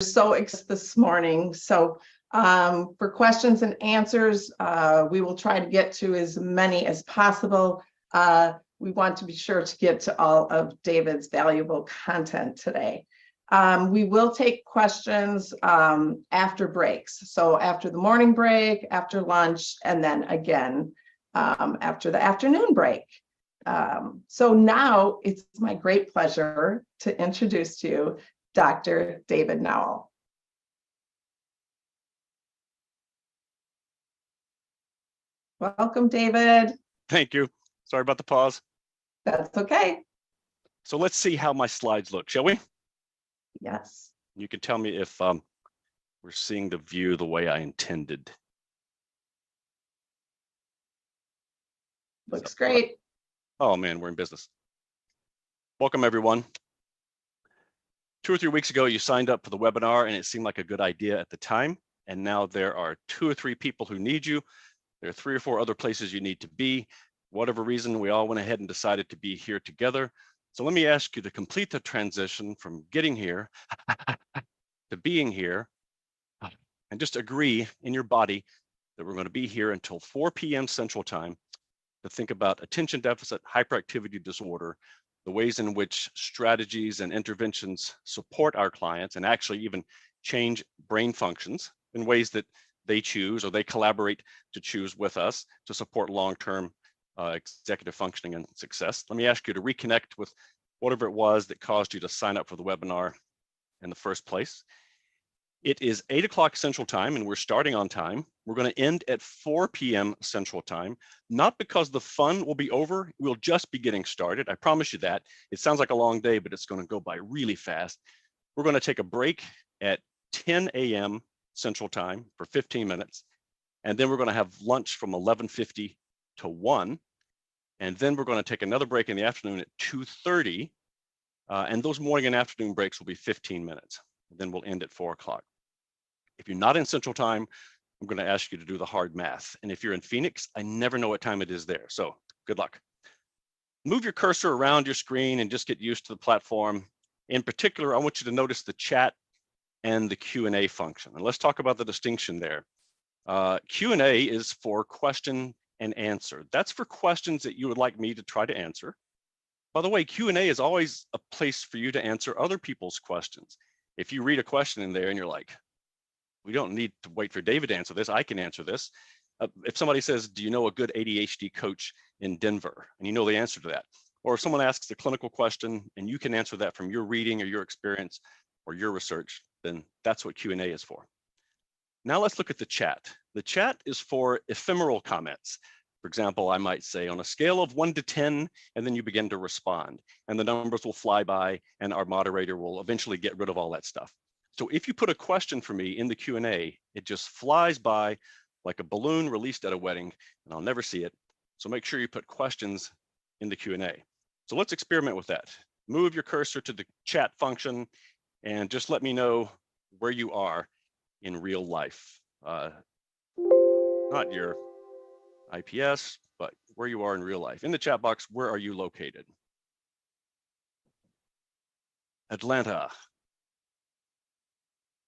so excited this morning. So for questions and answers, we will try to get to as many as possible. We want to be sure to get to all of David's valuable content today. We will take questions after breaks. So after the morning break, after lunch, and then again after the afternoon break. So now it's my great pleasure to introduce to you Dr. David Nowell. Welcome, David. Thank you. Sorry about the pause. That's okay. So let's see how my slides look, shall we? Yes. You can tell me if we're seeing the view the way I intended. Looks great. Oh man, we're in business. Welcome everyone. 2 or 3 weeks ago, you signed up for the webinar and it seemed like a good idea at the time. And now there are 2 or 3 people who need you. There are 3 or 4 other places you need to be. Whatever reason, we all went ahead and decided to be here together. So let me ask you to complete the transition from getting here to being here, and just agree in your body that we're going to be here until 4 p.m. Central Time to think about attention deficit hyperactivity disorder, the ways in which strategies and interventions support our clients and actually even change brain functions in ways that they choose or they collaborate to choose with us to support long-term executive functioning and success. Let me ask you to reconnect with whatever it was that caused you to sign up for the webinar in the first place. It is 8 o'clock Central Time and we're starting on time. We're going to end at 4 p.m. Central Time, not because the fun will be over. We'll just be getting started. I promise you that. It sounds like a long day, but it's going to go by really fast. We're going to take a break at 10 a.m. Central Time for 15 minutes. And then we're going to have lunch from 11:50 to 1. And then we're going to take another break in the afternoon at 2:30. And those morning and afternoon breaks will be 15 minutes. And then we'll end at 4 o'clock. If you're not in Central Time, I'm going to ask you to do the hard math. And if you're in Phoenix, I never know what time it is there. So good luck. Move your cursor around your screen and just get used to the platform. In particular, I want you to notice the chat and the Q&A function. And let's talk about the distinction there. Q&A is for question and answer. That's for questions that you would like me to try to answer. By the way, Q&A is always a place for you to answer other people's questions. If you read a question in there and you're like, we don't need to wait for David to answer this, I can answer this. If somebody says, do you know a good ADHD coach in Denver? And you know the answer to that. Or if someone asks a clinical question and you can answer that from your reading or your experience or your research, then that's what Q&A is for. Now let's look at the chat. The chat is for ephemeral comments. For example, I might say on a scale of 1 to 10, and then you begin to respond, and the numbers will fly by, and our moderator will eventually get rid of all that stuff. So if you put a question for me in the Q&A, it just flies by like a balloon released at a wedding, and I'll never see it. So make sure you put questions in the Q&A. So let's experiment with that. Move your cursor to the chat function, and just let me know where you are in real life. Not your IPS, but where you are in real life. In the chat box, where are you located? Atlanta,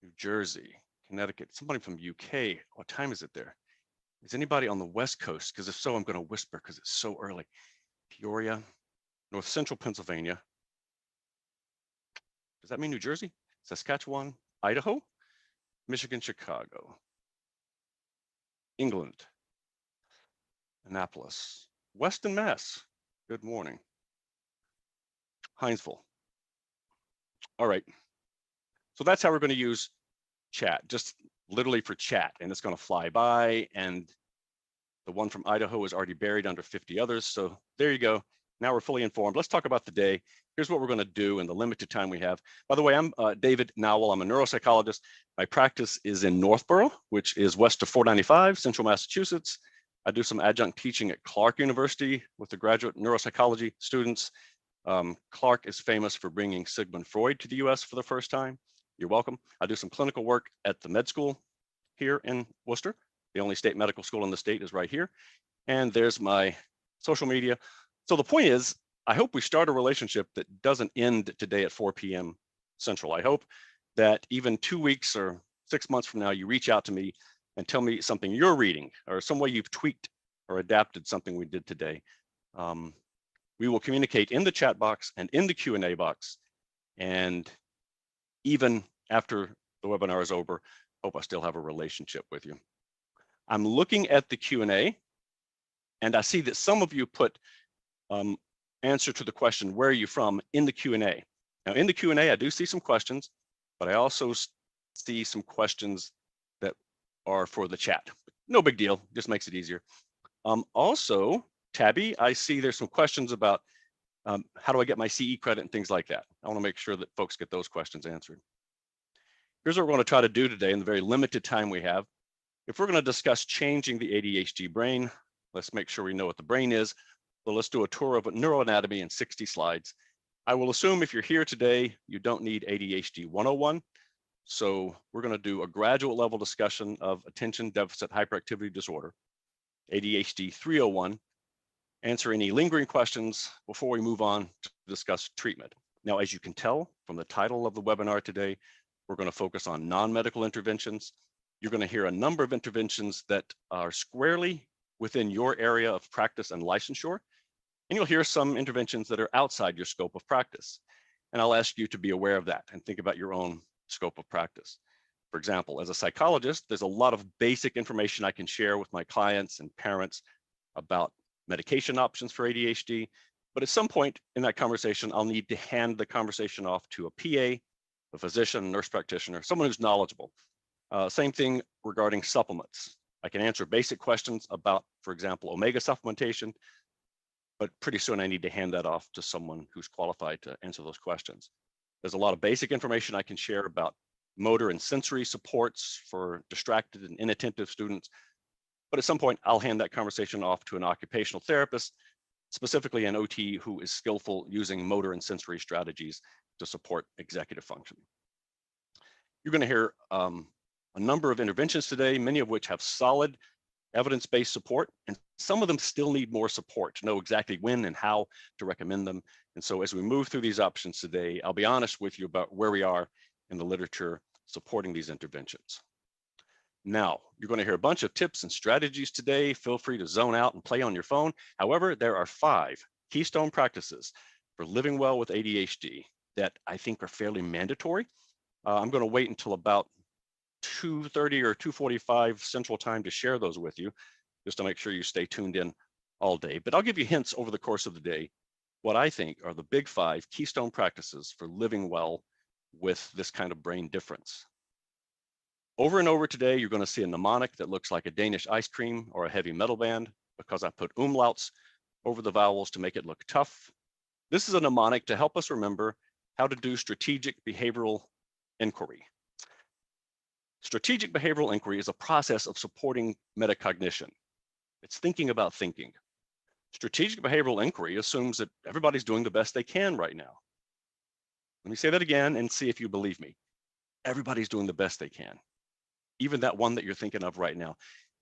New Jersey, Connecticut, somebody from UK. What time is it there? Is anybody on the West Coast? Because if so, I'm going to whisper because it's so early. Peoria, North Central Pennsylvania. Does that mean New Jersey? Saskatchewan, Idaho, Michigan, Chicago, England, Annapolis, Weston, Mass. Good morning. Hinesville. All right. So that's how we're going to use chat, just literally for chat, and it's going to fly by. And the one from Idaho is already buried under 50 others. So there you go. Now we're fully informed. Let's talk about the day. Here's what we're going to do in the limited time we have. By the way, I'm David Nowell. I'm a neuropsychologist. My practice is in Northborough, which is west of 495, Central Massachusetts. I do some adjunct teaching at Clark University with the graduate neuropsychology students. Clark is famous for bringing Sigmund Freud to the US for the first time. You're welcome. I do some clinical work at the med school here in Worcester. The only state medical school in the state is right here. And there's my social media. So the point is, I hope we start a relationship that doesn't end today at 4 p.m. Central. I hope that even 2 weeks or 6 months from now, you reach out to me and tell me something you're reading or some way you've tweaked or adapted something we did today. We will communicate in the chat box and in the Q&A box. And even after the webinar is over, hope I still have a relationship with you. I'm looking at the Q&A, and I see that some of you put answer to the question, where are you from, in the Q&A. Now in the Q&A, I do see some questions, but I also see some questions that are for the chat. No big deal, just makes it easier. Also, Tabby, I see there's some questions about how do I get my CE credit and things like that. I want to make sure that folks get those questions answered. Here's what we're going to try to do today in the very limited time we have. If we're going to discuss changing the ADHD brain, let's make sure we know what the brain is. So let's do a tour of neuroanatomy in 60 slides. I will assume if you're here today, you don't need ADHD 101. So we're going to do a graduate level discussion of attention deficit hyperactivity disorder, ADHD 301, answer any lingering questions before we move on to discuss treatment. Now, as you can tell from the title of the webinar today, we're going to focus on non-medical interventions. You're going to hear a number of interventions that are squarely within your area of practice and licensure. And you'll hear some interventions that are outside your scope of practice. And I'll ask you to be aware of that and think about your own scope of practice. For example, as a psychologist, there's a lot of basic information I can share with my clients and parents about medication options for ADHD. But at some point in that conversation, I'll need to hand the conversation off to a PA, a physician, a nurse practitioner, someone who's knowledgeable. Same thing regarding supplements. I can answer basic questions about, for example, omega supplementation, but pretty soon I need to hand that off to someone who's qualified to answer those questions. There's a lot of basic information I can share about motor and sensory supports for distracted and inattentive students. But at some point, I'll hand that conversation off to an occupational therapist, specifically an OT who is skillful using motor and sensory strategies to support executive function. You're going to hear a number of interventions today, many of which have solid evidence-based support, and some of them still need more support to know exactly when and how to recommend them. And so as we move through these options today, I'll be honest with you about where we are in the literature supporting these interventions. Now, you're going to hear a bunch of tips and strategies today. Feel free to zone out and play on your phone. However, there are 5 keystone practices for living well with ADHD that I think are fairly mandatory. I'm going to wait until about 2:30 or 2:45 Central Time to share those with you, just to make sure you stay tuned in all day. But I'll give you hints over the course of the day, what I think are the big 5 keystone practices for living well with this kind of brain difference. Over and over today, you're going to see a mnemonic that looks like a Danish ice cream or a heavy metal band because I put umlauts over the vowels to make it look tough. This is a mnemonic to help us remember how to do strategic behavioral inquiry. Strategic behavioral inquiry is a process of supporting metacognition. It's thinking about thinking. Strategic behavioral inquiry assumes that everybody's doing the best they can right now. Let me say that again and see if you believe me. Everybody's doing the best they can. Even that one that you're thinking of right now.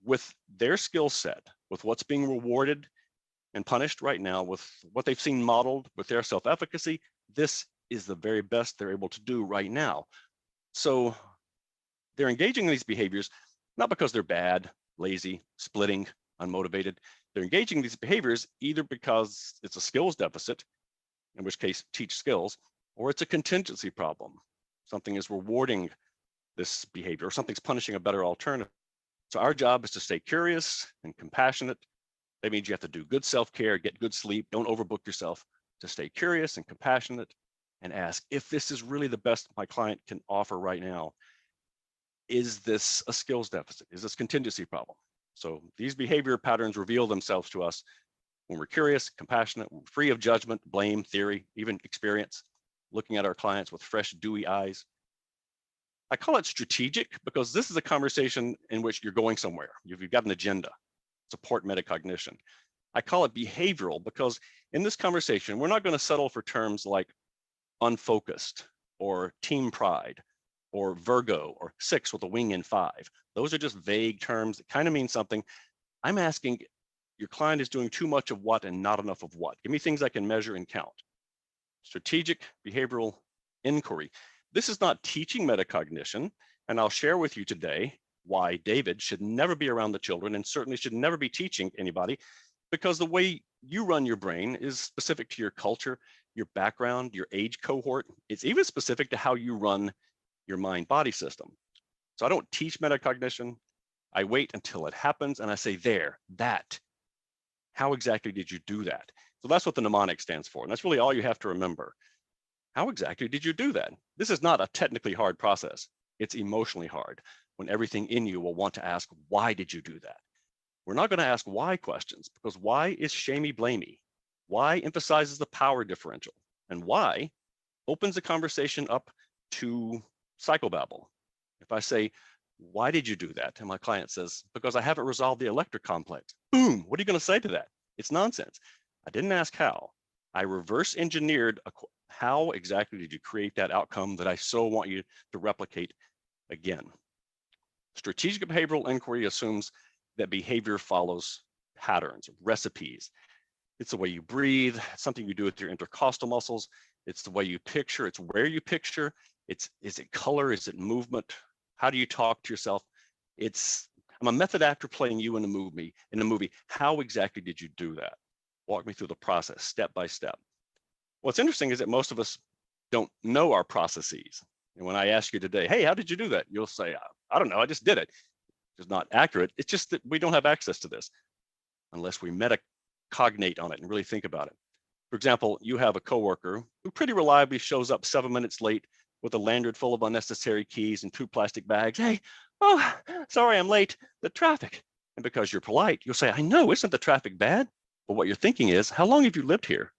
With their skill set, with what's being rewarded and punished right now, with what they've seen modeled with their self-efficacy, this is the very best they're able to do right now. So they're engaging in these behaviors, not because they're bad, lazy, splitting, unmotivated. They're engaging in these behaviors either because it's a skills deficit, in which case teach skills, or it's a contingency problem. Something is rewarding this behavior, or something's punishing a better alternative. So our job is to stay curious and compassionate. That means you have to do good self-care, get good sleep, don't overbook yourself, to stay curious and compassionate and ask, if this is really the best my client can offer right now, is this a skills deficit? Is this a contingency problem? So these behavior patterns reveal themselves to us when we're curious, compassionate, free of judgment, blame, theory, even experience, looking at our clients with fresh, dewy eyes. I call it strategic because this is a conversation in which you're going somewhere. You've got an agenda, support metacognition. I call it behavioral because in this conversation, we're not going to settle for terms like unfocused or team pride or Virgo or 6 with a wing in 5. Those are just vague terms that kind of mean something. I'm asking, your client is doing too much of what and not enough of what? Give me things I can measure and count. Strategic behavioral inquiry. This is not teaching metacognition, and I'll share with you today why David should never be around the children and certainly should never be teaching anybody, because the way you run your brain is specific to your culture, your background, your age cohort. It's even specific to how you run your mind-body system. So I don't teach metacognition. I wait until it happens and I say, there, that. How exactly did you do that? So that's what the mnemonic stands for. And that's really all you have to remember. How exactly did you do that? This is not a technically hard process. It's emotionally hard when everything in you will want to ask, why did you do that? We're not going to ask why questions because why is shamey blamey. Why emphasizes the power differential, and why opens the conversation up to psychobabble. If I say, why did you do that? And my client says, because I haven't resolved the electric complex. Boom, what are you going to say to that? It's nonsense. I didn't ask how. I reverse engineered how exactly did you create that outcome that I so want you to replicate again. Strategic behavioral inquiry assumes that behavior follows patterns, recipes. It's the way you breathe, it's something you do with your intercostal muscles. It's the way you picture, it's where you picture. Is it color? Is it movement? How do you talk to yourself? I'm a method actor playing you in a movie. How exactly did you do that? Walk me through the process, step by step. What's interesting is that most of us don't know our processes. And when I ask you today, hey, how did you do that? You'll say, I don't know, I just did it. It's not accurate. It's just that we don't have access to this unless we metacognate on it and really think about it. For example, you have a coworker who pretty reliably shows up 7 minutes late with a lanyard full of unnecessary keys and 2 plastic bags. Hey, oh, sorry, I'm late. The traffic. And because you're polite, you'll say, I know, isn't the traffic bad? But what you're thinking is, how long have you lived here?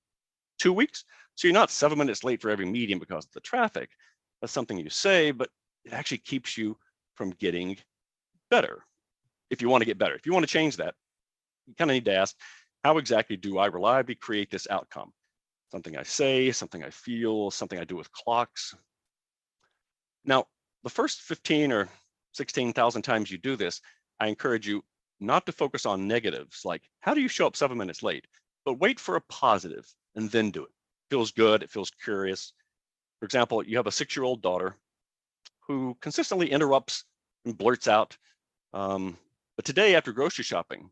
2 weeks? So you're not 7 minutes late for every meeting because of the traffic. That's something you say, but it actually keeps you from getting better. If you want to get better, if you want to change that, you kind of need to ask, how exactly do I reliably create this outcome? Something I say, something I feel, something I do with clocks. Now, the first 15 or 16,000 times you do this, I encourage you not to focus on negatives, like how do you show up 7 minutes late, but wait for a positive and then do it. It feels good, it feels curious. For example, you have a 6-year-old daughter who consistently interrupts and blurts out, but today after grocery shopping,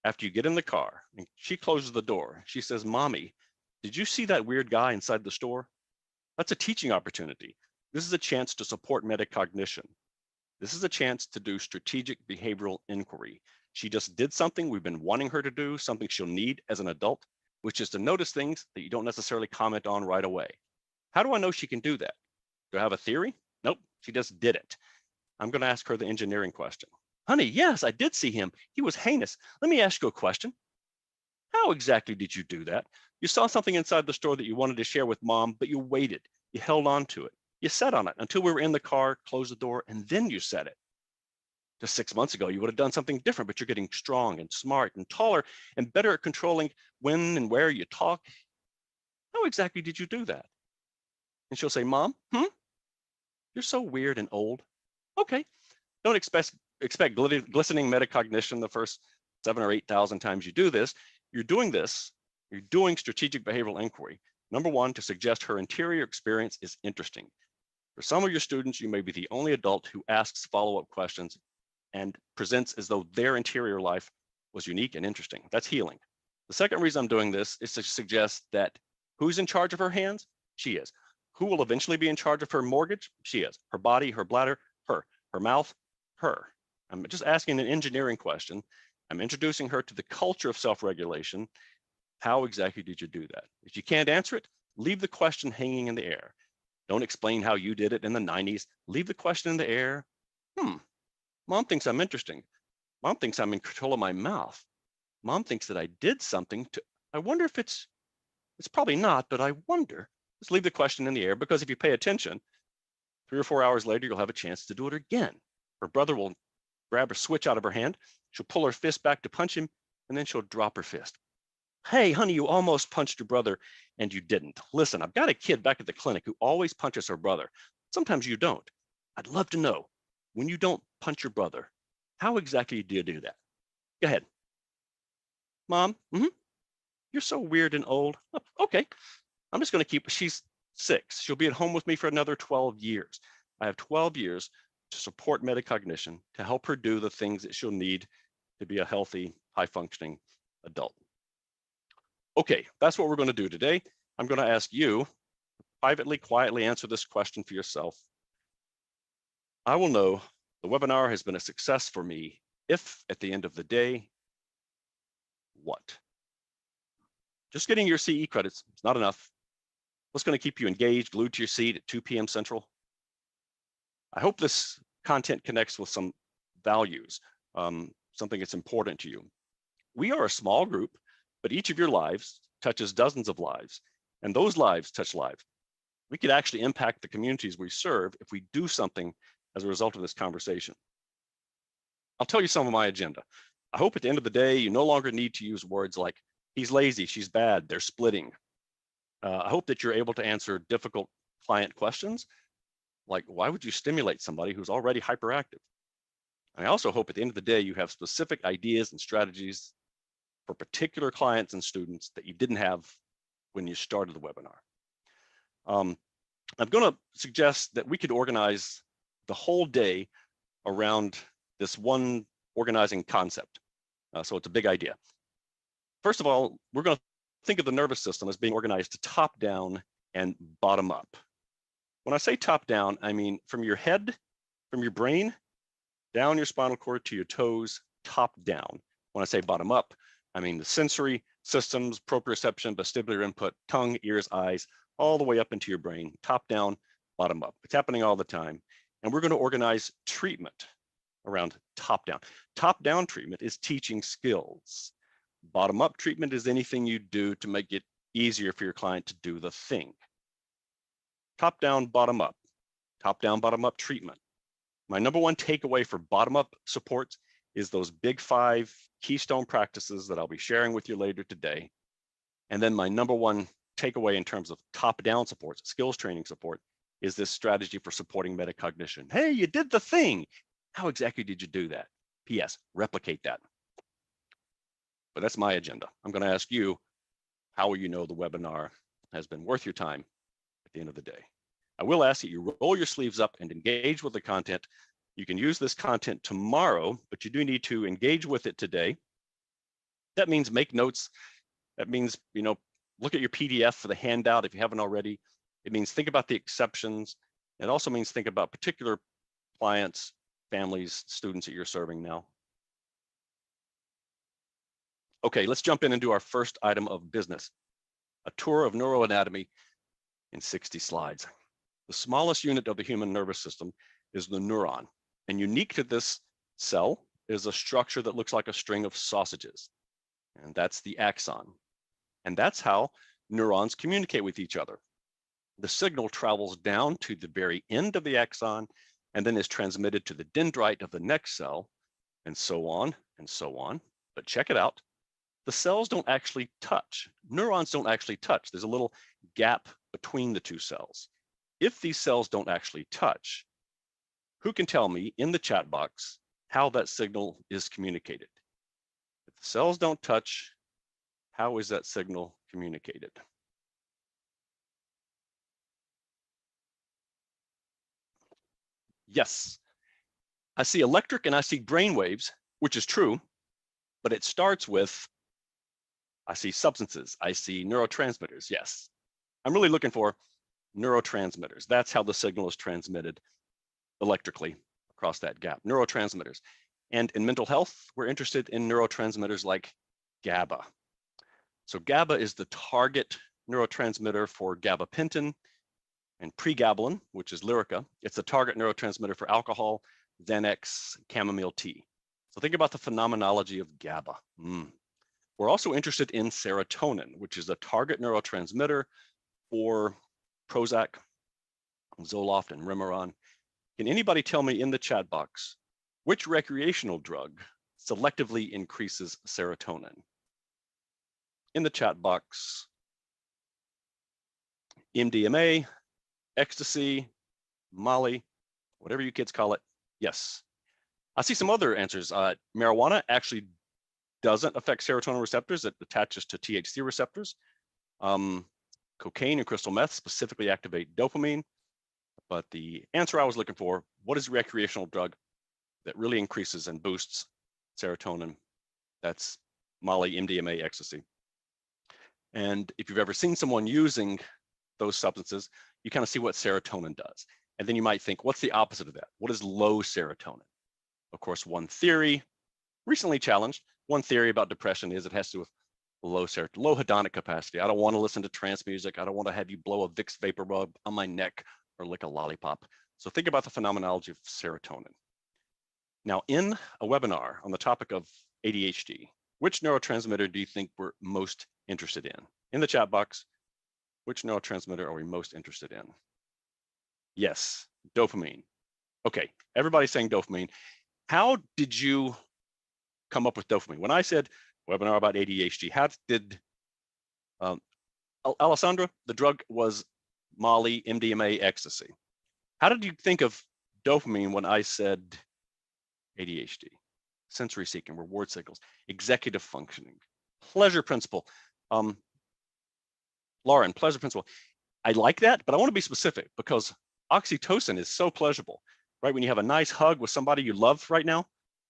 after you get in the car and she closes the door, she says, Mommy, did you see that weird guy inside the store? That's a teaching opportunity. This is a chance to support metacognition. This is a chance to do strategic behavioral inquiry. She just did something we've been wanting her to do, something she'll need as an adult, which is to notice things that you don't necessarily comment on right away. How do I know she can do that? Do I have a theory? Nope, she just did it. I'm going to ask her the engineering question. Honey, yes, I did see him. He was heinous. Let me ask you a question. How exactly did you do that? You saw something inside the store that you wanted to share with Mom, but you waited. You held on to it. You sat on it until we were in the car, closed the door, and then you said it. Just 6 months ago, you would have done something different, but you're getting strong and smart and taller and better at controlling when and where you talk. How exactly did you do that? And she'll say, Mom, you're so weird and old. Okay, don't expect glistening metacognition the first 7,000 or 8,000 times you do this. You're doing strategic behavioral inquiry. Number one, to suggest her interior experience is interesting. For some of your students, you may be the only adult who asks follow-up questions and presents as though their interior life was unique and interesting. That's healing. The second reason I'm doing this is to suggest that who's in charge of her hands? She is. Who will eventually be in charge of her mortgage? She is. Her body, her bladder, her. Her mouth, her. I'm just asking an engineering question. I'm introducing her to the culture of self-regulation. How exactly did you do that? If you can't answer it, leave the question hanging in the air. Don't explain how you did it in the 90s. Leave the question in the air. Mom thinks I'm interesting. Mom thinks I'm in control of my mouth. Mom thinks that I did something to, I wonder if it's probably not, but I wonder. Just leave the question in the air, because if you pay attention, 3 or 4 hours later, you'll have a chance to do it again. Her brother will grab a switch out of her hand. She'll pull her fist back to punch him, and then she'll drop her fist. Hey, honey, you almost punched your brother and you didn't. Listen, I've got a kid back at the clinic who always punches her brother. Sometimes you don't. I'd love to know, when you don't punch your brother, how exactly do you do that? Go ahead. Mom, you're so weird and old. Okay, I'm just going to keep, she's 6. She'll be at home with me for another 12 years. I have 12 years to support metacognition, to help her do the things that she'll need to be a healthy, high-functioning adult. Okay, that's what we're going to do today. I'm going to ask you, privately, quietly answer this question for yourself. I will know the webinar has been a success for me if, at the end of the day, what? Just getting your CE credits is not enough. What's going to keep you engaged, glued to your seat at 2 p.m. Central? I hope this content connects with some values, something that's important to you. We are a small group, but each of your lives touches dozens of lives, and those lives touch lives. We could actually impact the communities we serve if we do something as a result of this conversation. I'll tell you some of my agenda. I hope at the end of the day, you no longer need to use words like, he's lazy, she's bad, they're splitting. I hope that you're able to answer difficult client questions, like why would you stimulate somebody who's already hyperactive? And I also hope at the end of the day, you have specific ideas and strategies for particular clients and students that you didn't have when you started the webinar. I'm going to suggest that we could organize the whole day around this one organizing concept. So it's a big idea. First of all, we're going to think of the nervous system as being organized top down and bottom up. When I say top down, I mean from your head, from your brain, down your spinal cord to your toes, top down. When I say bottom up, I mean the sensory systems, proprioception, vestibular input, tongue, ears, eyes, all the way up into your brain, top down, bottom up. It's happening all the time. And we're going to organize treatment around top down. Top down treatment is teaching skills. Bottom up treatment is anything you do to make it easier for your client to do the thing. Top down, bottom up treatment. My number one takeaway for bottom up supports is those big 5 keystone practices that I'll be sharing with you later today. And then my number one takeaway in terms of top down supports, skills training support, is this strategy for supporting metacognition. Hey, you did the thing. How exactly did you do that? P.S. Replicate that. But that's my agenda. I'm going to ask you, how will you know the webinar has been worth your time at the end of the day? I will ask that you roll your sleeves up and engage with the content. You can use this content tomorrow, but you do need to engage with it today. That means make notes. That means, look at your PDF for the handout if you haven't already. It means think about the exceptions. It also means think about particular clients, families, students that you're serving now. Okay, let's jump in and do our first item of business, a tour of neuroanatomy in 60 slides. The smallest unit of the human nervous system is the neuron, and unique to this cell is a structure that looks like a string of sausages, and that's the axon. And that's how neurons communicate with each other. The signal travels down to the very end of the axon and then is transmitted to the dendrite of the next cell, and so on and so on. But check it out. The cells don't actually touch. Neurons don't actually touch. There's a little gap between the two cells. If these cells don't actually touch, who can tell me in the chat box how that signal is communicated? If the cells don't touch, how is that signal communicated? Yes, I see electric and I see brain waves, which is true, but it starts with, I see substances, I see neurotransmitters. Yes, I'm really looking for neurotransmitters. That's how the signal is transmitted electrically across that gap, neurotransmitters. And in mental health, we're interested in neurotransmitters like GABA. So GABA is the target neurotransmitter for gabapentin and pregabalin, which is Lyrica. It's the target neurotransmitter for alcohol, Xanax, chamomile tea. So think about the phenomenology of GABA. We're also interested in serotonin, which is the target neurotransmitter for Prozac, Zoloft, and Remeron. Can anybody tell me in the chat box which recreational drug selectively increases serotonin? In the chat box, MDMA, ecstasy, Molly, whatever you kids call it. Yes. I see some other answers. Marijuana actually doesn't affect serotonin receptors. It attaches to THC receptors. Cocaine and crystal meth specifically activate dopamine, but the answer I was looking for, what is a recreational drug that really increases and boosts serotonin? That's Molly, MDMA, ecstasy. And if you've ever seen someone using those substances, you kind of see what serotonin does. And then you might think, what's the opposite of that? What is low serotonin? Of course, one theory, recently challenged, one theory about depression is it has to do with low hedonic capacity. I don't want to listen to trance music. I don't want to have you blow a Vicks vapor rub on my neck or lick a lollipop. So think about the phenomenology of serotonin. Now, in a webinar on the topic of ADHD, which neurotransmitter do you think we're most interested in? In the chat box, which neurotransmitter are we most interested in? Yes, dopamine. Okay, everybody's saying dopamine. How did you come up with dopamine? When I said webinar about ADHD, how did Alessandra, the drug was Molly, MDMA, ecstasy. How did you think of dopamine when I said ADHD? Sensory seeking, reward signals, executive functioning, pleasure principle. Lauren, pleasure principle. I like that, but I want to be specific because oxytocin is so pleasurable, right? When you have a nice hug with somebody you love right now,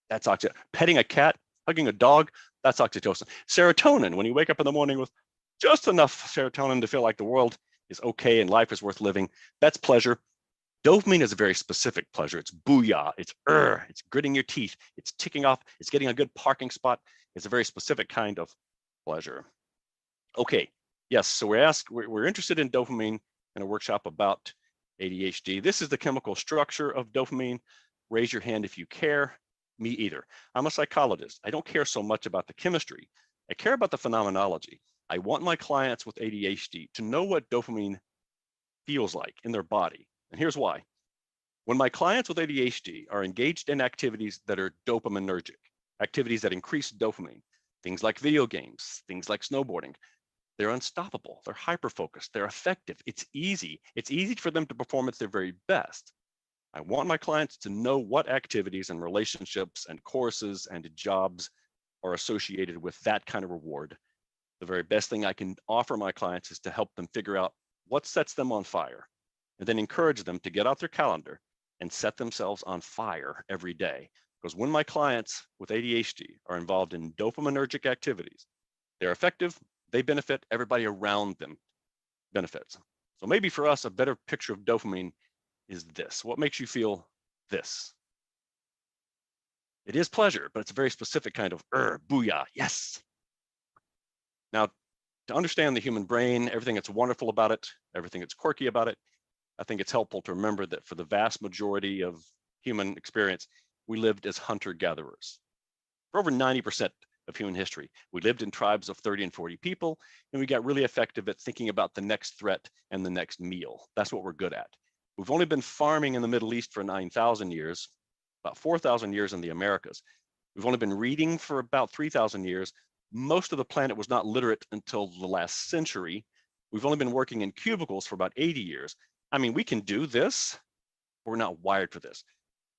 that's oxytocin. Petting a cat, hugging a dog, that's oxytocin. Serotonin, when you wake up in the morning with just enough serotonin to feel like the world is okay and life is worth living, that's pleasure. Dopamine is a very specific pleasure. It's booyah, it's gritting your teeth, it's ticking off, it's getting a good parking spot. It's a very specific kind of pleasure. Okay, yes, so we're interested in dopamine in a workshop about ADHD. This is the chemical structure of dopamine. Raise your hand if you care. Me either. I'm a psychologist. I don't care so much about the chemistry. I care about the phenomenology. I want my clients with ADHD to know what dopamine feels like in their body. And here's why. When my clients with ADHD are engaged in activities that are dopaminergic, activities that increase dopamine, things like video games, things like snowboarding, they're unstoppable, they're hyper-focused, they're effective, it's easy for them to perform at their very best. I want my clients to know what activities and relationships and courses and jobs are associated with that kind of reward. The very best thing I can offer my clients is to help them figure out what sets them on fire, and then encourage them to get out their calendar and set themselves on fire every day. Because when my clients with ADHD are involved in dopaminergic activities, they're effective, they benefit, everybody around them benefits. So maybe for us, a better picture of dopamine is this. What makes you feel this? It is pleasure, but it's a very specific kind of booyah, yes. Now, to understand the human brain, everything that's wonderful about it, everything that's quirky about it, I think it's helpful to remember that for the vast majority of human experience, we lived as hunter-gatherers. For over 90% of human history, we lived in tribes of 30 and 40 people, and we got really effective at thinking about the next threat and the next meal. That's what we're good at. We've only been farming in the Middle East for 9,000 years, about 4,000 years in the Americas. We've only been reading for about 3,000 years. Most of the planet was not literate until the last century. We've only been working in cubicles for about 80 years. I mean, we can do this, but we're not wired for this.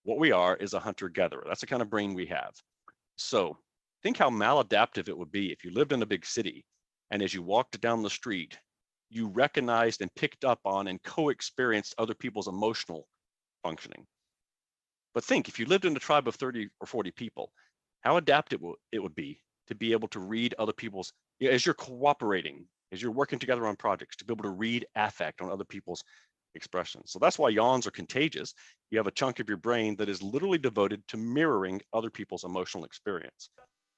What we are is a hunter-gatherer. That's the kind of brain we have. So think how maladaptive it would be if you lived in a big city, and as you walked down the street, you recognized and picked up on and co-experienced other people's emotional functioning. But think, if you lived in a tribe of 30 or 40 people, how adaptive it would be to be able to read other people's, as you're cooperating, as you're working together on projects, to be able to read affect on other people's expressions. So that's why yawns are contagious. You have a chunk of your brain that is literally devoted to mirroring other people's emotional experience.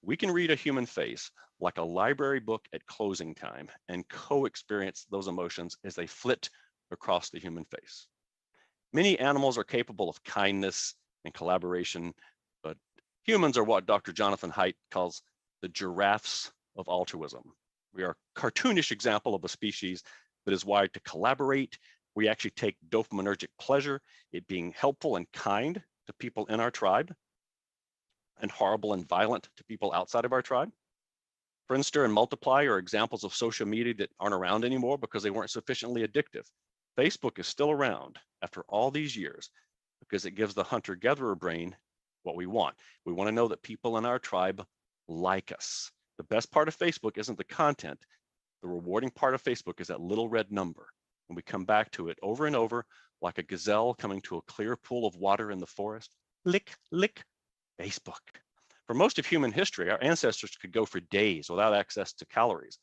We can read a human face like a library book at closing time and co-experience those emotions as they flit across the human face. Many animals are capable of kindness and collaboration, but humans are what Dr. Jonathan Haidt calls the giraffes of altruism. We are a cartoonish example of a species that is wired to collaborate. We actually take dopaminergic pleasure, it being helpful and kind to people in our tribe, and horrible and violent to people outside of our tribe. Friendster and Multiply are examples of social media that aren't around anymore because they weren't sufficiently addictive. Facebook is still around after all these years because it gives the hunter-gatherer brain what we want. We want to know that people in our tribe like us. The best part of Facebook isn't the content, The rewarding part of Facebook is that little red number. And we come back to it over and over, like a gazelle coming to a clear pool of water in the forest. Lick, lick, Facebook. For most of human history, our ancestors could go for days without access to calories.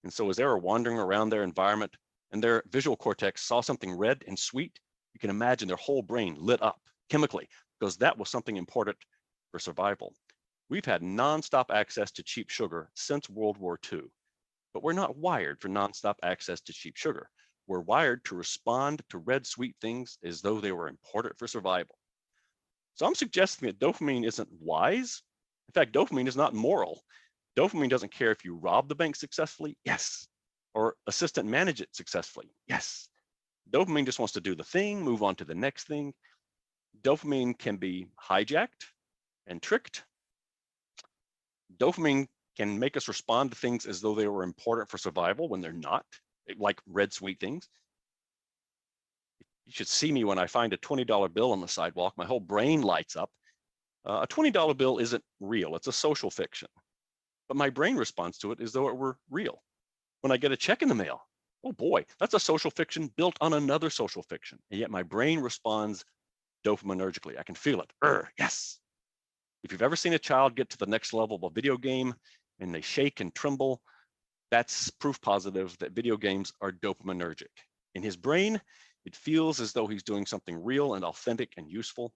And so as they were wandering around their environment and their visual cortex saw something red and sweet, you can imagine their whole brain lit up chemically, because that was something important for survival. We've had nonstop access to cheap sugar since World War II, but we're not wired for nonstop access to cheap sugar. We're wired to respond to red, sweet things as though they were important for survival. So I'm suggesting that dopamine isn't wise. In fact, dopamine is not moral. Dopamine doesn't care if you rob the bank successfully, yes, or assistant manage it successfully, yes. Dopamine just wants to do the thing, move on to the next thing. Dopamine can be hijacked and tricked. Dopamine can make us respond to things as though they were important for survival when they're not, like red, sweet things. You should see me when I find a $20 bill on the sidewalk. My whole brain lights up. A $20 bill isn't real. It's a social fiction. But my brain responds to it as though it were real. When I get a check in the mail, oh boy, that's a social fiction built on another social fiction. And yet my brain responds dopaminergically. I can feel it. Yes. If you've ever seen a child get to the next level of a video game and they shake and tremble, that's proof positive that video games are dopaminergic. In his brain, it feels as though he's doing something real and authentic and useful.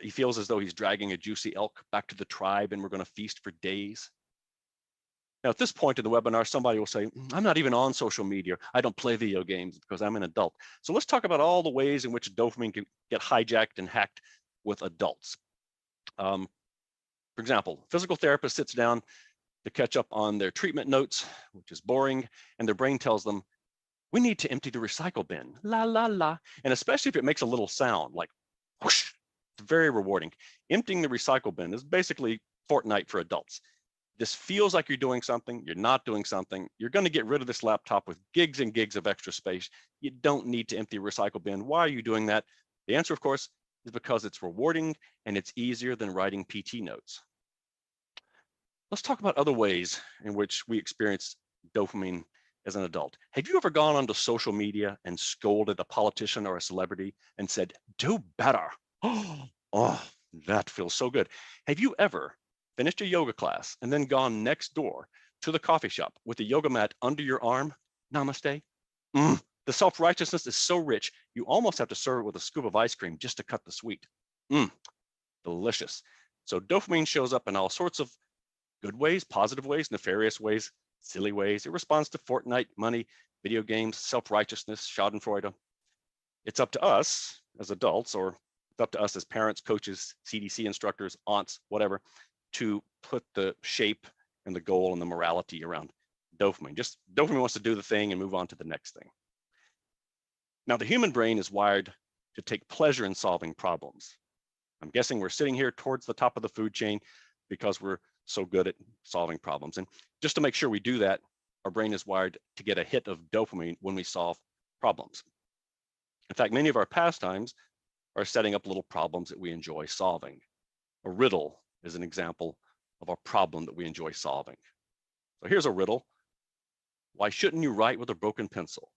He feels as though he's dragging a juicy elk back to the tribe and we're going to feast for days. Now, at this point in the webinar, somebody will say, I'm not even on social media. I don't play video games because I'm an adult. So let's talk about all the ways in which dopamine can get hijacked and hacked with adults. For example, physical therapist sits down to catch up on their treatment notes, which is boring, and their brain tells them, we need to empty the recycle bin, la, la, la. And especially if it makes a little sound like whoosh, it's very rewarding. Emptying the recycle bin is basically Fortnite for adults. This feels like you're doing something, you're not doing something. You're going to get rid of this laptop with gigs and gigs of extra space. You don't need to empty a recycle bin. Why are you doing that? The answer, of course, is because it's rewarding and it's easier than writing PT notes. Let's talk about other ways in which we experience dopamine as an adult. Have you ever gone onto social media and scolded a politician or a celebrity and said, do better? Oh, that feels so good. Have you ever finished a yoga class and then gone next door to the coffee shop with a yoga mat under your arm? Namaste. The self-righteousness is so rich, you almost have to serve it with a scoop of ice cream just to cut the sweet. Delicious. So dopamine shows up in all sorts of good ways, positive ways, nefarious ways, silly ways. It responds to Fortnite, money, video games, self-righteousness, schadenfreude. It's up to us as adults, or it's up to us as parents, coaches, CDC instructors, aunts, whatever, to put the shape and the goal and the morality around dopamine. Just dopamine wants to do the thing and move on to the next thing. Now, the human brain is wired to take pleasure in solving problems. I'm guessing we're sitting here towards the top of the food chain because we're so good at solving problems. And just to make sure we do that, our brain is wired to get a hit of dopamine when we solve problems. In fact, many of our pastimes are setting up little problems that we enjoy solving. A riddle is an example of a problem that we enjoy solving. So here's a riddle. Why shouldn't you write with a broken pencil?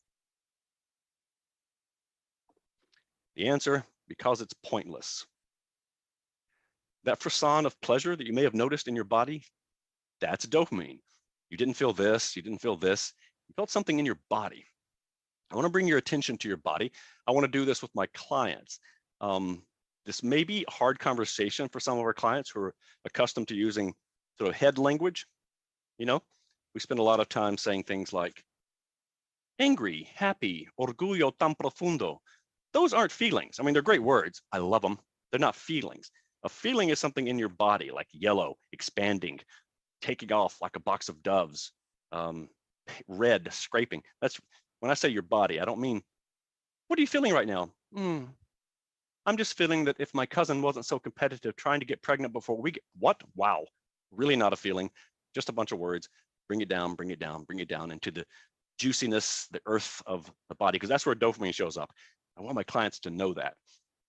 The answer, because it's pointless. That frisson of pleasure that you may have noticed in your body, that's dopamine. You didn't feel this, you didn't feel this, you felt something in your body. I want to bring your attention to your body. I want to do this with my clients. This may be a hard conversation for some of our clients who are accustomed to using sort of head language. You know, we spend a lot of time saying things like angry, happy, orgullo tan profundo. Those aren't feelings. I mean, they're great words. I love them. They're not feelings. A feeling is something in your body, like yellow, expanding, taking off like a box of doves, red, scraping. That's when I say your body, I don't mean, what are you feeling right now? I'm just feeling that if my cousin wasn't so competitive trying to get pregnant before we get, what? Wow, really not a feeling, just a bunch of words. Bring it down, bring it down, bring it down into the juiciness, the earth of the body, because that's where dopamine shows up. I want my clients to know that.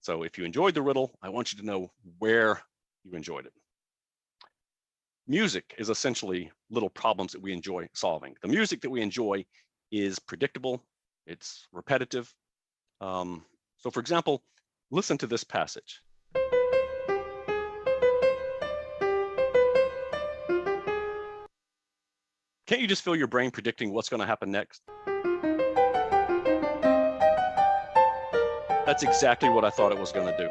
So if you enjoyed the riddle, I want you to know where you enjoyed it. Music is essentially little problems that we enjoy solving. The music that we enjoy is predictable, it's repetitive. So for example, listen to this passage. Can't you just feel your brain predicting what's going to happen next? That's exactly what I thought it was going to do.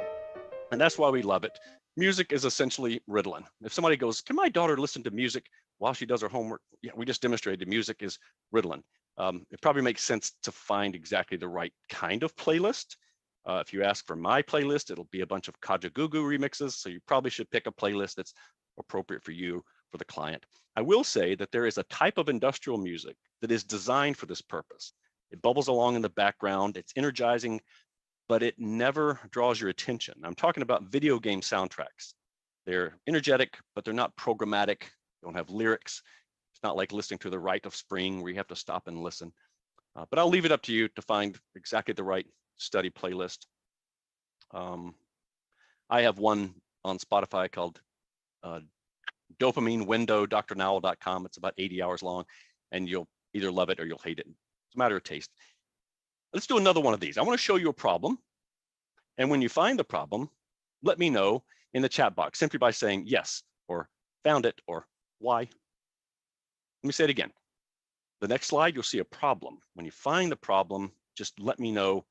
And that's why we love it. Music is essentially Ritalin. If somebody goes, can my daughter listen to music while she does her homework? Yeah, we just demonstrated music is Ritalin. It probably makes sense to find exactly the right kind of playlist. If you ask for my playlist, it'll be a bunch of Kajagoogoo remixes. So you probably should pick a playlist that's appropriate for you, for the client. I will say that there is a type of industrial music that is designed for this purpose. It bubbles along in the background, it's energizing, but it never draws your attention. I'm talking about video game soundtracks. They're energetic, but they're not programmatic. They don't have lyrics. It's not like listening to The Rite of Spring where you have to stop and listen. But I'll leave it up to you to find exactly the right study playlist. I have one on Spotify called Dopamine Window, drnowell.com. It's about 80 hours long, and you'll either love it or you'll hate it. It's a matter of taste. Let's do another one of these. I want to show you a problem. And when you find the problem, let me know in the chat box simply by saying yes, or found it, or why. Let me say it again. The next slide, you'll see a problem. When you find the problem, just let me know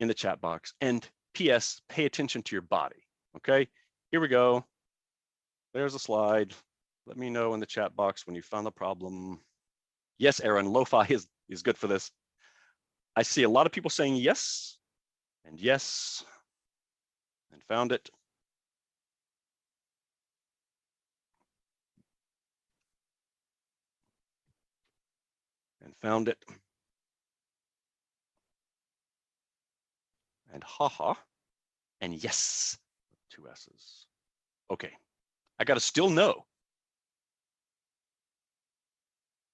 in the chat box. And P.S., pay attention to your body. Okay, here we go. There's a slide. Let me know in the chat box when you found the problem. Yes, Aaron, lo-fi is good for this. I see a lot of people saying yes, and found it. And found it. And haha, and yes, 2 S's. Okay, I got to still know.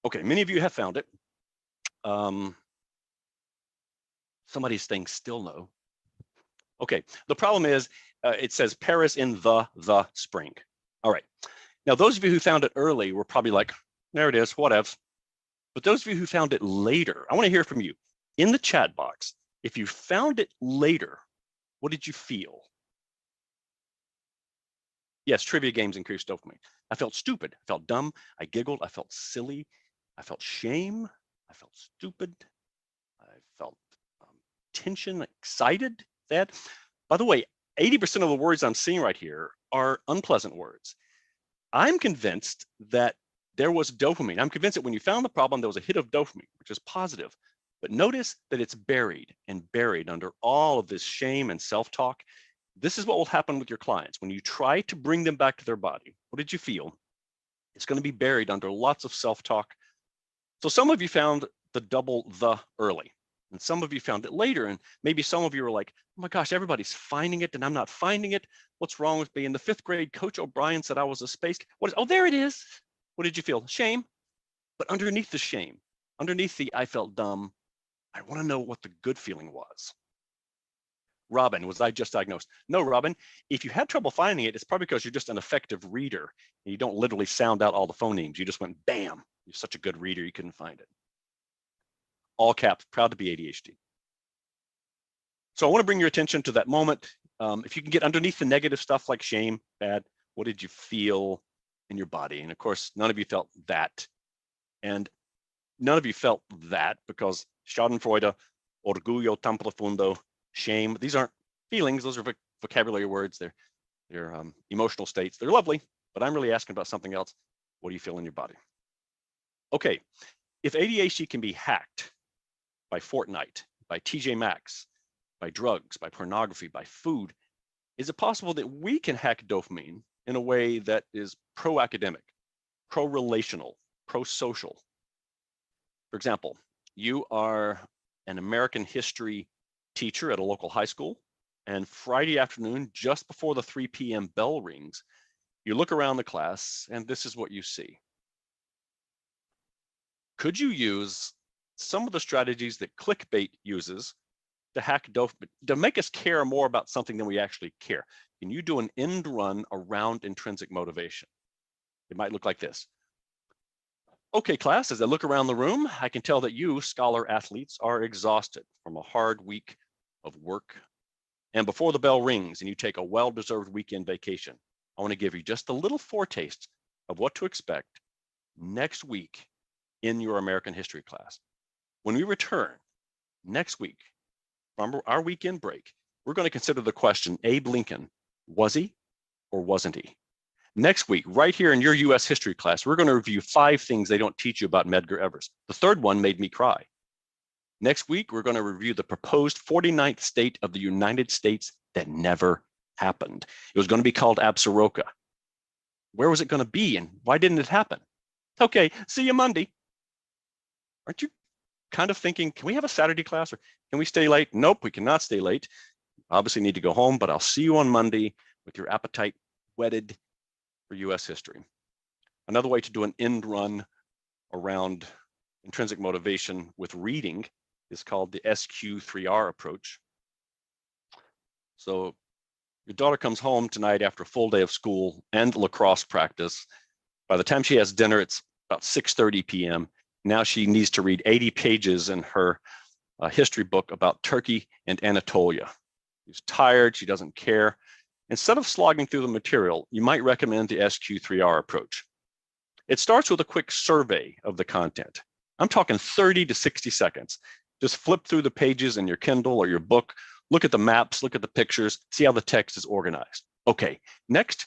Okay, many of you have found it. Somebody's saying still no. Okay, the problem is it says Paris in the spring. All right, now those of you who found it early were probably like, there it is, whatever. But those of you who found it later, I want to hear from you in the chat box. If you found it later, what did you feel? Yes, trivia games increase dopamine. I felt stupid, I felt dumb, I giggled, I felt silly, I felt shame, I felt stupid, I felt tension, excited, sad. By the way, 80% of the words I'm seeing right here are unpleasant words. I'm convinced that there was dopamine. I'm convinced that when you found the problem, there was a hit of dopamine, which is positive. But notice that it's buried under all of this shame and self-talk. This is what will happen with your clients. When you try to bring them back to their body, what did you feel? It's going to be buried under lots of self-talk. So some of you found the double the early, and some of you found it later. And maybe some of you were like, oh my gosh, everybody's finding it and I'm not finding it. What's wrong with me? In the 5th grade, Coach O'Brien said I was a space. Oh, there it is. What did you feel? Shame. But underneath the shame, underneath the I felt dumb, I want to know what the good feeling was. Robin, was I just diagnosed? No, Robin, if you had trouble finding it, it's probably because you're just an effective reader and you don't literally sound out all the phonemes. You just went, bam, you're such a good reader, you couldn't find it. All caps, proud to be ADHD. So I want to bring your attention to that moment. If you can get underneath the negative stuff like shame, bad, what did you feel in your body? And of course, none of you felt that. And none of you felt that because Schadenfreude, orgullo tan profundo, shame, these aren't feelings, those are vocabulary words. They're emotional states. They're lovely, but I'm really asking about something else. What do you feel in your body? Okay, if ADHD can be hacked by Fortnite, by TJ Maxx, by drugs, by pornography, by food, is it possible that we can hack dopamine in a way that is pro-academic, pro-relational, pro-social? For example, you are an American history teacher at a local high school, and Friday afternoon, just before the 3 p.m. bell rings, you look around the class and this is what you see. Could you use some of the strategies that clickbait uses to hack dopamine, to make us care more about something than we actually care? Can you do an end run around intrinsic motivation? It might look like this. Okay, class, as I look around the room, I can tell that you, scholar athletes, are exhausted from a hard week of work. And before the bell rings and you take a well-deserved weekend vacation, I want to give you just a little foretaste of what to expect next week in your American history class. When we return next week from our weekend break, we're going to consider the question, Abe Lincoln, was he or wasn't he? Next week, right here in your US history class, we're going to review 5 things they don't teach you about Medgar Evers. The third one made me cry. Next week, we're going to review the proposed 49th state of the United States that never happened. It was going to be called Absaroka. Where was it going to be and why didn't it happen? Okay, see you Monday. Aren't you kind of thinking, can we have a Saturday class or can we stay late? Nope, we cannot stay late. Obviously need to go home, but I'll see you on Monday with your appetite whetted for US history. Another way to do an end run around intrinsic motivation with reading is called the SQ3R approach. So your daughter comes home tonight after a full day of school and lacrosse practice. By the time she has dinner, it's about 6:30 p.m. Now she needs to read 80 pages in her history book about Turkey and Anatolia. She's tired, she doesn't care. Instead of slogging through the material, you might recommend the SQ3R approach. It starts with a quick survey of the content. I'm talking 30 to 60 seconds. Just flip through the pages in your Kindle or your book, look at the maps, look at the pictures, see how the text is organized. Okay, next,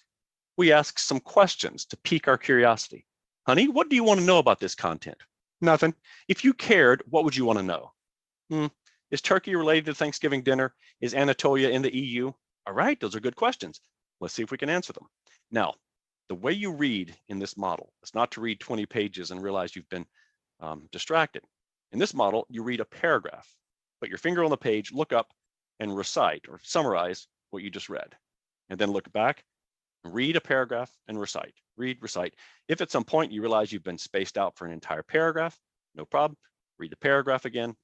we ask some questions to pique our curiosity. Honey, what do you want to know about this content? Nothing. If you cared, what would you want to know? Is Turkey related to Thanksgiving dinner? Is Anatolia in the EU? All right, those are good questions. Let's see if we can answer them. Now, the way you read in this model is not to read 20 pages and realize you've been distracted. In this model, you read a paragraph, put your finger on the page, look up and recite or summarize what you just read. And then look back, read a paragraph and recite, read, recite. If at some point you realize you've been spaced out for an entire paragraph, no problem, read the paragraph again,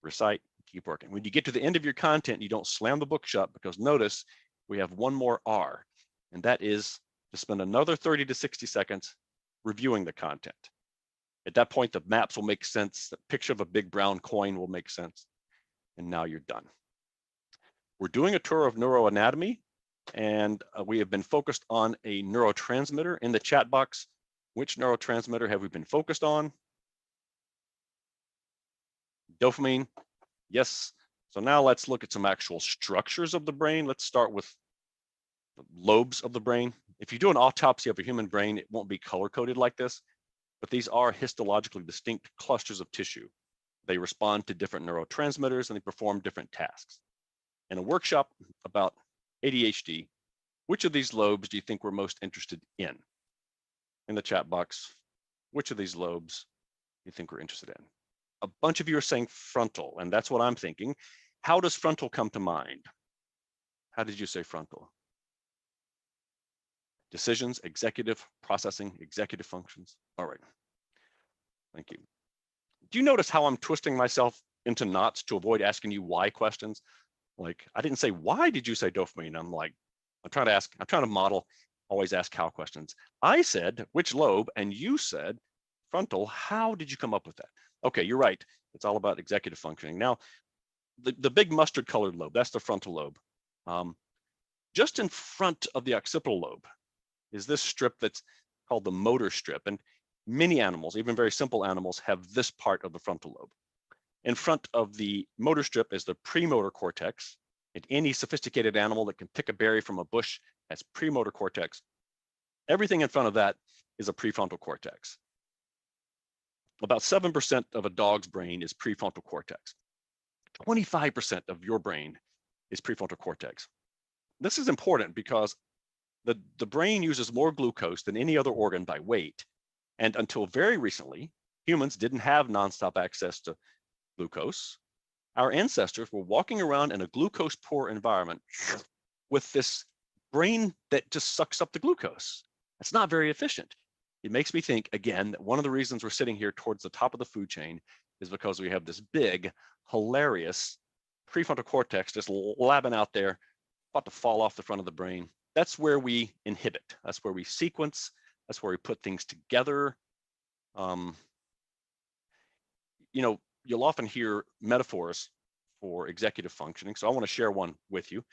recite, keep working. When you get to the end of your content, you don't slam the book shut because notice we have one more R, and that is to spend another 30 to 60 seconds reviewing the content. At that point, the maps will make sense. The picture of a big brown coin will make sense. And now you're done. We're doing a tour of neuroanatomy, and we have been focused on a neurotransmitter. In the chat box, which neurotransmitter have we been focused on? Dopamine. Yes. So now let's look at some actual structures of the brain. Let's start with the lobes of the brain. If you do an autopsy of a human brain, it won't be color-coded like this, but these are histologically distinct clusters of tissue. They respond to different neurotransmitters and they perform different tasks. In a workshop about ADHD, which of these lobes do you think we're most interested in? In the chat box, which of these lobes do you think we're interested in? A bunch of you are saying frontal, and that's what I'm thinking. How does frontal come to mind? How did you say frontal? Decisions, executive processing, executive functions. All right. Thank you. Do you notice how I'm twisting myself into knots to avoid asking you why questions? Like, I didn't say, why did you say dopamine? I'm trying to model, always ask how questions. I said, which lobe? And you said, frontal. How did you come up with that? Okay, you're right. It's all about executive functioning. Now, the big mustard colored lobe, that's the frontal lobe. Just in front of the occipital lobe is this strip that's called the motor strip. And many animals, even very simple animals, have this part of the frontal lobe. In front of the motor strip is the premotor cortex. And any sophisticated animal that can pick a berry from a bush has premotor cortex. Everything in front of that is a prefrontal cortex. About 7% of a dog's brain is prefrontal cortex. 25% of your brain is prefrontal cortex. This is important because the brain uses more glucose than any other organ by weight. And until very recently, humans didn't have nonstop access to glucose. Our ancestors were walking around in a glucose-poor environment with this brain that just sucks up the glucose. It's not very efficient. It makes me think, again, that one of the reasons we're sitting here towards the top of the food chain is because we have this big, hilarious prefrontal cortex just labbing out there, about to fall off the front of the brain. That's where we inhibit. That's where we sequence. That's where we put things together. You know, you'll often hear metaphors for executive functioning, so I want to share one with you.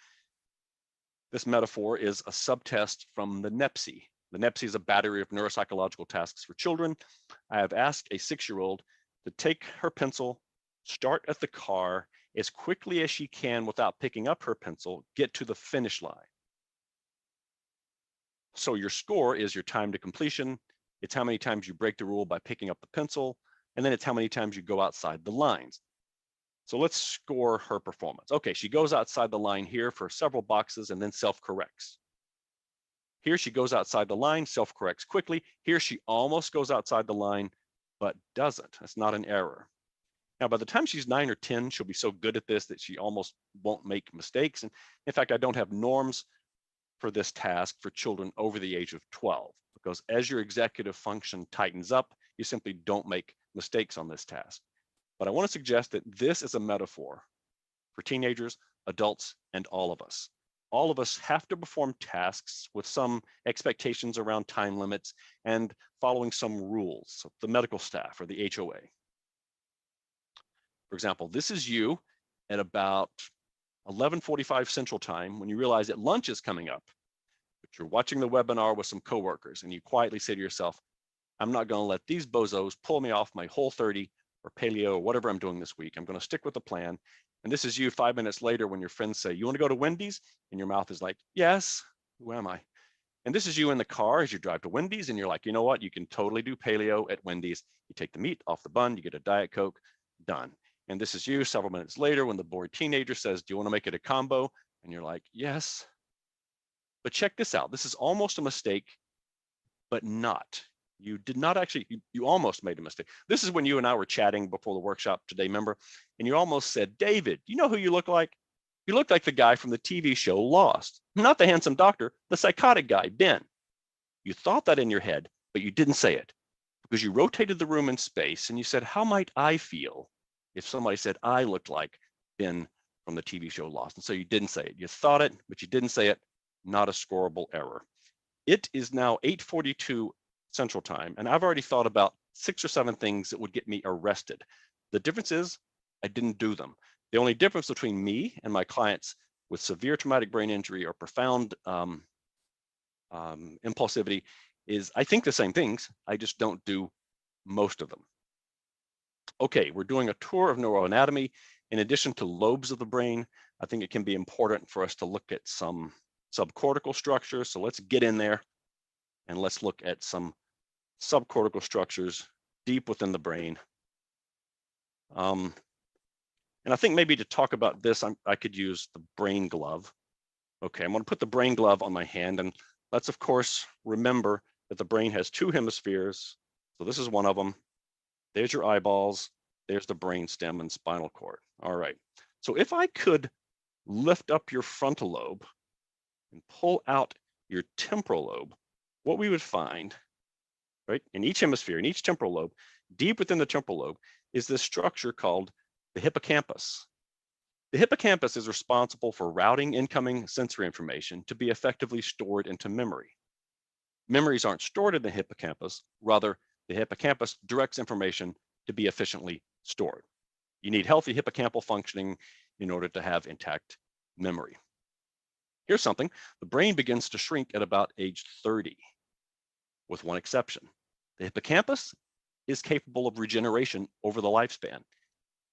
This metaphor is a subtest from the NEPSI. The NEPSI is a battery of neuropsychological tasks for children. I have asked a 6-year-old to take her pencil, start at the car as quickly as she can without picking up her pencil, get to the finish line. So your score is your time to completion. It's how many times you break the rule by picking up the pencil, and then it's how many times you go outside the lines. So let's score her performance. Okay, she goes outside the line here for several boxes and then self-corrects. Here she goes outside the line, self-corrects quickly. Here she almost goes outside the line, but doesn't. That's not an error. Now, by the time she's 9 or 10, she'll be so good at this that she almost won't make mistakes. And in fact, I don't have norms for this task for children over the age of 12, because as your executive function tightens up, you simply don't make mistakes on this task. But I want to suggest that this is a metaphor for teenagers, adults, and all of us. All of us have to perform tasks with some expectations around time limits and following some rules of the medical staff or the HOA. For example, this is you at about 11:45 Central Time when you realize that lunch is coming up, but you're watching the webinar with some coworkers and you quietly say to yourself, I'm not going to let these bozos pull me off my Whole30 or paleo or whatever I'm doing this week. I'm going to stick with the plan. And this is you 5 minutes later when your friends say, you want to go to Wendy's? And your mouth is like, yes, who am I? And this is you in the car as you drive to Wendy's and you're like, you know what? You can totally do paleo at Wendy's. You take the meat off the bun, you get a Diet Coke, done. And this is you several minutes later when the bored teenager says, do you want to make it a combo? And you're like, yes. But check this out. This is almost a mistake, but not. You did not actually, you almost made a mistake. This is when you and I were chatting before the workshop today, remember? And you almost said, David, you know who you look like? You look like the guy from the TV show Lost. Not the handsome doctor, the psychotic guy, Ben. You thought that in your head, but you didn't say it because you rotated the room in space and you said, how might I feel if somebody said I looked like Ben from the TV show Lost? And so you didn't say it. You thought it, but you didn't say it. Not a scoreable error. It is now 8:42 Central Time, and I've already thought about 6 or 7 things that would get me arrested. The difference is I didn't do them. The only difference between me and my clients with severe traumatic brain injury or profound impulsivity is I think the same things, I just don't do most of them. Okay, we're doing a tour of neuroanatomy. In addition to lobes of the brain, I think it can be important for us to look at some subcortical structures. So let's get in there and let's look at some subcortical structures deep within the brain. And I think maybe to talk about this, I could use the brain glove. Okay, I'm going to put the brain glove on my hand, and let's of course remember that the brain has 2 hemispheres. So this is one of them. There's your eyeballs. There's the brain stem and spinal cord. All right. So if I could lift up your frontal lobe and pull out your temporal lobe, what we would find, right, in each hemisphere, in each temporal lobe, deep within the temporal lobe, is this structure called the hippocampus. The hippocampus is responsible for routing incoming sensory information to be effectively stored into memory. Memories aren't stored in the hippocampus, rather, the hippocampus directs information to be efficiently stored. You need healthy hippocampal functioning in order to have intact memory. Here's something, the brain begins to shrink at about age 30, with one exception. The hippocampus is capable of regeneration over the lifespan.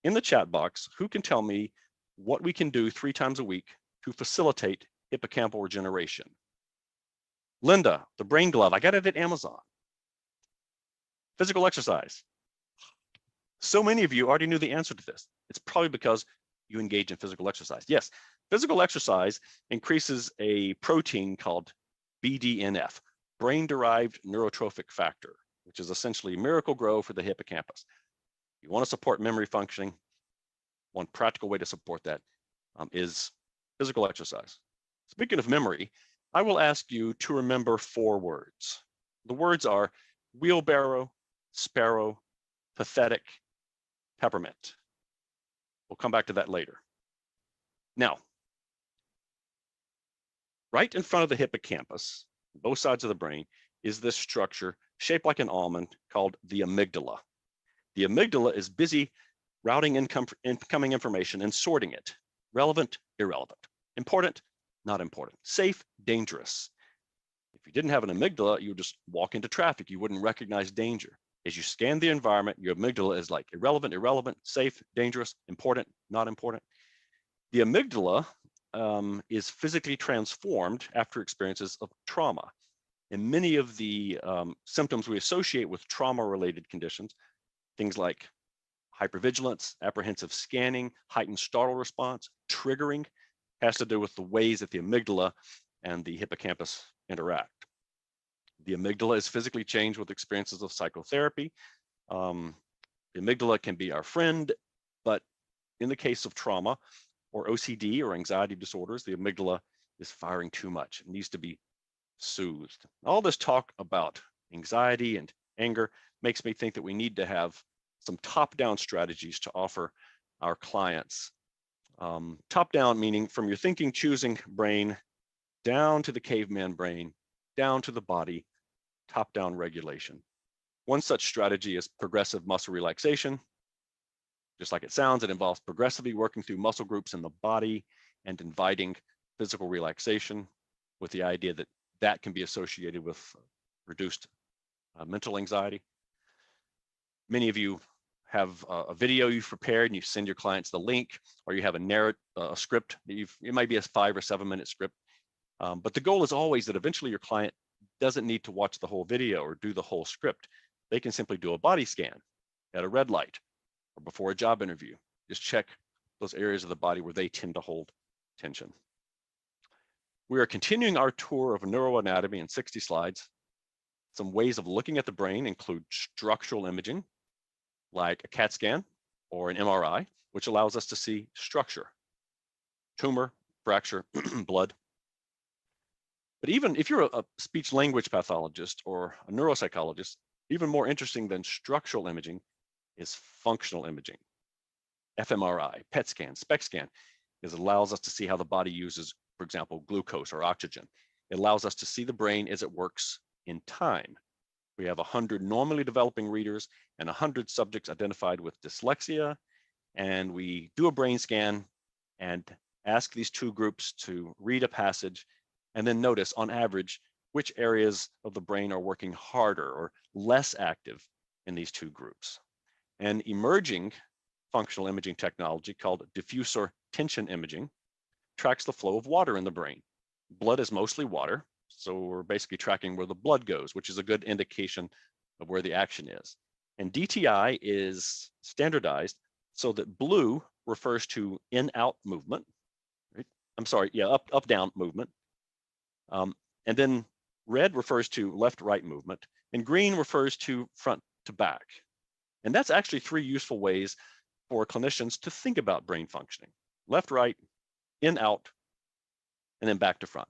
In the chat box, who can tell me what we can do 3 times a week to facilitate hippocampal regeneration? Linda, the brain glove, I got it at Amazon. Physical exercise. So many of you already knew the answer to this. It's probably because you engage in physical exercise. Yes, physical exercise increases a protein called BDNF, brain-derived neurotrophic factor, which is essentially Miracle-Gro for the hippocampus. You want to support memory functioning. One practical way to support that is physical exercise. Speaking of memory, I will ask you to remember 4 words. The words are wheelbarrow, sparrow, pathetic, peppermint. We'll come back to that later. Now, right in front of the hippocampus, both sides of the brain, is this structure shaped like an almond called the amygdala. The amygdala is busy routing incoming information and sorting it. Relevant, irrelevant. Important, not important. Safe, dangerous. If you didn't have an amygdala, you would just walk into traffic. You wouldn't recognize danger. As you scan the environment, your amygdala is like irrelevant, irrelevant, safe, dangerous, important, not important. The amygdala is physically transformed after experiences of trauma. And many of the symptoms we associate with trauma-related conditions, things like hypervigilance, apprehensive scanning, heightened startle response, triggering, has to do with the ways that the amygdala and the hippocampus interact. The amygdala is physically changed with experiences of psychotherapy. The amygdala can be our friend, but in the case of trauma or OCD or anxiety disorders, the amygdala is firing too much. It needs to be soothed. All this talk about anxiety and anger makes me think that we need to have some top-down strategies to offer our clients. Top-down meaning from your thinking, choosing brain down to the caveman brain, down to the body, top-down regulation. One such strategy is progressive muscle relaxation. Just like it sounds, it involves progressively working through muscle groups in the body and inviting physical relaxation with the idea that that can be associated with reduced mental anxiety. Many of you have a video you've prepared and you send your clients the link, or you have a script that it might be a 5 or 7 minute script. But the goal is always that eventually your client doesn't need to watch the whole video or do the whole script. They can simply do a body scan at a red light or before a job interview. Just check those areas of the body where they tend to hold tension. We are continuing our tour of neuroanatomy in 60 slides. Some ways of looking at the brain include structural imaging, like a CAT scan or an MRI, which allows us to see structure, tumor, fracture, blood. But even if you're a speech language pathologist or a neuropsychologist, even more interesting than structural imaging is functional imaging. fMRI, PET scan, SPECT scan, allows us to see how the body uses, for example, glucose or oxygen. It allows us to see the brain as it works in time. We have 100 normally developing readers and 100 subjects identified with dyslexia. And we do a brain scan and ask these two groups to read a passage and then notice on average which areas of the brain are working harder or less active in these two groups. And emerging functional imaging technology called diffusor tension imaging tracks the flow of water in the brain. Blood is mostly water, so we're basically tracking where the blood goes, which is a good indication of where the action is. And DTI is standardized so that blue refers to in-out movement, right? I'm sorry, yeah, up-down movement. And then red refers to left-right movement, and green refers to front to back. And that's actually 3 useful ways for clinicians to think about brain functioning: left, right, in, out, and then back to front.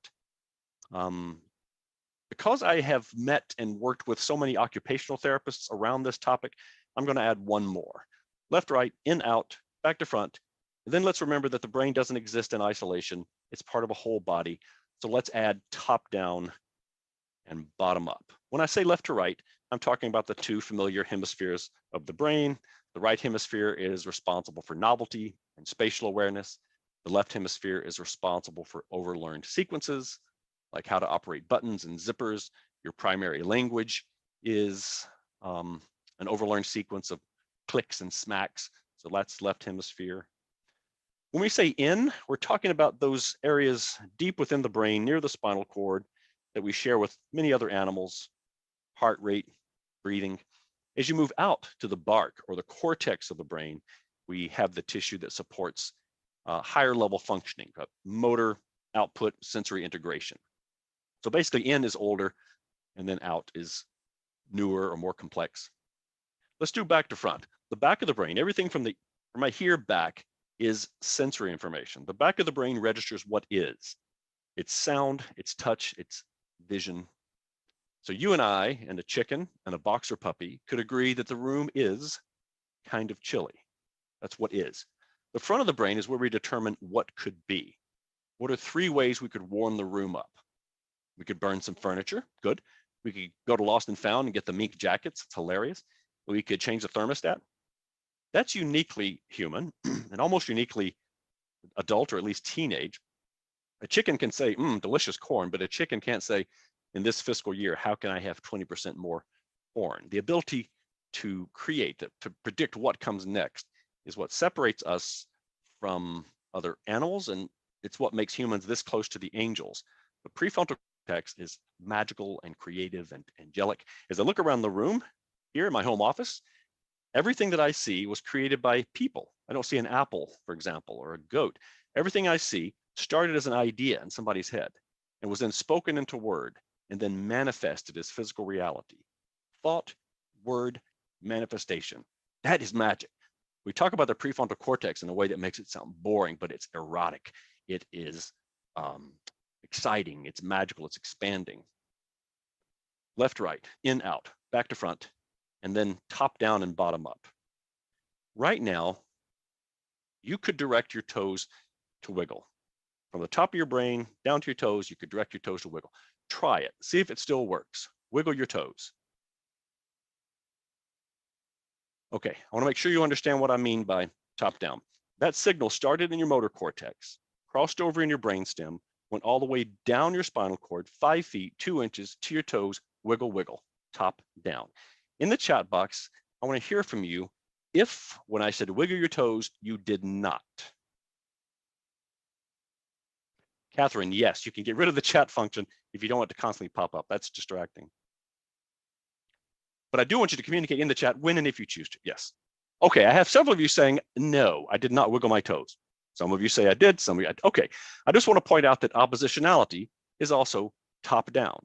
Because I have met and worked with so many occupational therapists around this topic, I'm going to add one more: left, right, in, out, back to front. And then let's remember that the brain doesn't exist in isolation. It's part of a whole body. So let's add top down and bottom up. When I say left to right, I'm talking about the 2 familiar hemispheres of the brain. The right hemisphere is responsible for novelty and spatial awareness. The left hemisphere is responsible for overlearned sequences, like how to operate buttons and zippers. Your primary language is an overlearned sequence of clicks and smacks. So that's left hemisphere. When we say in, we're talking about those areas deep within the brain near the spinal cord that we share with many other animals: heart rate, breathing. As you move out to the bark or the cortex of the brain, we have the tissue that supports higher level functioning, motor, output, sensory integration. So basically in is older, and then out is newer or more complex. Let's do back to front. The back of the brain, everything from my here back is sensory information. The back of the brain registers what is. It's sound, it's touch, it's vision. So you and I and a chicken and a boxer puppy could agree that the room is kind of chilly. That's what is. The front of the brain is where we determine what could be. What are 3 ways we could warm the room up? We could burn some furniture, good. We could go to Lost and Found and get the mink jackets. It's hilarious. We could change the thermostat. That's uniquely human and almost uniquely adult, or at least teenage. A chicken can say, delicious corn, but a chicken can't say, in this fiscal year, how can I have 20% more corn? The ability to create, to predict what comes next is what separates us from other animals, and it's what makes humans this close to the angels. The prefrontal cortex is magical and creative and angelic. As I look around the room here in my home office, everything that I see was created by people. I don't see an apple, for example, or a goat. Everything I see started as an idea in somebody's head and was then spoken into word and then manifested as physical reality. Thought, word, manifestation. That is magic. We talk about the prefrontal cortex in a way that makes it sound boring, but it's erotic. It is exciting. It's magical. It's expanding. Left, right, in, out, back to front, and then top down and bottom up. Right now, you could direct your toes to wiggle. From the top of your brain down to your toes, you could direct your toes to wiggle. Try it. See if it still works. Wiggle your toes. Okay, I want to make sure you understand what I mean by top down. That signal started in your motor cortex, crossed over in your brainstem, went all the way down your spinal cord, 5 feet, 2 inches to your toes, wiggle, wiggle, top down. In the chat box, I want to hear from you if, when I said wiggle your toes, you did not. Catherine, yes, you can get rid of the chat function if you don't want it to constantly pop up. That's distracting. But I do want you to communicate in the chat when and if you choose to. Yes. Okay, I have several of you saying, no, I did not wiggle my toes. Some of you say I did, some of you, okay. I just want to point out that oppositionality is also top down.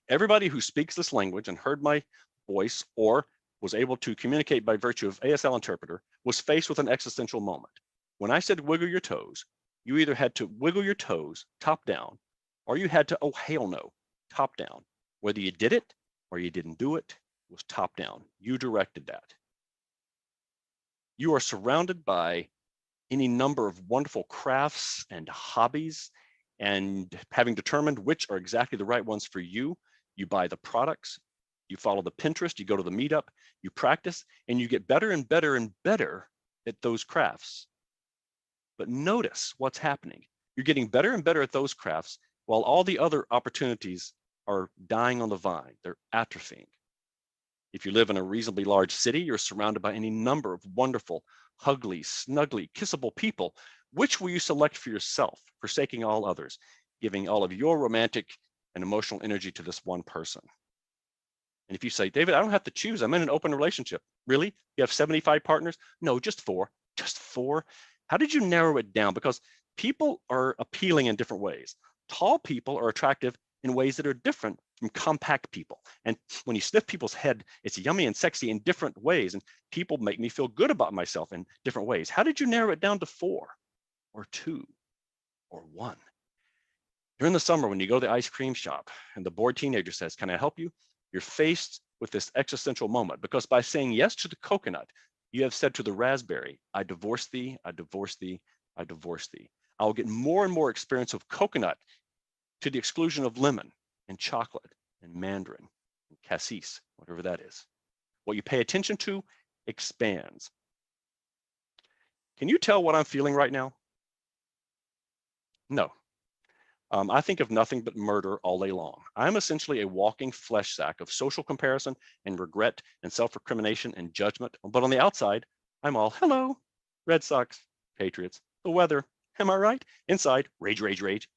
Everybody who speaks this language and heard my voice or was able to communicate by virtue of ASL interpreter was faced with an existential moment. When I said wiggle your toes, you either had to wiggle your toes top down, or you had to, oh, hell no, top down. Whether you did it or you didn't do it, was top down. You directed that. You are surrounded by any number of wonderful crafts and hobbies, and having determined which are exactly the right ones for you, you buy the products, you follow the Pinterest, you go to the meetup, you practice, and you get better and better and better at those crafts. But notice what's happening. You're getting better and better at those crafts while all the other opportunities are dying on the vine. They're atrophying. If you live in a reasonably large city, you're surrounded by any number of wonderful, huggly, snuggly, kissable people. Which will you select for yourself, forsaking all others, giving all of your romantic and emotional energy to this one person? And if you say, David, I don't have to choose. I'm in an open relationship. Really? You have 75 partners? No, just 4. Just 4? How did you narrow it down? Because people are appealing in different ways. Tall people are attractive in ways that are different from compact people. And when you sniff people's head, it's yummy and sexy in different ways. And people make me feel good about myself in different ways. How did you narrow it down to 4 or 2 or 1? During the summer, when you go to the ice cream shop and the bored teenager says, can I help you? You're faced with this existential moment, because by saying yes to the coconut, you have said to the raspberry, I divorce thee, I divorce thee, I divorce thee. I will get more and more experience of coconut to the exclusion of lemon and chocolate and mandarin and cassis, whatever that is. What you pay attention to expands. Can you tell what I'm feeling right now? No. I think of nothing but murder all day long. I'm essentially a walking flesh sack of social comparison and regret and self-recrimination and judgment. But on the outside, I'm all, hello, Red Sox, Patriots, the weather, am I right? Inside, rage, rage, rage.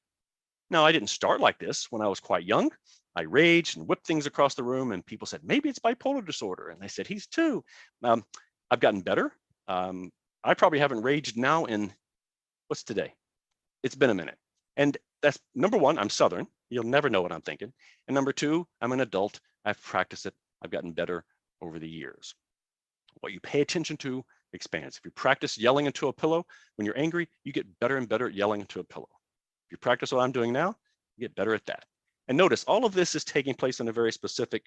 Now, I didn't start like this when I was quite young. I raged and whipped things across the room, and people said, maybe it's bipolar disorder. And they said, he's too. I've gotten better. I probably haven't raged now in, what's today? It's been a minute. And that's number one, I'm Southern. You'll never know what I'm thinking. And number two, I'm an adult. I've practiced it. I've gotten better over the years. What you pay attention to expands. If you practice yelling into a pillow, when you're angry, you get better and better at yelling into a pillow. If you practice what I'm doing now, you get better at that. And notice all of this is taking place in a very specific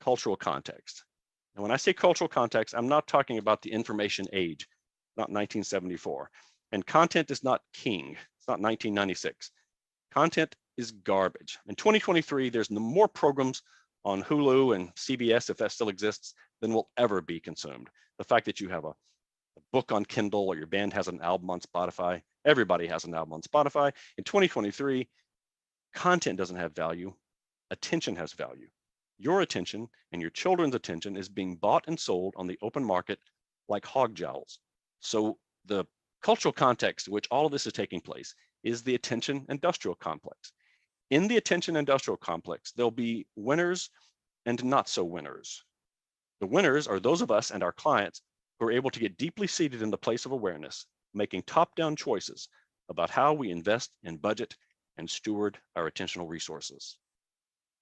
cultural context. And when I say cultural context, I'm not talking about the information age, not 1974. And content is not king. It's not 1996. Content is garbage. In 2023, there's more programs on Hulu and CBS, if that still exists, than will ever be consumed. The fact that you have a book on Kindle or your band has an album on Spotify, everybody has an album on Spotify. In 2023, content doesn't have value, attention has value. Your attention and your children's attention is being bought and sold on the open market like hog jowls. So the cultural context in which all of this is taking place is the attention industrial complex. In the attention industrial complex, there'll be winners and not so winners. The winners are those of us and our clients who are able to get deeply seated in the place of awareness, making top-down choices about how we invest and budget and steward our attentional resources.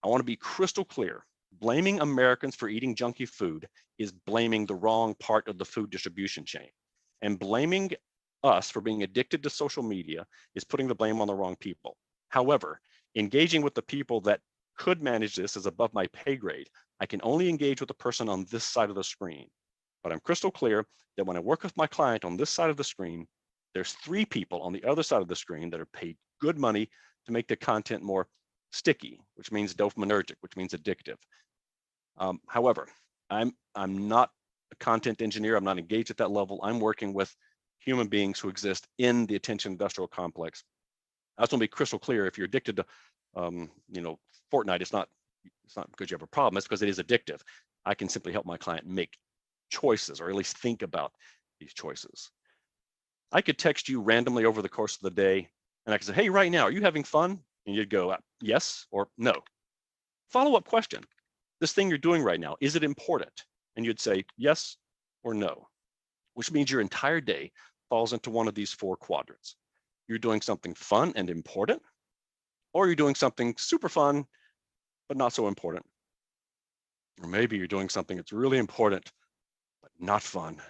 I want to be crystal clear. Blaming Americans for eating junky food is blaming the wrong part of the food distribution chain. And blaming us for being addicted to social media is putting the blame on the wrong people. However, engaging with the people that could manage this is above my pay grade. I can only engage with the person on this side of the screen. But I'm crystal clear that when I work with my client on this side of the screen, there's 3 people on the other side of the screen that are paid good money to make the content more sticky, which means dopaminergic, which means addictive. However, I'm not a content engineer. I'm not engaged at that level. I'm working with human beings who exist in the attention industrial complex. I just want to be crystal clear. If you're addicted to, Fortnite, it's not because you have a problem. It's because it is addictive. I can simply help my client make choices, or at least think about these choices. I could text you randomly over the course of the day, and I could say, "Hey, right now, are you having fun?" And you'd go, "Yes" or "No." Follow-up question: this thing you're doing right now, is it important? And you'd say yes or no, which means your entire day falls into one of these 4 quadrants. You're doing something fun and important, or you're doing something super fun, but not so important. Or maybe you're doing something that's really important, but not fun.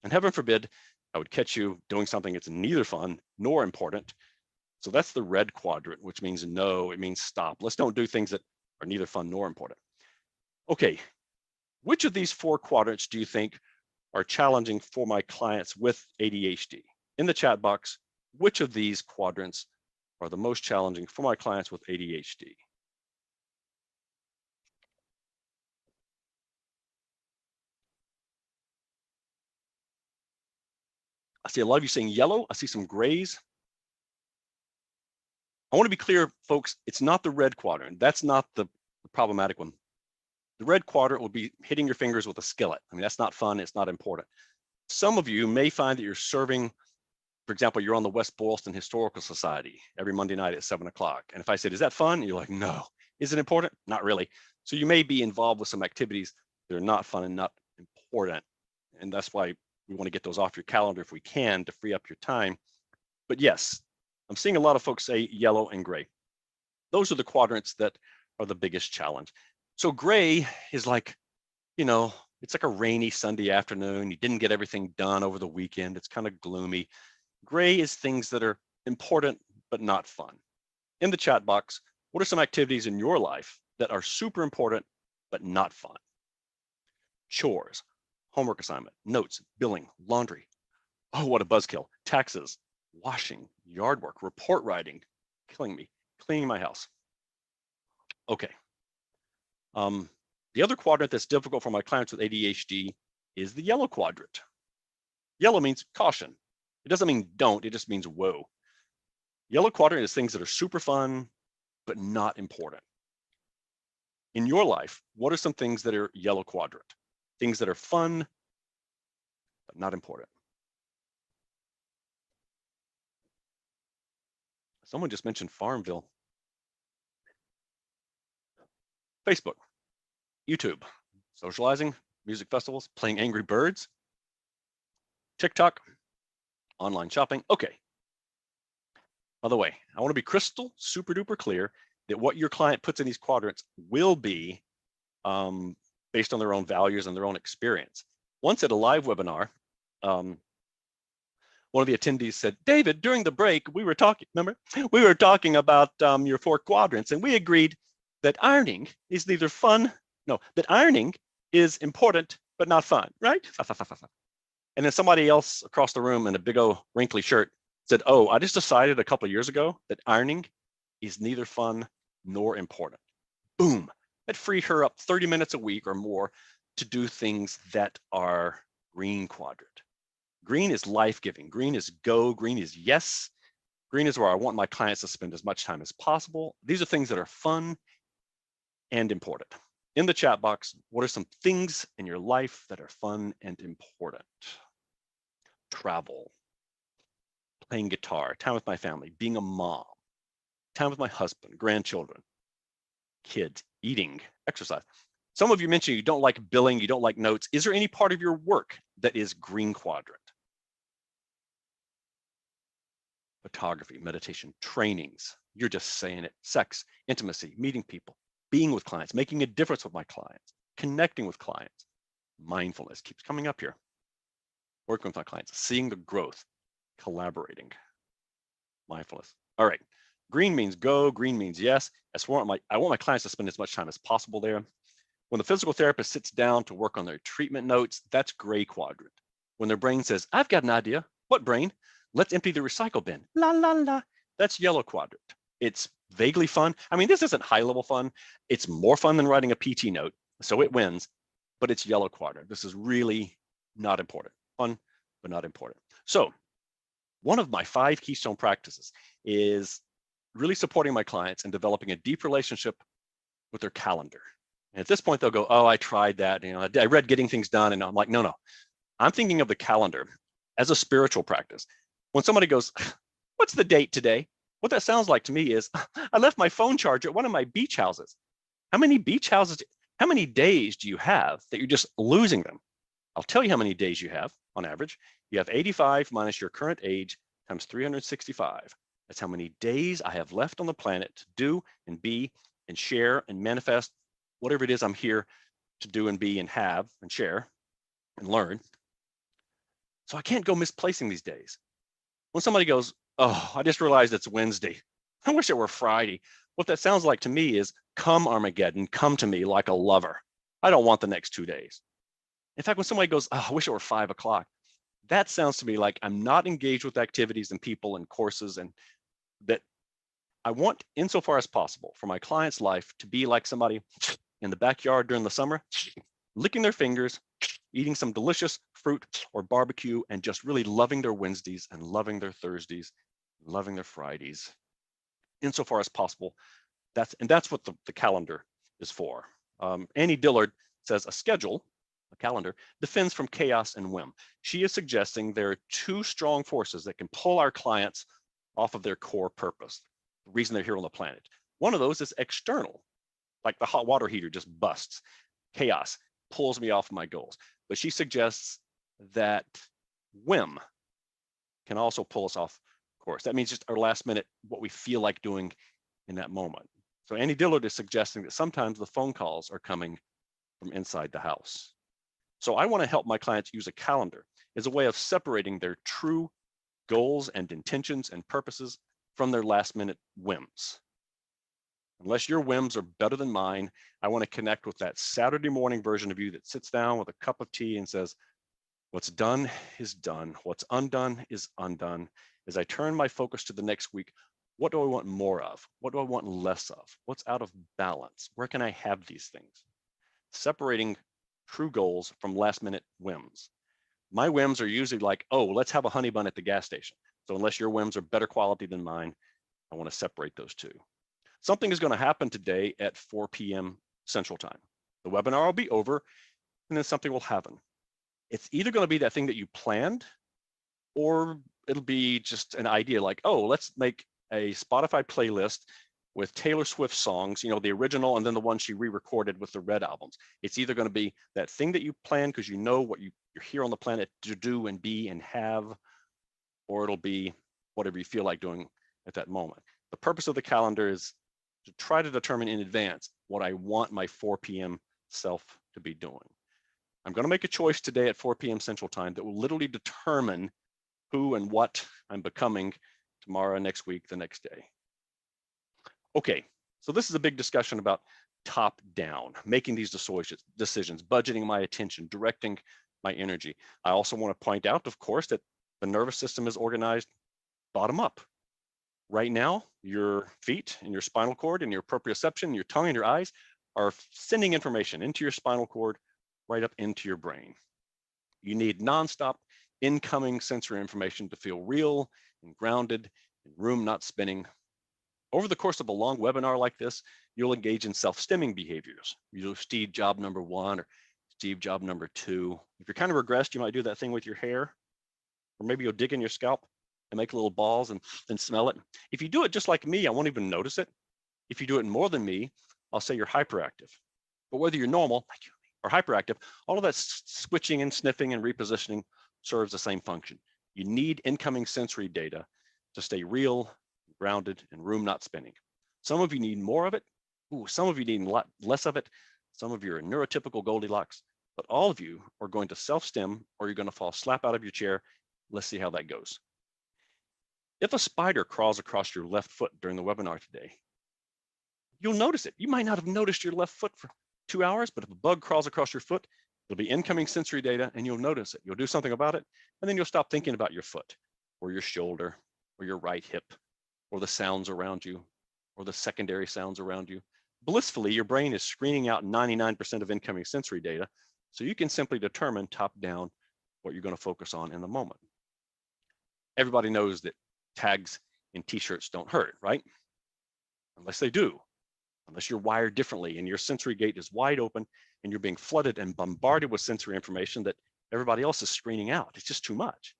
And heaven forbid, I would catch you doing something that's neither fun nor important. So that's the red quadrant, which means no, it means stop. Let's don't do things that are neither fun nor important. Okay, which of these 4 quadrants do you think are challenging for my clients with ADHD? In the chat box, which of these quadrants are the most challenging for my clients with ADHD? I see a lot of you saying yellow. I see some grays. I want to be clear, folks, it's not the red quadrant. That's not the problematic one. The red quadrant will be hitting your fingers with a skillet. I mean, that's not fun. It's not important. Some of you may find that you're serving, for example, you're on the West Boylston Historical Society every Monday night at 7 o'clock. And if I said, "Is that fun?" You're like, "No." Is it important? Not really. So you may be involved with some activities that are not fun and not important. And that's why we want to get those off your calendar if we can to free up your time. But yes, I'm seeing a lot of folks say yellow and gray. Those are the quadrants that are the biggest challenge. So gray is like, it's like a rainy Sunday afternoon. You didn't get everything done over the weekend. It's kind of gloomy. Gray is things that are important, but not fun. In the chat box, what are some activities in your life that are super important, but not fun? Chores, homework assignment, notes, billing, laundry. Oh, what a buzzkill. Taxes, washing, yard work, report writing, killing me, cleaning my house. Okay. The other quadrant that's difficult for my clients with ADHD is the yellow quadrant. Yellow means caution. It doesn't mean don't, it just means whoa. Yellow quadrant is things that are super fun, but not important. In your life, what are some things that are yellow quadrant? Things that are fun, but not important. Someone just mentioned Farmville. Facebook, YouTube, socializing, music festivals, playing Angry Birds, TikTok, online shopping. Okay. By the way, I want to be crystal super duper clear that what your client puts in these quadrants will be based on their own values and their own experience. Once at a live webinar, one of the attendees said, "David, during the break, we were talking, remember? We were talking about your 4 quadrants, and we agreed that ironing is neither fun, that ironing is important, but not fun, right?" And then somebody else across the room in a big old wrinkly shirt said, "Oh, I just decided a couple of years ago that ironing is neither fun nor important. Boom, that freed her up 30 minutes a week or more to do things that are green quadrant. Green is life-giving. Green is go. Green is yes. Green is where I want my clients to spend as much time as possible. These are things that are fun and important. In the chat box, what are some things in your life that are fun and important? Travel, playing guitar, time with my family, being a mom, time with my husband, grandchildren, kids, eating, exercise. Some of you mentioned you don't like billing, you don't like notes. Is there any part of your work that is green quadrant? Photography, meditation, trainings, you're just saying it, sex, intimacy, meeting people, being with clients, making a difference with my clients, connecting with clients. Mindfulness keeps coming up here. Working with my clients, seeing the growth, collaborating, mindfulness. All right, green means go, green means yes. I want my clients to spend as much time as possible there. When the physical therapist sits down to work on their treatment notes, that's gray quadrant. When their brain says, I've got an idea. What brain? Let's empty the recycle bin. La, la, la. That's yellow quadrant. It's vaguely fun. I mean, this isn't high level fun. It's more fun than writing a PT note, so it wins, but it's yellow quadrant. This is really not important. Fun, but not important. So one of my 5 keystone practices is really supporting my clients and developing a deep relationship with their calendar. And at this point, they'll go, oh, I tried that. You know, I read Getting Things Done, and I'm like, no. I'm thinking of the calendar as a spiritual practice. When somebody goes, what's the date today? What that sounds like to me is, I left my phone charger at one of my beach houses. How many beach houses, how many days do you have that you're just losing them? I'll tell you how many days you have on average. You have 85 minus your current age times 365. That's how many days I have left on the planet to do and be and share and manifest whatever it is I'm here to do and be and have and share and learn. So I can't go misplacing these days. When somebody goes, oh, I just realized it's Wednesday. I wish it were Friday. What that sounds like to me is, come Armageddon, come to me like a lover. I don't want the next 2 days. In fact, when somebody goes, oh, I wish it were 5 o'clock, that sounds to me like I'm not engaged with activities and people and courses, and that I want, insofar as possible, for my client's life to be like somebody in the backyard during the summer, licking their fingers, eating some delicious fruit or barbecue, and just really loving their Wednesdays and loving their Thursdays, loving their Fridays, insofar as possible. That's what the calendar is for. Annie Dillard says a schedule, a calendar, defends from chaos and whim. She is suggesting there are 2 strong forces that can pull our clients off of their core purpose, the reason they're here on the planet. One of those is external, like the hot water heater just busts. Chaos pulls me off my goals. But she suggests that whim can also pull us off course. That means just our last minute, what we feel like doing in that moment. So Annie Dillard is suggesting that sometimes the phone calls are coming from inside the house. So I want to help my clients use a calendar as a way of separating their true goals and intentions and purposes from their last minute whims. Unless your whims are better than mine, I want to connect with that Saturday morning version of you that sits down with a cup of tea and says, what's done is done. What's undone is undone. As I turn my focus to the next week, what do I want more of? What do I want less of? What's out of balance? Where can I have these things? Separating true goals from last minute whims. My whims are usually like, oh, let's have a honey bun at the gas station. So unless your whims are better quality than mine, I want to separate those 2. Something is going to happen today at 4 p.m. Central Time. The webinar will be over, and then something will happen. It's either going to be that thing that you planned, or it'll be just an idea like, oh, let's make a Spotify playlist with Taylor Swift songs, you know, the original and then the one she re-recorded with the Red albums. It's either going to be that thing that you planned because you know what you're here on the planet to do and be and have, or it'll be whatever you feel like doing at that moment. The purpose of the calendar is to try to determine in advance what I want my 4 p.m. self to be doing. I'm going to make a choice today at 4 p.m. Central Time that will literally determine who and what I'm becoming tomorrow, next week, the next day. Okay, so this is a big discussion about top down, making these decisions, budgeting my attention, directing my energy. I also want to point out, of course, that the nervous system is organized bottom up. Right now, your feet and your spinal cord and your proprioception, your tongue and your eyes are sending information into your spinal cord, right up into your brain. You need nonstop incoming sensory information to feel real and grounded and room not spinning. Over the course of a long webinar like this, you'll engage in self-stimming behaviors. You'll do Steve job number 1 or Steve job number 2. If you're kind of regressed, you might do that thing with your hair, or maybe you'll dig in your scalp and make little balls and then smell it. If you do it just like me, I won't even notice it. If you do it more than me, I'll say you're hyperactive. But whether you're normal like you or hyperactive, all of that switching and sniffing and repositioning serves the same function. You need incoming sensory data to stay real, grounded, and room not spinning. Some of you need more of it. Some of you need a lot less of it. Some of you are neurotypical Goldilocks, but all of you are going to self-stim or you're going to fall slap out of your chair. Let's see how that goes. If a spider crawls across your left foot during the webinar today, you'll notice it. You might not have noticed your left foot for 2 hours, but if a bug crawls across your foot, it'll be incoming sensory data and you'll notice it. You'll do something about it, and then you'll stop thinking about your foot or your shoulder or your right hip or the sounds around you or the secondary sounds around you. Blissfully, your brain is screening out 99% of incoming sensory data, so you can simply determine top down what you're going to focus on in the moment. Everybody knows that tags in t-shirts don't hurt, right? Unless they do, unless you're wired differently and your sensory gate is wide open and you're being flooded and bombarded with sensory information that everybody else is screening out. It's just too much.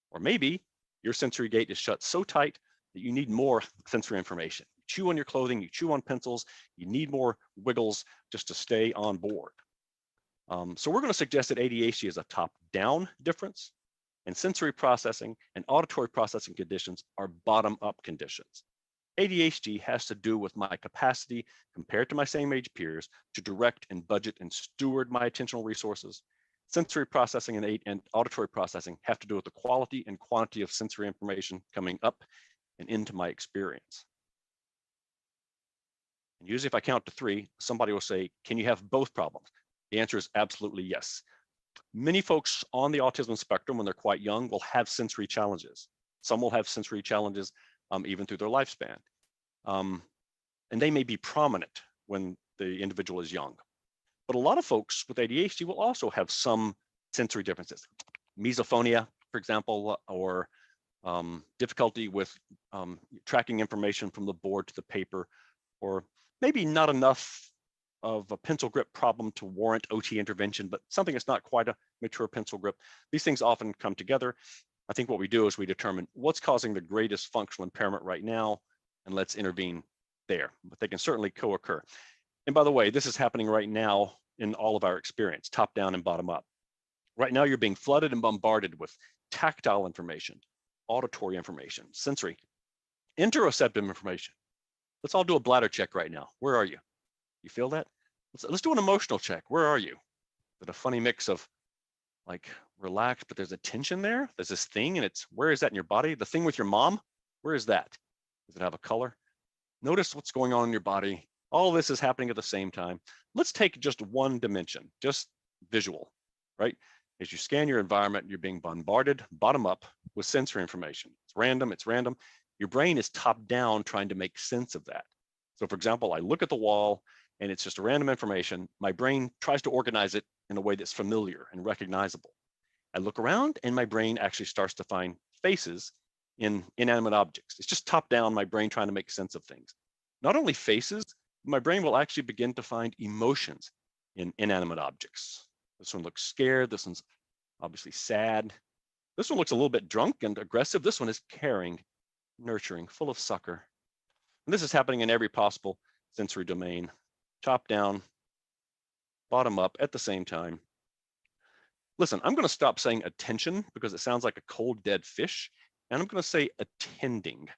Or maybe your sensory gate is shut so tight that you need more sensory information. You chew on your clothing, you chew on pencils, you need more wiggles just to stay on board. So we're going to suggest that ADHD is a top-down difference, and sensory processing and auditory processing conditions are bottom-up conditions. ADHD has to do with my capacity compared to my same age peers to direct and budget and steward my attentional resources. Sensory processing and auditory processing have to do with the quality and quantity of sensory information coming up and into my experience. And usually if I count to 3, somebody will say, can you have both problems? The answer is absolutely yes. Many folks on the autism spectrum, when they're quite young, will have sensory challenges. Some will have sensory challenges even through their lifespan. And they may be prominent when the individual is young. But a lot of folks with ADHD will also have some sensory differences. Misophonia, for example, or difficulty with tracking information from the board to the paper, or maybe not enough of a pencil grip problem to warrant OT intervention, but something that's not quite a mature pencil grip. These things often come together. I think what we do is we determine what's causing the greatest functional impairment right now, and let's intervene there. But they can certainly co-occur. And by the way, this is happening right now in all of our experience, top down and bottom up. Right now, you're being flooded and bombarded with tactile information, auditory information, sensory, interoceptive information. Let's all do a bladder check right now. Where are you? You feel that? Let's do an emotional check. Where are you? Is it a funny mix of like relaxed, but there's a tension there? There's this thing, and it's, where is that in your body? The thing with your mom, where is that? Does it have a color? Notice what's going on in your body. All this is happening at the same time. Let's take just one dimension, just visual, right? As you scan your environment, you're being bombarded bottom up with sensory information. It's random, it's random. Your brain is top down trying to make sense of that. So for example, I look at the wall and it's just random information. My brain tries to organize it in a way that's familiar and recognizable. I look around and my brain actually starts to find faces in inanimate objects. It's just top down, my brain trying to make sense of things. Not only faces, my brain will actually begin to find emotions in inanimate objects. This one looks scared. This one's obviously sad. This one looks a little bit drunk and aggressive. This one is caring, nurturing, full of succor. And this is happening in every possible sensory domain, top down, bottom up at the same time. Listen, I'm going to stop saying attention because it sounds like a cold, dead fish. And I'm going to say attending,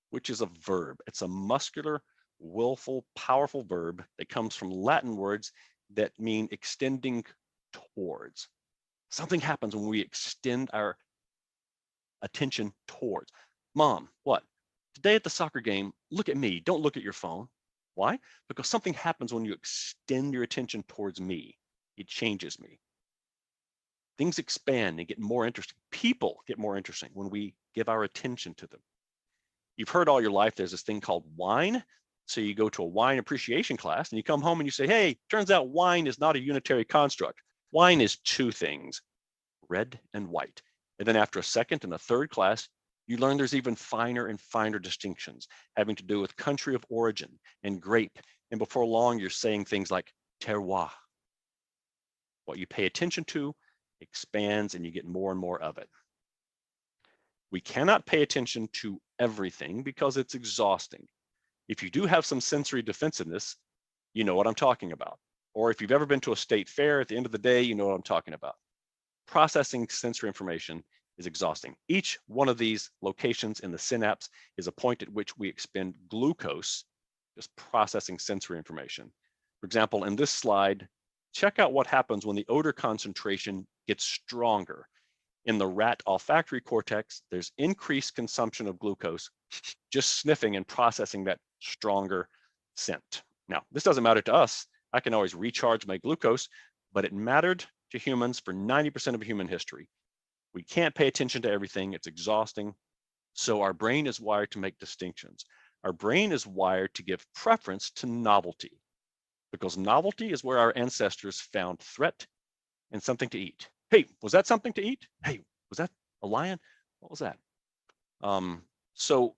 which is a verb. It's a muscular, willful, powerful verb that comes from Latin words that mean extending towards. Something happens when we extend our attention towards. Mom, what? Today at the soccer game, look at me. Don't look at your phone. Why? Because something happens when you extend your attention towards me. It changes me. Things expand and get more interesting. People get more interesting when we give our attention to them. You've heard all your life there's this thing called wine. So you go to a wine appreciation class and you come home and you say, hey, turns out wine is not a unitary construct. Wine is two things, red and white. And then after a second and a third class, you learn there's even finer and finer distinctions having to do with country of origin and grape. And before long, you're saying things like terroir. What you pay attention to expands and you get more and more of it. We cannot pay attention to everything because it's exhausting. If you do have some sensory defensiveness, you know what I'm talking about. Or if you've ever been to a state fair, at the end of the day, you know what I'm talking about. Processing sensory information is exhausting. Each one of these locations in the synapse is a point at which we expend glucose, just processing sensory information. For example, in this slide, check out what happens when the odor concentration gets stronger. In the rat olfactory cortex, there's increased consumption of glucose, just sniffing and processing that stronger scent. Now, this doesn't matter to us. I can always recharge my glucose, but it mattered to humans for 90% of human history. We can't pay attention to everything. It's exhausting. So our brain is wired to make distinctions. Our brain is wired to give preference to novelty, because novelty is where our ancestors found threat and something to eat. Hey, was that something to eat? Hey, was that a lion? What was that? So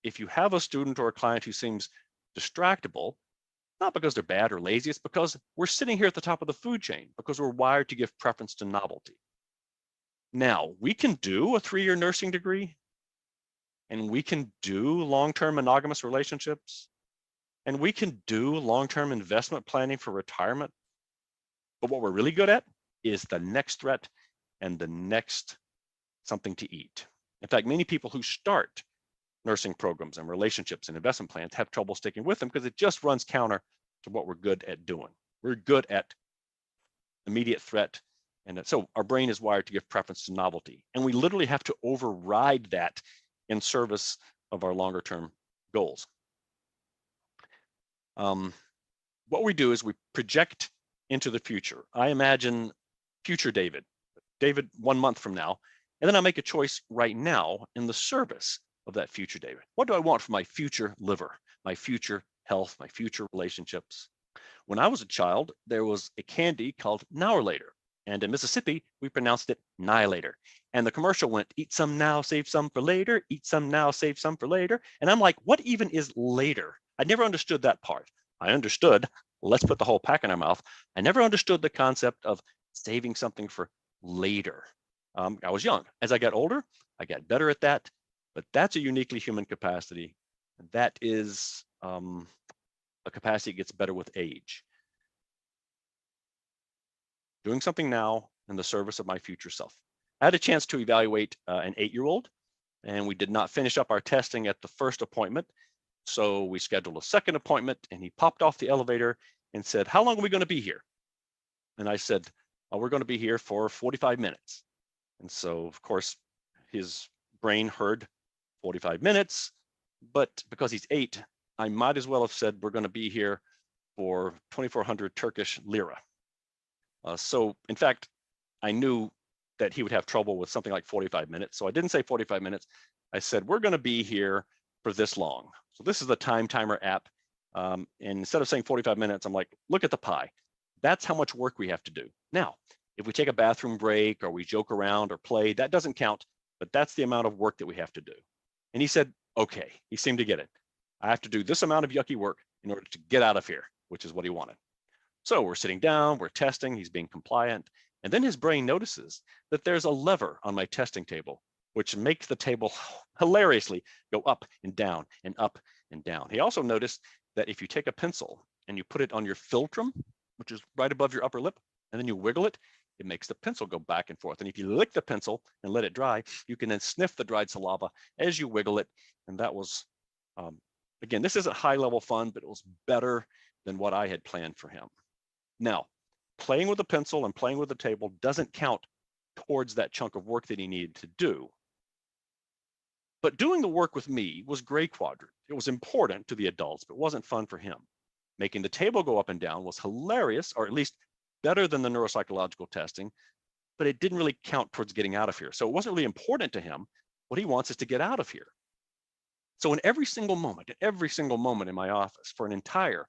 if you have a student or a client who seems distractible, not because they're bad or lazy, it's because we're sitting here at the top of the food chain, because we're wired to give preference to novelty. Now, we can do a 3-year nursing degree, and we can do long-term monogamous relationships, and we can do long-term investment planning for retirement. But what we're really good at is the next threat and the next something to eat. In fact, many people who start nursing programs and relationships and investment plans have trouble sticking with them because it just runs counter to what we're good at doing. We're good at immediate threat. And so our brain is wired to give preference to novelty. And we literally have to override that in service of our longer term goals. What we do is we project into the future. I imagine future David 1 month from now, and then I make a choice right now in the service of that future David. What do I want for my future liver, my future health, my future relationships? When I was a child, there was a candy called Nowell, and in Mississippi, we pronounced it Nihilator. And the commercial went, eat some now, save some for later, eat some now, save some for later. And I'm like, what even is later? I never understood that part. I understood, let's put the whole pack in our mouth. I never understood the concept of saving something for later. I was young. As I got older, I got better at that, but that's a uniquely human capacity. That is a capacity that gets better with age. Doing something now in the service of my future self. I had a chance to evaluate an 8-year-old, and we did not finish up our testing at the first appointment. So we scheduled a second appointment, and he popped off the elevator and said, how long are we going to be here? And I said, we're going to be here for 45 minutes. And so, of course, his brain heard 45 minutes, but because he's 8, I might as well have said, we're going to be here for 2,400 Turkish lira. So in fact, I knew that he would have trouble with something like 45 minutes. So I didn't say 45 minutes. I said, we're going to be here for this long. So this is the time timer app. And instead of saying 45 minutes, I'm like, look at the pie. That's how much work we have to do. Now, if we take a bathroom break or we joke around or play, that doesn't count, but that's the amount of work that we have to do. And he said, okay, he seemed to get it. I have to do this amount of yucky work in order to get out of here, which is what he wanted. So we're sitting down, we're testing, he's being compliant. And then his brain notices that there's a lever on my testing table, which makes the table hilariously go up and down and up and down. He also noticed that if you take a pencil and you put it on your philtrum, which is right above your upper lip, and then you wiggle it, it makes the pencil go back and forth. And if you lick the pencil and let it dry, you can then sniff the dried saliva as you wiggle it. And that was, again, this isn't high level fun, but it was better than what I had planned for him. Now, playing with a pencil and playing with the table doesn't count towards that chunk of work that he needed to do. But doing the work with me was gray quadrant. It was important to the adults, but wasn't fun for him. Making the table go up and down was hilarious, or at least better than the neuropsychological testing, but it didn't really count towards getting out of here. So it wasn't really important to him. What he wants is to get out of here. So in every single moment in my office for an entire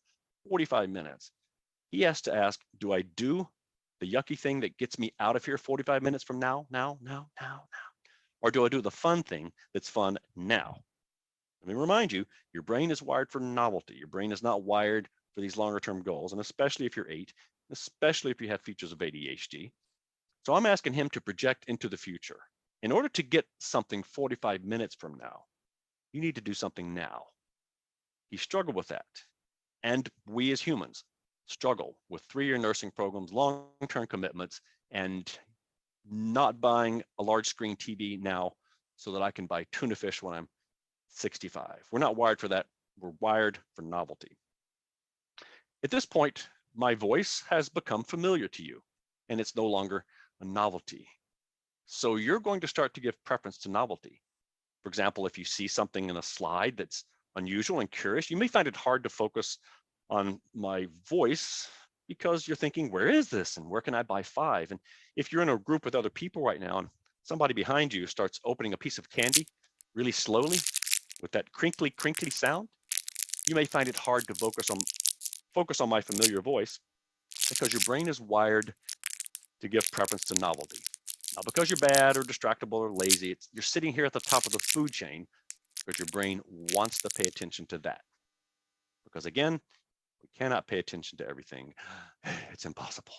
45 minutes, he has to ask, do I do the yucky thing that gets me out of here 45 minutes from now? Or do I do the fun thing that's fun now? Let me remind you, your brain is wired for novelty. Your brain is not wired for these longer term goals, and especially if you're 8, especially if you have features of ADHD. So I'm asking him to project into the future. In order to get something 45 minutes from now, you need to do something now. He struggled with that. And we as humans struggle with 3-year nursing programs, long-term commitments, and not buying a large screen TV now so that I can buy tuna fish when I'm 65. We're not wired for that. We're wired for novelty. At this point, my voice has become familiar to you, and it's no longer a novelty. So you're going to start to give preference to novelty. For example, if you see something in a slide that's unusual and curious, you may find it hard to focus on my voice because you're thinking, where is this and where can I buy 5? And if you're in a group with other people right now and somebody behind you starts opening a piece of candy really slowly with that crinkly sound, you may find it hard to focus on my familiar voice because your brain is wired to give preference to novelty. Not because you're bad or distractible or lazy. You're sitting here at the top of the food chain because your brain wants to pay attention to that. Because again, we cannot pay attention to everything. It's impossible.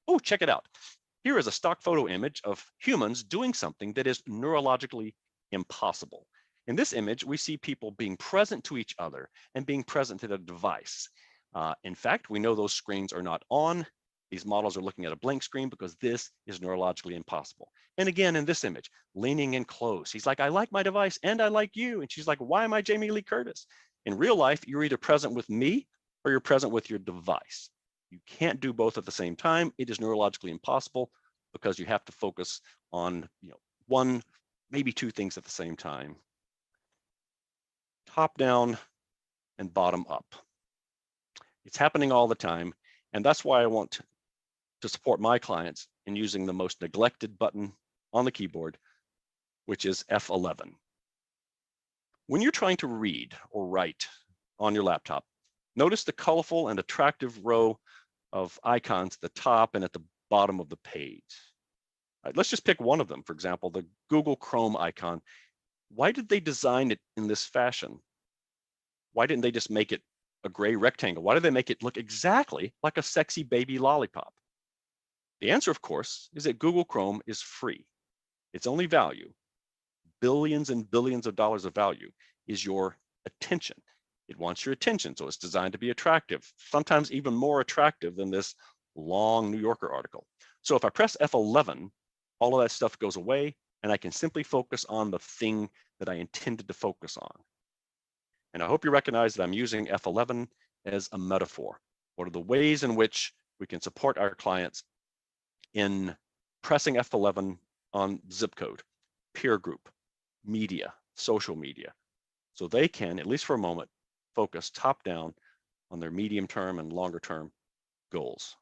Oh, check it out. Here is a stock photo image of humans doing something that is neurologically impossible. In this image, we see people being present to each other and being present to their device. In fact, we know those screens are not on. These models are looking at a blank screen because this is neurologically impossible. And again, in this image, leaning in close. He's like, I like my device and I like you. And she's like, why am I Jamie Lee Curtis? In real life, you're either present with me or you're present with your device. You can't do both at the same time. It is neurologically impossible because you have to focus on, one, maybe 2 things at the same time. Top down and bottom up. It's happening all the time. And that's why I want to support my clients in using the most neglected button on the keyboard, which is F11. When you're trying to read or write on your laptop, notice the colorful and attractive row of icons at the top and at the bottom of the page. All right, let's just pick one of them. For example, the Google Chrome icon. Why did they design it in this fashion? Why didn't they just make it a gray rectangle? Why did they make it look exactly like a sexy baby lollipop? The answer, of course, is that Google Chrome is free. Its only value, billions and billions of dollars of value, is your attention. It wants your attention, so it's designed to be attractive, sometimes even more attractive than this long New Yorker article. So if I press F11, all of that stuff goes away, and I can simply focus on the thing that I intended to focus on. And I hope you recognize that I'm using F11 as a metaphor. What are the ways in which we can support our clients in pressing F11 on zip code, peer group, media, social media, so they can, at least for a moment, focus top down on their medium term and longer term goals.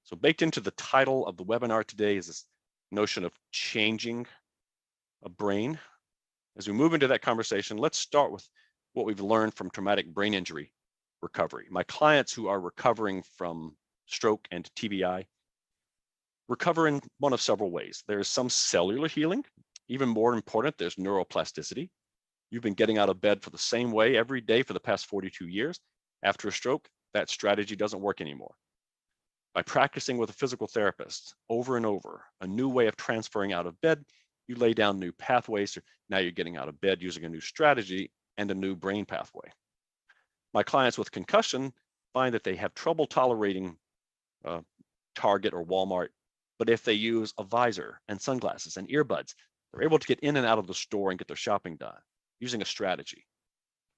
So baked into the title of the webinar today is this notion of changing a brain. As we move into that conversation, let's start with what we've learned from traumatic brain injury recovery. My clients who are recovering from stroke and TBI recover in one of several ways. There's some cellular healing. Even more important, there's neuroplasticity. You've been getting out of bed for the same way every day for the past 42 years. After a stroke, that strategy doesn't work anymore. By practicing with a physical therapist over and over, a new way of transferring out of bed, you lay down new pathways. Now you're getting out of bed using a new strategy and a new brain pathway. My clients with concussion find that they have trouble tolerating Target or Walmart, but if they use a visor and sunglasses and earbuds, they're able to get in and out of the store and get their shopping done using a strategy.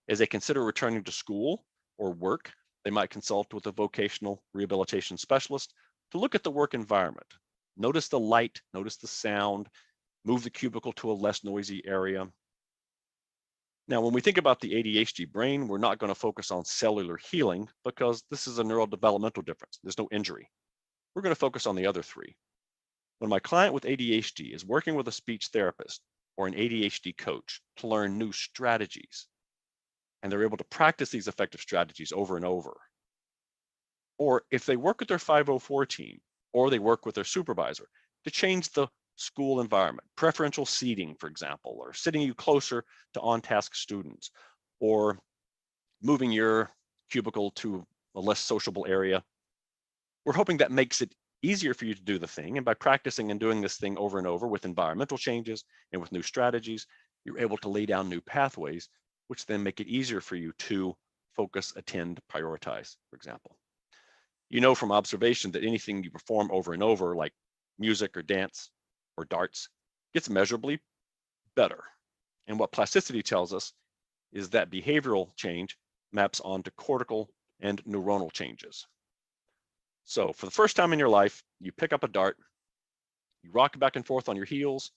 As they consider returning to school or work, they might consult with a vocational rehabilitation specialist to look at the work environment. Notice the light, notice the sound, move the cubicle to a less noisy area. Now, when we think about the ADHD brain, we're not going to focus on cellular healing because this is a neurodevelopmental difference. There's no injury. We're going to focus on the other 3. When my client with ADHD is working with a speech therapist or an ADHD coach to learn new strategies. And they're able to practice these effective strategies over and over. Or if they work with their 504 team, or they work with their supervisor to change the school environment, preferential seating, for example, or sitting you closer to on-task students, or moving your cubicle to a less sociable area. We're hoping that makes it easier for you to do the thing. And by practicing and doing this thing over and over with environmental changes and with new strategies, you're able to lay down new pathways, which then make it easier for you to focus, attend, prioritize, for example. You know from observation that anything you perform over and over, like music or dance or darts, gets measurably better. And what plasticity tells us is that behavioral change maps onto cortical and neuronal changes. So for the first time in your life, you pick up a dart, you rock back and forth on your heels,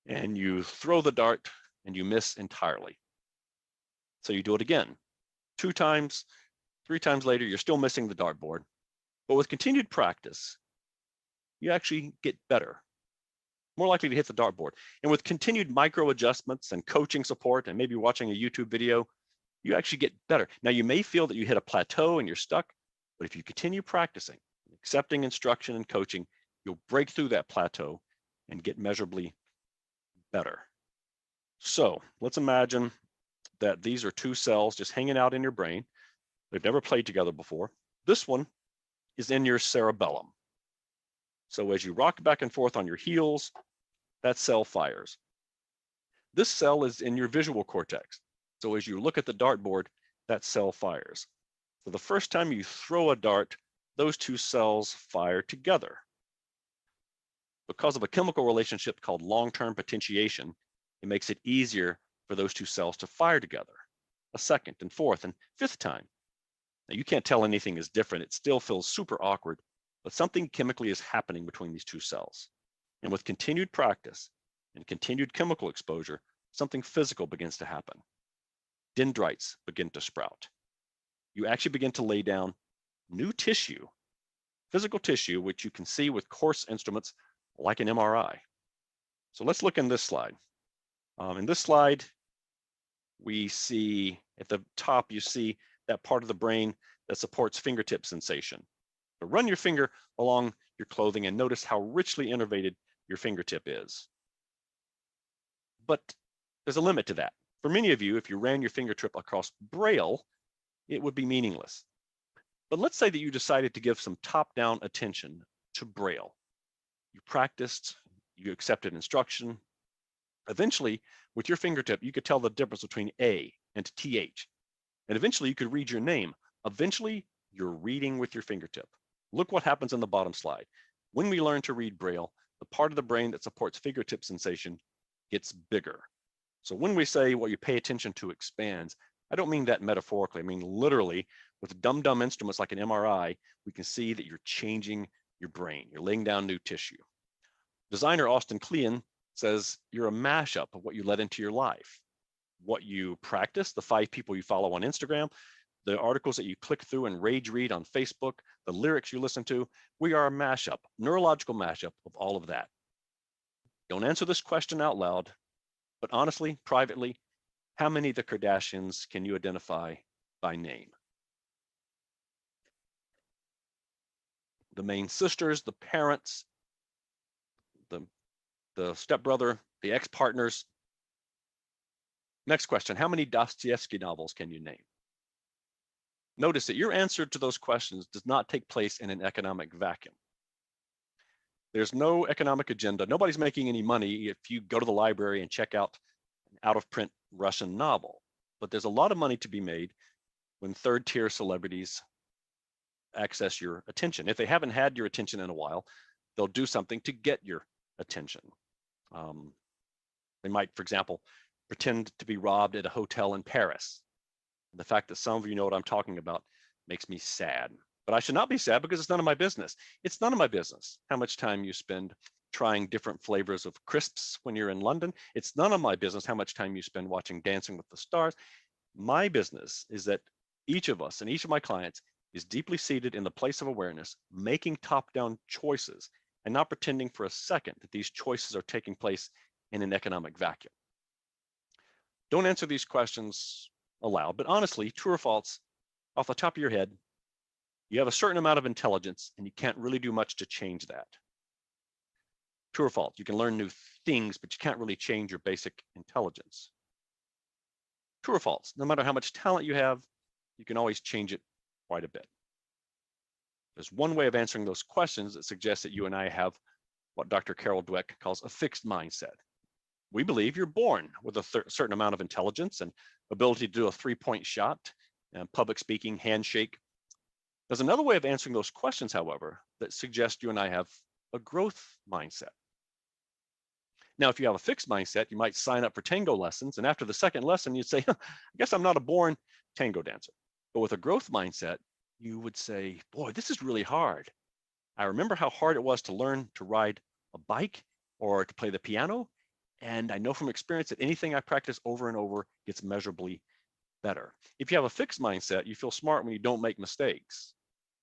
and you throw the dart and you miss entirely. So you do it again, 2 times, 3 times later, you're still missing the dartboard. But with continued practice, you actually get better, more likely to hit the dartboard. And with continued micro adjustments and coaching support and maybe watching a YouTube video, you actually get better. Now, you may feel that you hit a plateau and you're stuck, but if you continue practicing, accepting instruction and coaching, you'll break through that plateau and get measurably better. So let's imagine that these are 2 cells just hanging out in your brain. They've never played together before. This one is in your cerebellum. So as you rock back and forth on your heels, that cell fires. This cell is in your visual cortex. So as you look at the dartboard, that cell fires. So the first time you throw a dart, those 2 cells fire together. Because of a chemical relationship called long-term potentiation, it makes it easier for those 2 cells to fire together a second and fourth and fifth time. Now, you can't tell anything is different. It still feels super awkward, but something chemically is happening between these 2 cells. And with continued practice and continued chemical exposure, something physical begins to happen. Dendrites begin to sprout. You actually begin to lay down new tissue, physical tissue, which you can see with coarse instruments like an MRI. So let's look in this slide. In this slide, we see at the top, you see that part of the brain that supports fingertip sensation. So run your finger along your clothing and notice how richly innervated your fingertip is. But there's a limit to that. For many of you, if you ran your fingertip across Braille, it would be meaningless. But let's say that you decided to give some top-down attention to Braille. You practiced, you accepted instruction. Eventually, with your fingertip, you could tell the difference between A and TH. And eventually you could read your name. Eventually, you're reading with your fingertip. Look what happens in the bottom slide. When we learn to read Braille, the part of the brain that supports fingertip sensation gets bigger. So when we say what you pay attention to expands, I don't mean that metaphorically. I mean literally, with dumb instruments like an MRI, we can see that you're changing your brain. You're laying down new tissue. Designer Austin Kleon says you're a mashup of what you let into your life, what you practice, the 5 people you follow on Instagram, the articles that you click through and rage read on Facebook, the lyrics you listen to. We are a mashup, neurological mashup of all of that. Don't answer this question out loud, but honestly, privately, how many of the Kardashians can you identify by name? The main sisters, the parents, the stepbrother, the ex-partners. Next question, how many Dostoevsky novels can you name? Notice that your answer to those questions does not take place in an economic vacuum. There's no economic agenda. Nobody's making any money if you go to the library and check out an out-of-print Russian novel. But there's a lot of money to be made when third-tier celebrities access your attention. If they haven't had your attention in a while, they'll do something to get your attention. They might, for example, pretend to be robbed at a hotel in Paris. The fact that some of you know what I'm talking about makes me sad. But I should not be sad because it's none of my business. It's none of my business how much time you spend trying different flavors of crisps when you're in London. It's none of my business how much time you spend watching Dancing with the Stars. My business is that each of us and each of my clients is deeply seated in the place of awareness, making top-down choices and not pretending for a second that these choices are taking place in an economic vacuum? Don't answer these questions aloud, but honestly, true or false, off the top of your head, you have a certain amount of intelligence and you can't really do much to change that. True or false, you can learn new things, but you can't really change your basic intelligence. True or false, no matter how much talent you have, you can always change it quite a bit. There's one way of answering those questions that suggests that you and I have what Dr. Carol Dweck calls a fixed mindset. We believe you're born with a certain amount of intelligence and ability to do a 3-point shot, public speaking, handshake. There's another way of answering those questions, however, that suggests you and I have a growth mindset. Now, if you have a fixed mindset, you might sign up for tango lessons, and after the second lesson, you'd say, I guess I'm not a born tango dancer. But with a growth mindset, you would say, boy, this is really hard. I remember how hard it was to learn to ride a bike or to play the piano. And I know from experience that anything I practice over and over gets measurably better. If you have a fixed mindset, you feel smart when you don't make mistakes.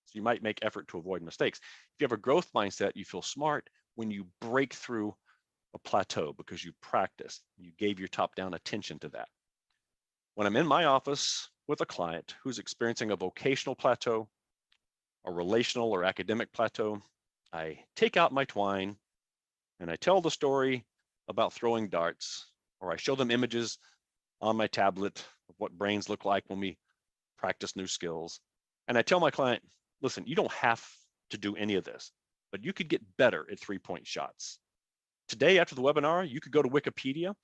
So you might make effort to avoid mistakes. If you have a growth mindset, you feel smart when you break through a plateau because you practiced, you gave your top-down attention to that. When I'm in my office with a client who's experiencing a vocational plateau, a relational or academic plateau, I take out my twine and I tell the story about throwing darts, or I show them images on my tablet of what brains look like when we practice new skills. And I tell my client, listen, you don't have to do any of this, but you could get better at 3-point shots. Today, after the webinar, you could go to Wikipedia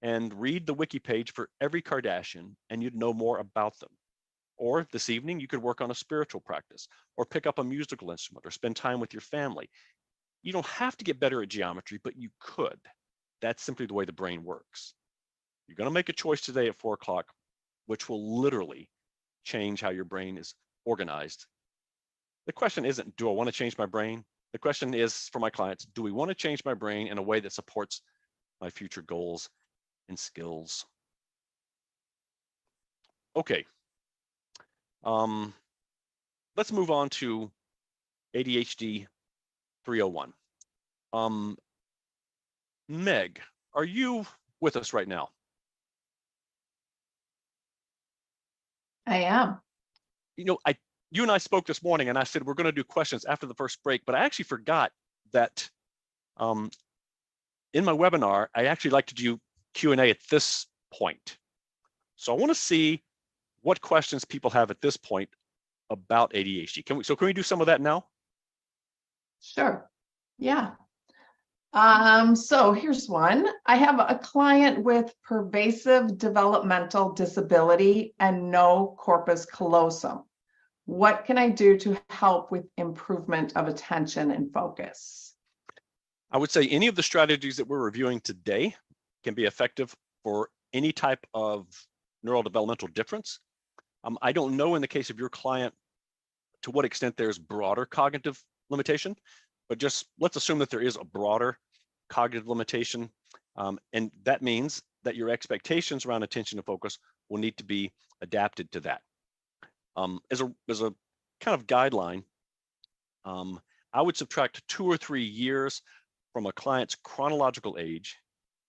and read the wiki page for every Kardashian, and you'd know more about them. Or this evening, you could work on a spiritual practice, or pick up a musical instrument, or spend time with your family. You don't have to get better at geometry, but you could. That's simply the way the brain works. You're going to make a choice today at 4 o'clock, which will literally change how your brain is organized. The question isn't, do I want to change my brain? The question is for my clients, do we want to change my brain in a way that supports my future goals and skills? Okay. Let's move on to ADHD 301. Meg, are you with us right now? I am. You know, you and I spoke this morning and I said, we're going to do questions after the first break, but I actually forgot that in my webinar, I actually like to do Q&A at this point. So I want to see what questions people have at this point about ADHD. Can we do some of that now? Sure. Yeah. So here's one. I have a client with pervasive developmental disability and no corpus callosum. What can I do to help with improvement of attention and focus? I would say any of the strategies that we're reviewing today can be effective for any type of neurodevelopmental difference. I don't know in the case of your client to what extent there's broader cognitive limitation, but just let's assume that there is a broader cognitive limitation. And that means that your expectations around attention and focus will need to be adapted to that. As a kind of guideline, I would subtract 2 or 3 years from a client's chronological age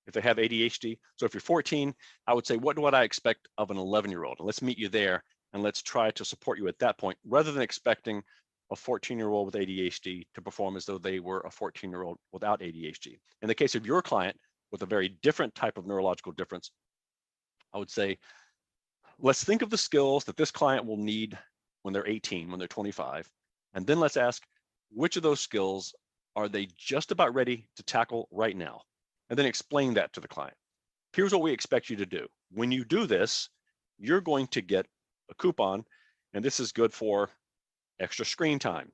if they have ADHD. So if you're 14, I would say, what do I expect of an 11-year-old? And let's meet you there and let's try to support you at that point, rather than expecting a 14-year-old with ADHD to perform as though they were a 14-year-old without ADHD. In the case of your client with a very different type of neurological difference, I would say, let's think of the skills that this client will need when they're 18, when they're 25, and then let's ask, which of those skills are they just about ready to tackle right now? And then explain that to the client. Here's what we expect you to do. When you do this, you're going to get a coupon, and this is good for extra screen time.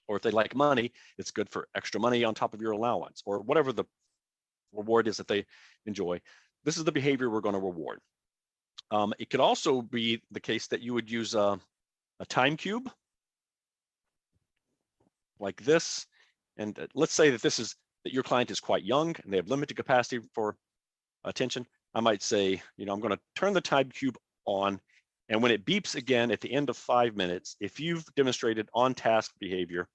Or if they like money, it's good for extra money on top of your allowance, or whatever the reward is that they enjoy. This is the behavior we're going to reward. It could also be the case that you would use a time cube like this. And let's say that that your client is quite young and they have limited capacity for attention. I might say, I'm going to turn the time cube on, and when it beeps again at the end of 5 minutes, if you've demonstrated on-task behavior,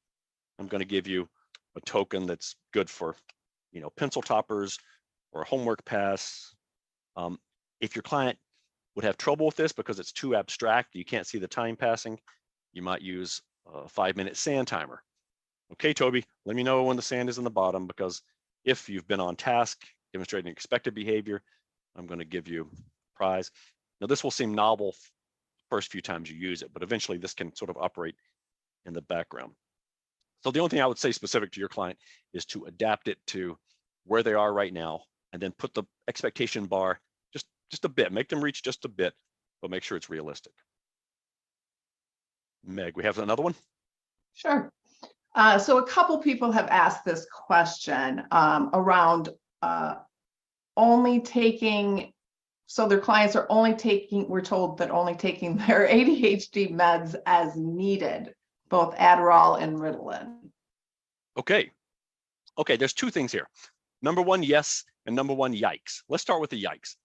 I'm going to give you a token that's good for, pencil toppers, or a homework pass. If your client would have trouble with this because it's too abstract, you can't see the time passing, you might use a 5-minute sand timer. Okay, Toby, let me know when the sand is in the bottom, because if you've been on task, demonstrating expected behavior, I'm going to give you a prize. Now, this will seem novel first few times you use it, but eventually this can sort of operate in the background. So the only thing I would say specific to your client is to adapt it to where they are right now, and then put the expectation bar just a bit, make them reach just a bit, but make sure it's realistic. Meg, we have another one? Sure. So a couple people have asked this question around only taking, so their clients are only taking, we're told that only taking their ADHD meds as needed, both Adderall and Ritalin. Okay, there's two things here. Number one, yes, and number one, yikes. Let's start with the yikes.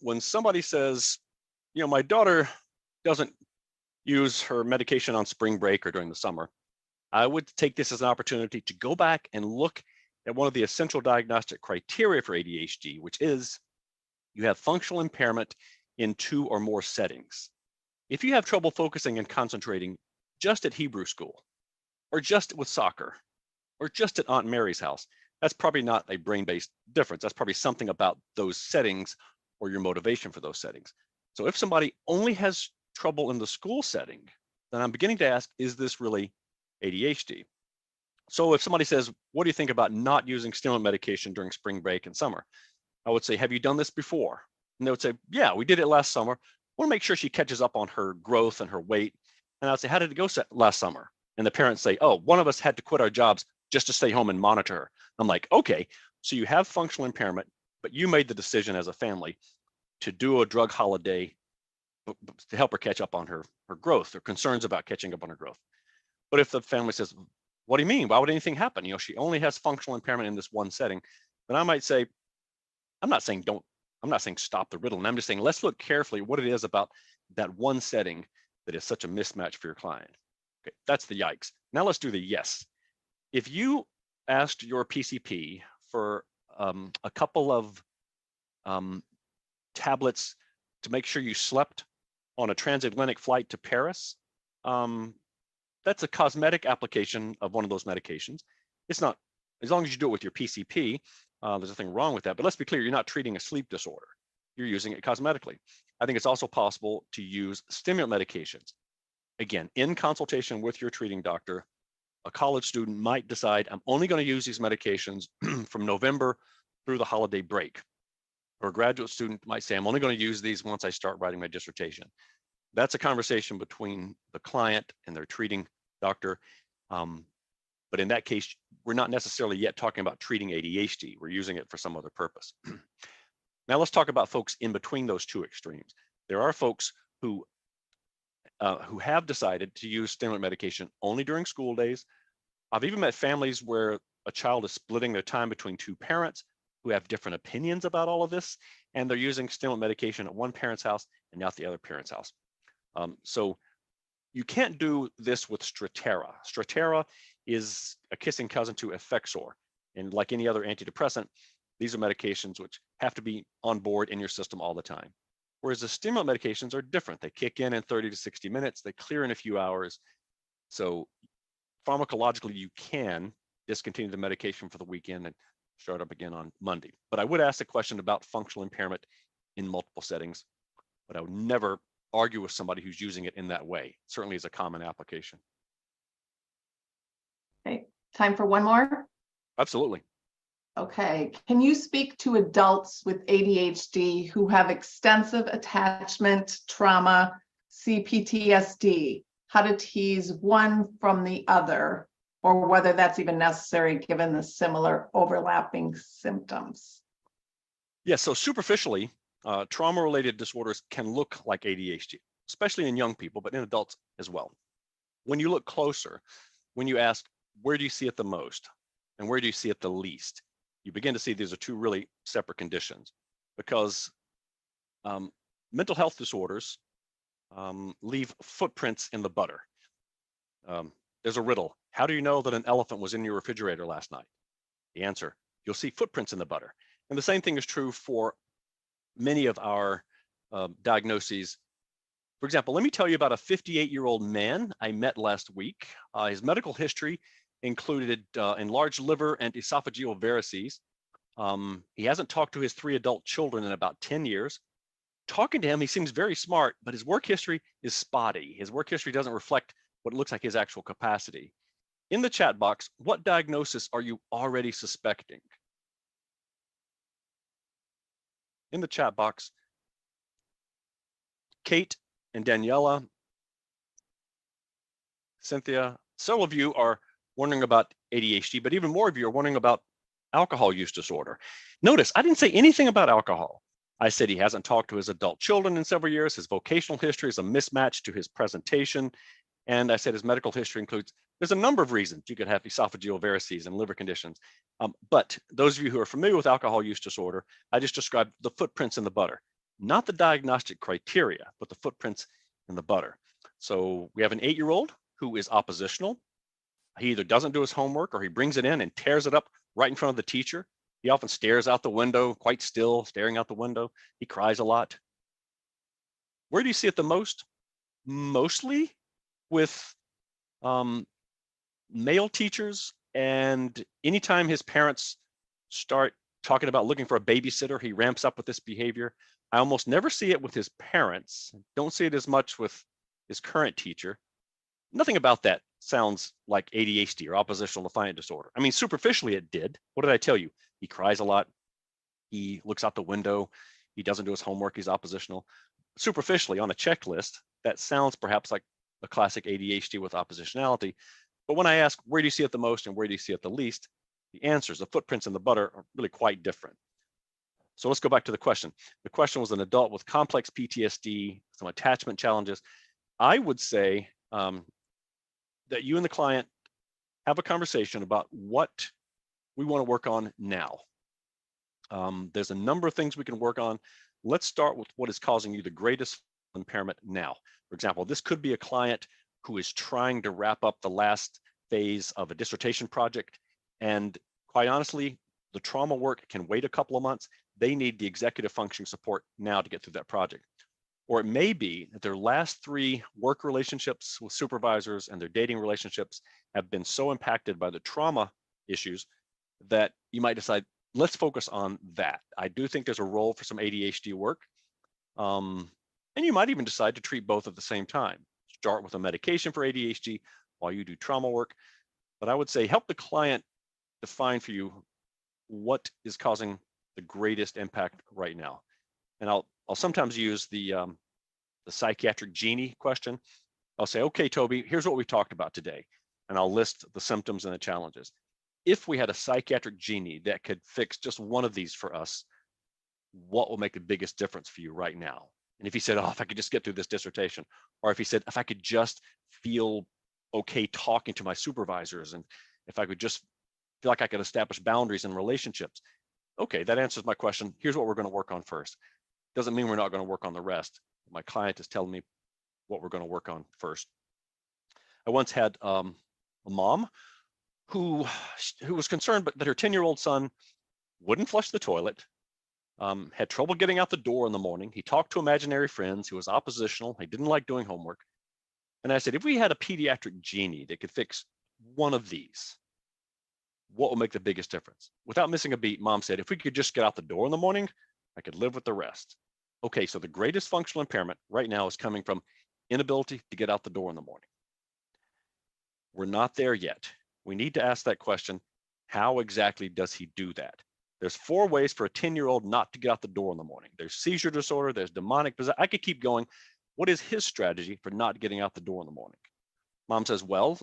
When somebody says, you know, my daughter doesn't use her medication on spring break or during the summer, I would take this as an opportunity to go back and look at one of the essential diagnostic criteria for ADHD, which is you have functional impairment in 2 or more settings. If you have trouble focusing and concentrating just at Hebrew school, or just with soccer, or just at Aunt Mary's house, that's probably not a brain-based difference. That's probably something about those settings or your motivation for those settings. So if somebody only has trouble in the school setting, then I'm beginning to ask, is this really ADHD? So if somebody says, what do you think about not using stimulant medication during spring break and summer? I would say, have you done this before? And they would say, yeah, we did it last summer. I want to make sure she catches up on her growth and her weight. And I would say, how did it go last summer? And the parents say, oh, one of us had to quit our jobs just to stay home and monitor her. I'm like, okay, so you have functional impairment, but you made the decision as a family to do a drug holiday to help her catch up on her growth, or concerns about catching up on her growth. But if the family says, what do you mean? Why would anything happen? You know, she only has functional impairment in this one setting. Then I might say, I'm not saying stop the Ritalin. I'm just saying, let's look carefully what it is about that one setting that is such a mismatch for your client. Okay, that's the yikes. Now let's do the yes. If you asked your PCP for a couple of tablets to make sure you slept on a transatlantic flight to Paris, that's a cosmetic application of one of those medications. It's not, as long as you do it with your PCP, there's nothing wrong with that. But let's be clear, you're not treating a sleep disorder. You're using it cosmetically. I think it's also possible to use stimulant medications. Again, in consultation with your treating doctor, a college student might decide, I'm only going to use these medications from November through the holiday break. Or a graduate student might say, I'm only going to use these once I start writing my dissertation. That's a conversation between the client and their treating doctor. But in that case, we're not necessarily yet talking about treating ADHD. We're using it for some other purpose. Now let's talk about folks in between those two extremes. There are folks who have decided to use stimulant medication only during school days. I've even met families where a child is splitting their time between two parents who have different opinions about all of this, and they're using stimulant medication at one parent's house and not the other parent's house. So you can't do this with Strattera. Strattera is a kissing cousin to Effexor. And like any other antidepressant, these are medications which have to be on board in your system all the time. Whereas the stimulant medications are different. They kick in 30 to 60 minutes, they clear in a few hours. So pharmacologically, you can discontinue the medication for the weekend and start up again on Monday. But I would ask the question about functional impairment in multiple settings, but I would never argue with somebody who's using it in that way. Certainly is a common application. Okay, time for one more? Absolutely. Okay, can you speak to adults with ADHD who have extensive attachment trauma, CPTSD, how to tease one from the other, or whether that's even necessary given the similar overlapping symptoms? Yes, so superficially, trauma-related disorders can look like ADHD, especially in young people, but in adults as well. When you look closer, when you ask, where do you see it the most? And where do you see it the least? You begin to see these are two really separate conditions, because mental health disorders leave footprints in the butter. There's a riddle. How do you know that an elephant was in your refrigerator last night? The answer, you'll see footprints in the butter. And the same thing is true for many of our diagnoses. For example, let me tell you about a 58-year-old man I met last week. His medical history included enlarged liver and esophageal varices. He hasn't talked to his 3 adult children in about 10 years. Talking to him, he seems very smart, but his work history is spotty. His work history doesn't reflect what looks like his actual capacity. In the chat box, what diagnosis are you already suspecting? In the chat box, Kate and Daniela, Cynthia, several of you are wondering about ADHD, but even more of you are wondering about alcohol use disorder. Notice, I didn't say anything about alcohol. I said he hasn't talked to his adult children in several years. His vocational history is a mismatch to his presentation. And I said his medical history includes, there's a number of reasons you could have esophageal varices and liver conditions. But those of you who are familiar with alcohol use disorder, I just described the footprints in the butter, not the diagnostic criteria, but the footprints in the butter. So we have an 8-year-old who is oppositional. He either doesn't do his homework or he brings it in and tears it up right in front of the teacher. He often stares out the window, quite still, staring out the window. He cries a lot. Where do you see it the most? Mostly with male teachers, and anytime his parents start talking about looking for a babysitter, he ramps up with this behavior. I almost never see it with his parents. Don't see it as much with his current teacher. Nothing about that sounds like ADHD or oppositional defiant disorder. I mean, superficially it did. What did I tell you? He cries a lot. He looks out the window. He doesn't do his homework. He's oppositional. Superficially on a checklist, that sounds perhaps like a classic ADHD with oppositionality. But when I ask, where do you see it the most and where do you see it the least? The answers, the footprints in the butter, are really quite different. So let's go back to the question. The question was an adult with complex PTSD, some attachment challenges. I would say that you and the client have a conversation about what we want to work on now. There's a number of things we can work on. Let's start with what is causing you the greatest impairment now. For example, this could be a client who is trying to wrap up the last phase of a dissertation project. And quite honestly, the trauma work can wait a couple of months. They need the executive functioning support now to get through that project. Or it may be that their last 3 work relationships with supervisors and their dating relationships have been so impacted by the trauma issues that you might decide, let's focus on that. I do think there's a role for some ADHD work. And you might even decide to treat both at the same time. Start with a medication for ADHD while you do trauma work. But I would say help the client define for you what is causing the greatest impact right now. And I'll sometimes use the psychiatric genie question. I'll say, okay, Toby, here's what we talked about today. And I'll list the symptoms and the challenges. If we had a psychiatric genie that could fix just one of these for us, what will make the biggest difference for you right now? And if he said, oh, if I could just get through this dissertation, or if he said, if I could just feel okay talking to my supervisors, and if I could just feel like I could establish boundaries in relationships. Okay, that answers my question. Here's what we're going to work on first. Doesn't mean we're not going to work on the rest. My client is telling me what we're going to work on first. I once had a mom who was concerned that her 10-year-old son wouldn't flush the toilet, had trouble getting out the door in the morning. He talked to imaginary friends. He was oppositional. He didn't like doing homework. And I said, if we had a pediatric genie that could fix one of these, what will make the biggest difference? Without missing a beat, mom said, if we could just get out the door in the morning, I could live with the rest. Okay, so the greatest functional impairment right now is coming from inability to get out the door in the morning. We're not there yet. We need to ask that question, how exactly does he do that? There's 4 ways for a 10-year-old not to get out the door in the morning. There's seizure disorder, there's demonic possession. I could keep going. What is his strategy for not getting out the door in the morning? Mom says, well,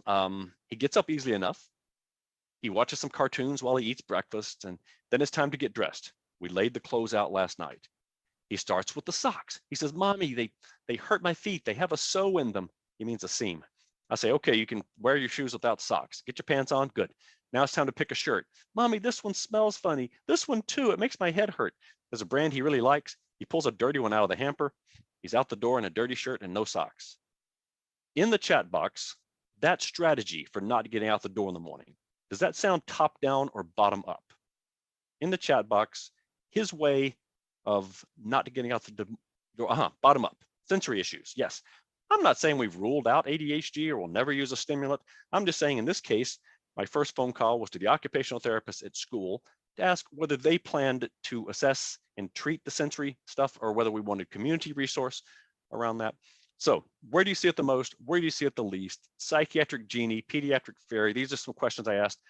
he gets up easily enough. He watches some cartoons while he eats breakfast, and then it's time to get dressed. We laid the clothes out last night. He starts with the socks. He says, Mommy, they hurt my feet. They have a sew in them. He means a seam. I say, okay, you can wear your shoes without socks. Get your pants on, good. Now it's time to pick a shirt. Mommy, this one smells funny. This one too, it makes my head hurt. There's a brand he really likes. He pulls a dirty one out of the hamper. He's out the door in a dirty shirt and no socks. In the chat box, that strategy for not getting out the door in the morning, does that sound top down or bottom up? In the chat box, his way of not getting out the door. Bottom up, sensory issues. Yes, I'm not saying we've ruled out ADHD or we'll never use a stimulant. I'm just saying in this case, my first phone call was to the occupational therapist at school to ask whether they planned to assess and treat the sensory stuff or whether we wanted community resource around that. So where do you see it the most? Where do you see it the least? Psychiatric genie, pediatric fairy. These are some questions I asked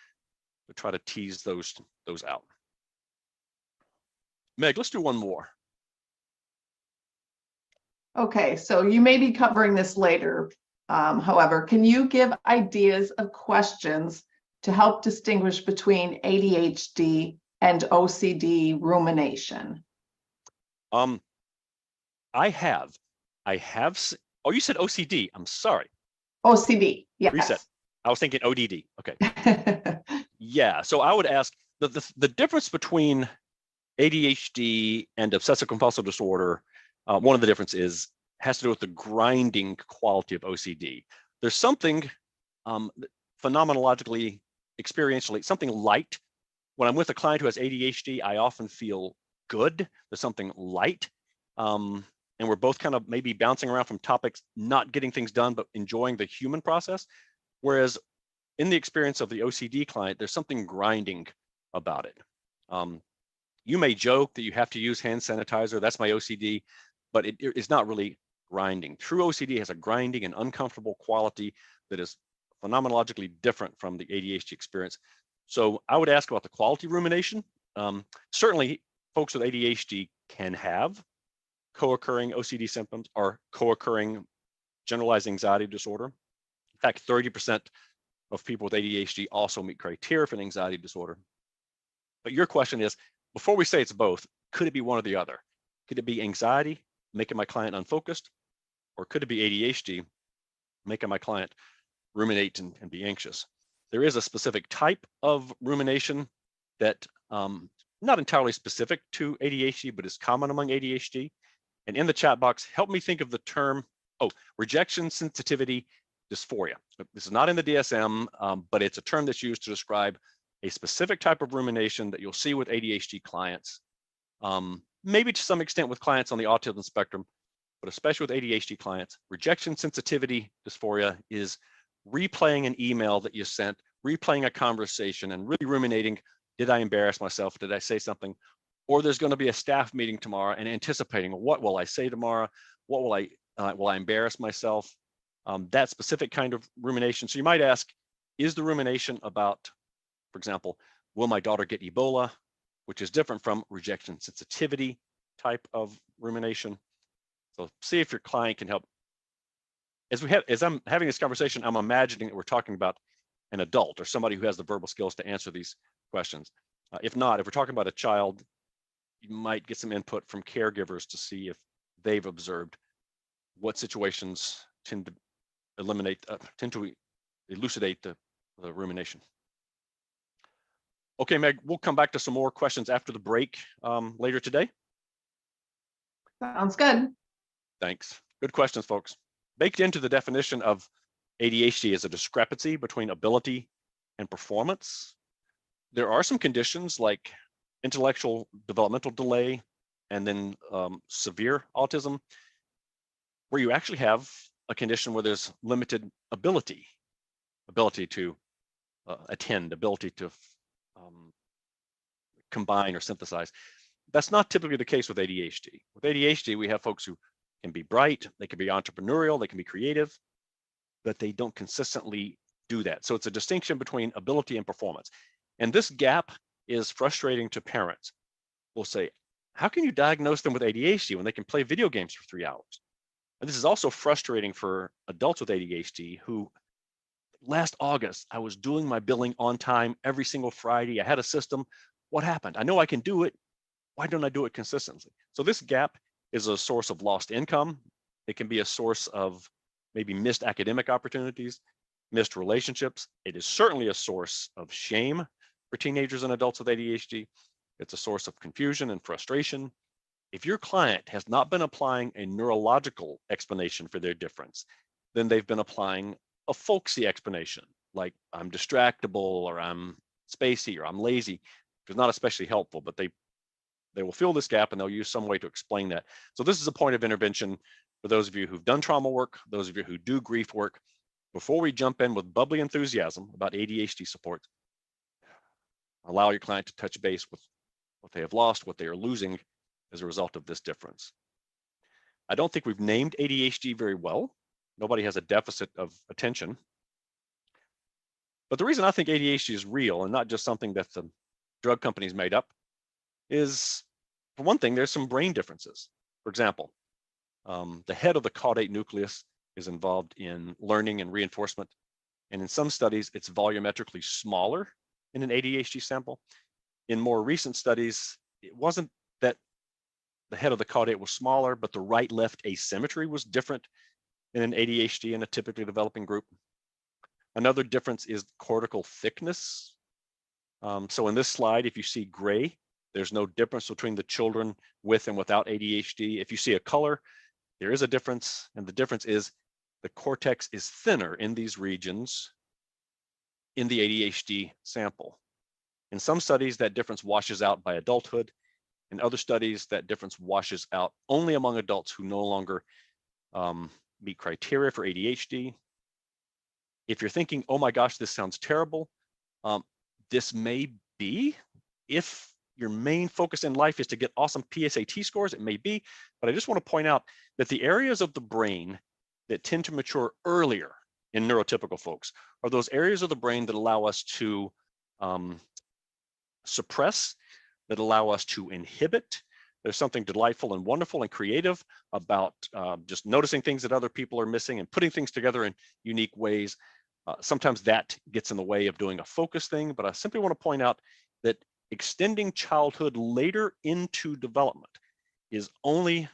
to try to tease those out. Meg, let's do one more. Okay, so you may be covering this later. However, can you give ideas of questions to help distinguish between ADHD and OCD rumination? I have. Oh, you said OCD. I'm sorry. OCD, yes. Reset. I was thinking ODD. Okay. Yeah. So I would ask the difference between ADHD and obsessive compulsive disorder. One of the differences has to do with the grinding quality of OCD. There's something phenomenologically, experientially, something light. When I'm with a client who has ADHD, I often feel good. There's something light. And we're both kind of maybe bouncing around from topics, not getting things done, but enjoying the human process. Whereas in the experience of the OCD client, there's something grinding about it. You may joke that you have to use hand sanitizer. That's my OCD, but it's not really grinding. True OCD has a grinding and uncomfortable quality that is phenomenologically different from the ADHD experience. So I would ask about the quality rumination. Certainly, folks with ADHD can have co-occurring OCD symptoms or co-occurring generalized anxiety disorder. In fact, 30% of people with ADHD also meet criteria for an anxiety disorder. But your question is, before we say it's both, could it be one or the other? Could it be anxiety, making my client unfocused? Or could it be ADHD, making my client ruminate and be anxious? There is a specific type of rumination that not entirely specific to ADHD, but is common among ADHD. And in the chat box, help me think of the term, rejection sensitivity dysphoria. This is not in the DSM, but it's a term that's used to describe a specific type of rumination that you'll see with ADHD clients, maybe to some extent with clients on the autism spectrum, but especially with ADHD clients. Rejection sensitivity dysphoria is replaying an email that you sent, replaying a conversation and really ruminating, did I embarrass myself? Did I say something? Or there's going to be a staff meeting tomorrow and anticipating, what will I say tomorrow? What will I embarrass myself? That specific kind of rumination. So you might ask, is the rumination about, for example, will my daughter get Ebola, which is different from rejection sensitivity type of rumination. So see if your client can help. As I'm having this conversation, I'm imagining that we're talking about an adult or somebody who has the verbal skills to answer these questions. If not, if we're talking about a child, you might get some input from caregivers to see if they've observed what situations tend to elucidate the rumination. Okay, Meg, we'll come back to some more questions after the break later today. Sounds good. Thanks. Good questions, folks. Baked into the definition of ADHD is a discrepancy between ability and performance. There are some conditions like intellectual developmental delay and then severe autism, where you actually have a condition where there's limited ability to attend, ability to combine or synthesize. That's not typically the case with ADHD. With ADHD, we have folks who can be bright, they can be entrepreneurial, they can be creative, but they don't consistently do that. So it's a distinction between ability and performance. And this gap is frustrating to parents. We'll say, how can you diagnose them with ADHD when they can play video games for 3 hours? And this is also frustrating for adults with ADHD who, last August, I was doing my billing on time every single Friday. I had a system. What happened? I know I can do it. Why don't I do it consistently? So this gap is a source of lost income. It can be a source of maybe missed academic opportunities, missed relationships. It is certainly a source of shame for teenagers and adults with ADHD. It's a source of confusion and frustration. If your client has not been applying a neurological explanation for their difference, then they've been applying a folksy explanation, like I'm distractible or I'm spacey or I'm lazy. It's not especially helpful, but they will fill this gap and they'll use some way to explain that. So this is a point of intervention for those of you who've done trauma work, those of you who do grief work. Before we jump in with bubbly enthusiasm about ADHD support, allow your client to touch base with what they have lost, what they are losing as a result of this difference. I don't think we've named ADHD very well. Nobody has a deficit of attention. But the reason I think ADHD is real and not just something that the drug companies made up is, for one thing, there's some brain differences. For example, the head of the caudate nucleus is involved in learning and reinforcement. And in some studies, it's volumetrically smaller in an ADHD sample. In more recent studies, it wasn't that the head of the caudate was smaller, but the right-left asymmetry was different in an ADHD in a typically developing group. Another difference is cortical thickness. So in this slide, if you see gray, there's no difference between the children with and without ADHD. If you see a color, there is a difference, and the difference is the cortex is thinner in these regions in the ADHD sample. In some studies, that difference washes out by adulthood. In other studies, that difference washes out only among adults who no longer meet criteria for ADHD. If you're thinking, oh my gosh, this sounds terrible, this may be. If your main focus in life is to get awesome PSAT scores, it may be. But I just want to point out that the areas of the brain that tend to mature earlier in neurotypical folks are those areas of the brain that allow us to suppress, that allow us to inhibit. There's something delightful and wonderful and creative about just noticing things that other people are missing and putting things together in unique ways. Sometimes that gets in the way of doing a focus thing, but I simply want to point out that extending childhood later into development is only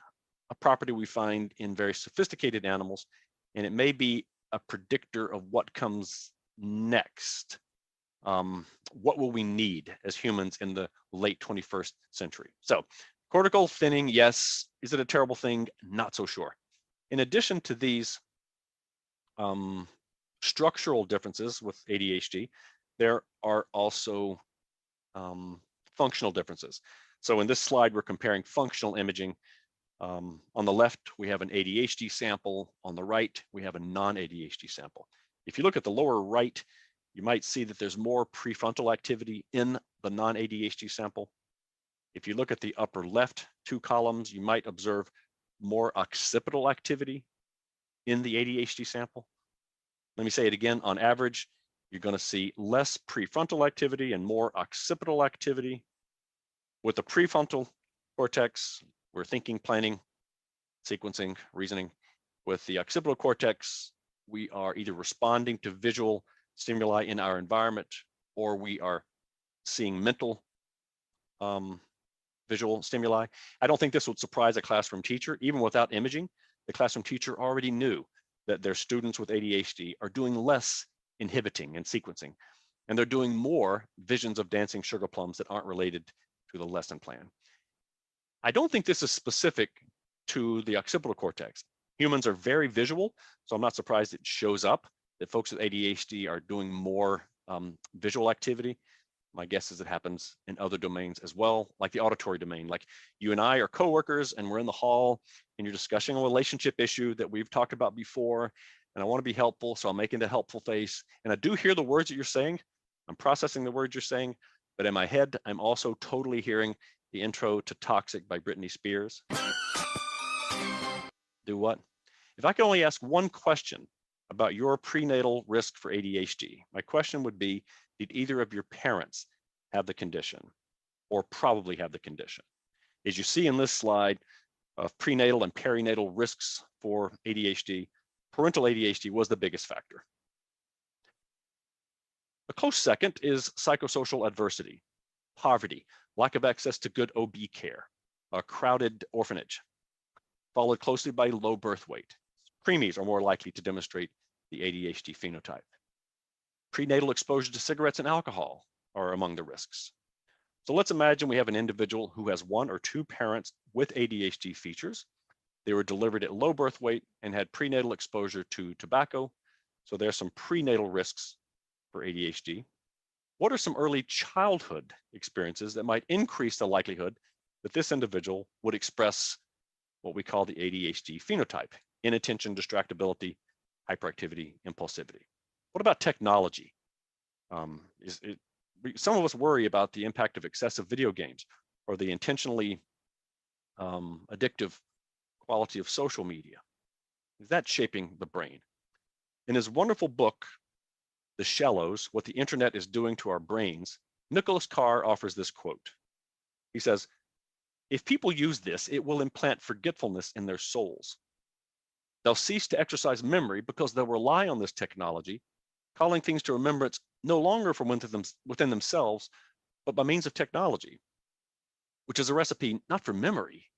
a property we find in very sophisticated animals, and it may be a predictor of what comes next. What will we need as humans in the late 21st century? So cortical thinning, yes. Is it a terrible thing? Not so sure. In addition to these structural differences with ADHD, there are also functional differences. So in this slide, we're comparing functional imaging. On the left, we have an ADHD sample. On the right, we have a non-ADHD sample. If you look at the lower right, you might see that there's more prefrontal activity in the non-ADHD sample. If you look at the upper left two columns, you might observe more occipital activity in the ADHD sample. Let me say it again, on average, you're going to see less prefrontal activity and more occipital activity. With the prefrontal cortex, we're thinking, planning, sequencing, reasoning. With the occipital cortex, we are either responding to visual stimuli in our environment, or we are seeing mental visual stimuli. I don't think this would surprise a classroom teacher. Even without imaging, the classroom teacher already knew that their students with ADHD are doing less inhibiting and sequencing, and they're doing more visions of dancing sugar plums that aren't related to the lesson plan. I don't think this is specific to the occipital cortex. Humans are very visual, so I'm not surprised it shows up that folks with ADHD are doing more visual activity. My guess is it happens in other domains as well, like the auditory domain. Like you and I are coworkers and we're in the hall and you're discussing a relationship issue that we've talked about before, and I want to be helpful, so I'm making the helpful face. And I do hear the words that you're saying. I'm processing the words you're saying, but in my head, I'm also totally hearing the intro to Toxic by Britney Spears. Do what? If I could only ask one question about your prenatal risk for ADHD, my question would be, did either of your parents have the condition or probably have the condition? As you see in this slide of prenatal and perinatal risks for ADHD, parental ADHD was the biggest factor. A close second is psychosocial adversity, poverty, lack of access to good OB care, a crowded orphanage, followed closely by low birth weight. Preemies are more likely to demonstrate the ADHD phenotype. Prenatal exposure to cigarettes and alcohol are among the risks. So let's imagine we have an individual who has one or two parents with ADHD features. They were delivered at low birth weight and had prenatal exposure to tobacco. So there's some prenatal risks for ADHD. What are some early childhood experiences that might increase the likelihood that this individual would express what we call the ADHD phenotype: inattention, distractibility, hyperactivity, impulsivity. What about technology? Some of us worry about the impact of excessive video games or the intentionally addictive quality of social media. Is that shaping the brain? In his wonderful book, The Shallows: What the Internet is Doing to Our Brains, Nicholas Carr offers this quote. He says, "If people use this, it will implant forgetfulness in their souls. They'll cease to exercise memory because they'll rely on this technology, calling things to remembrance no longer from within themselves, but by means of technology, which is a recipe not for memory,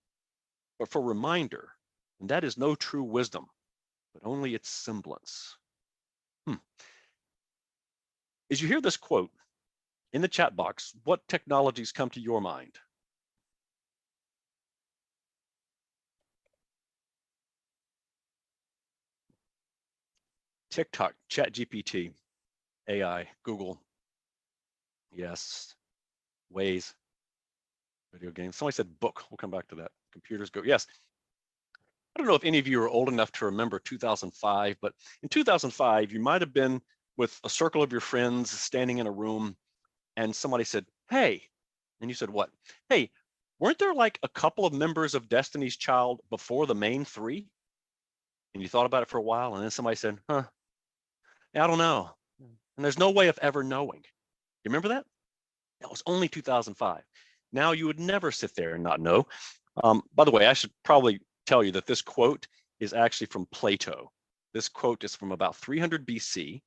but for reminder. And that is no true wisdom, but only its semblance." As you hear this quote, in the chat box, what technologies come to your mind? TikTok, ChatGPT, AI, Google, yes, Waze, video games. Somebody said book. We'll come back to that. Computers go, yes. I don't know if any of you are old enough to remember 2005, but in 2005, you might have been with a circle of your friends standing in a room and somebody said, "Hey," and you said, "What?" "Hey, weren't there like a couple of members of Destiny's Child before the main three?" And you thought about it for a while, and then somebody said, "Huh, I don't know." And there's no way of ever knowing. You remember that? That was only 2005. Now you would never sit there and not know. By the way, I should probably tell you that this quote is actually from Plato. This quote is from about 300 BC.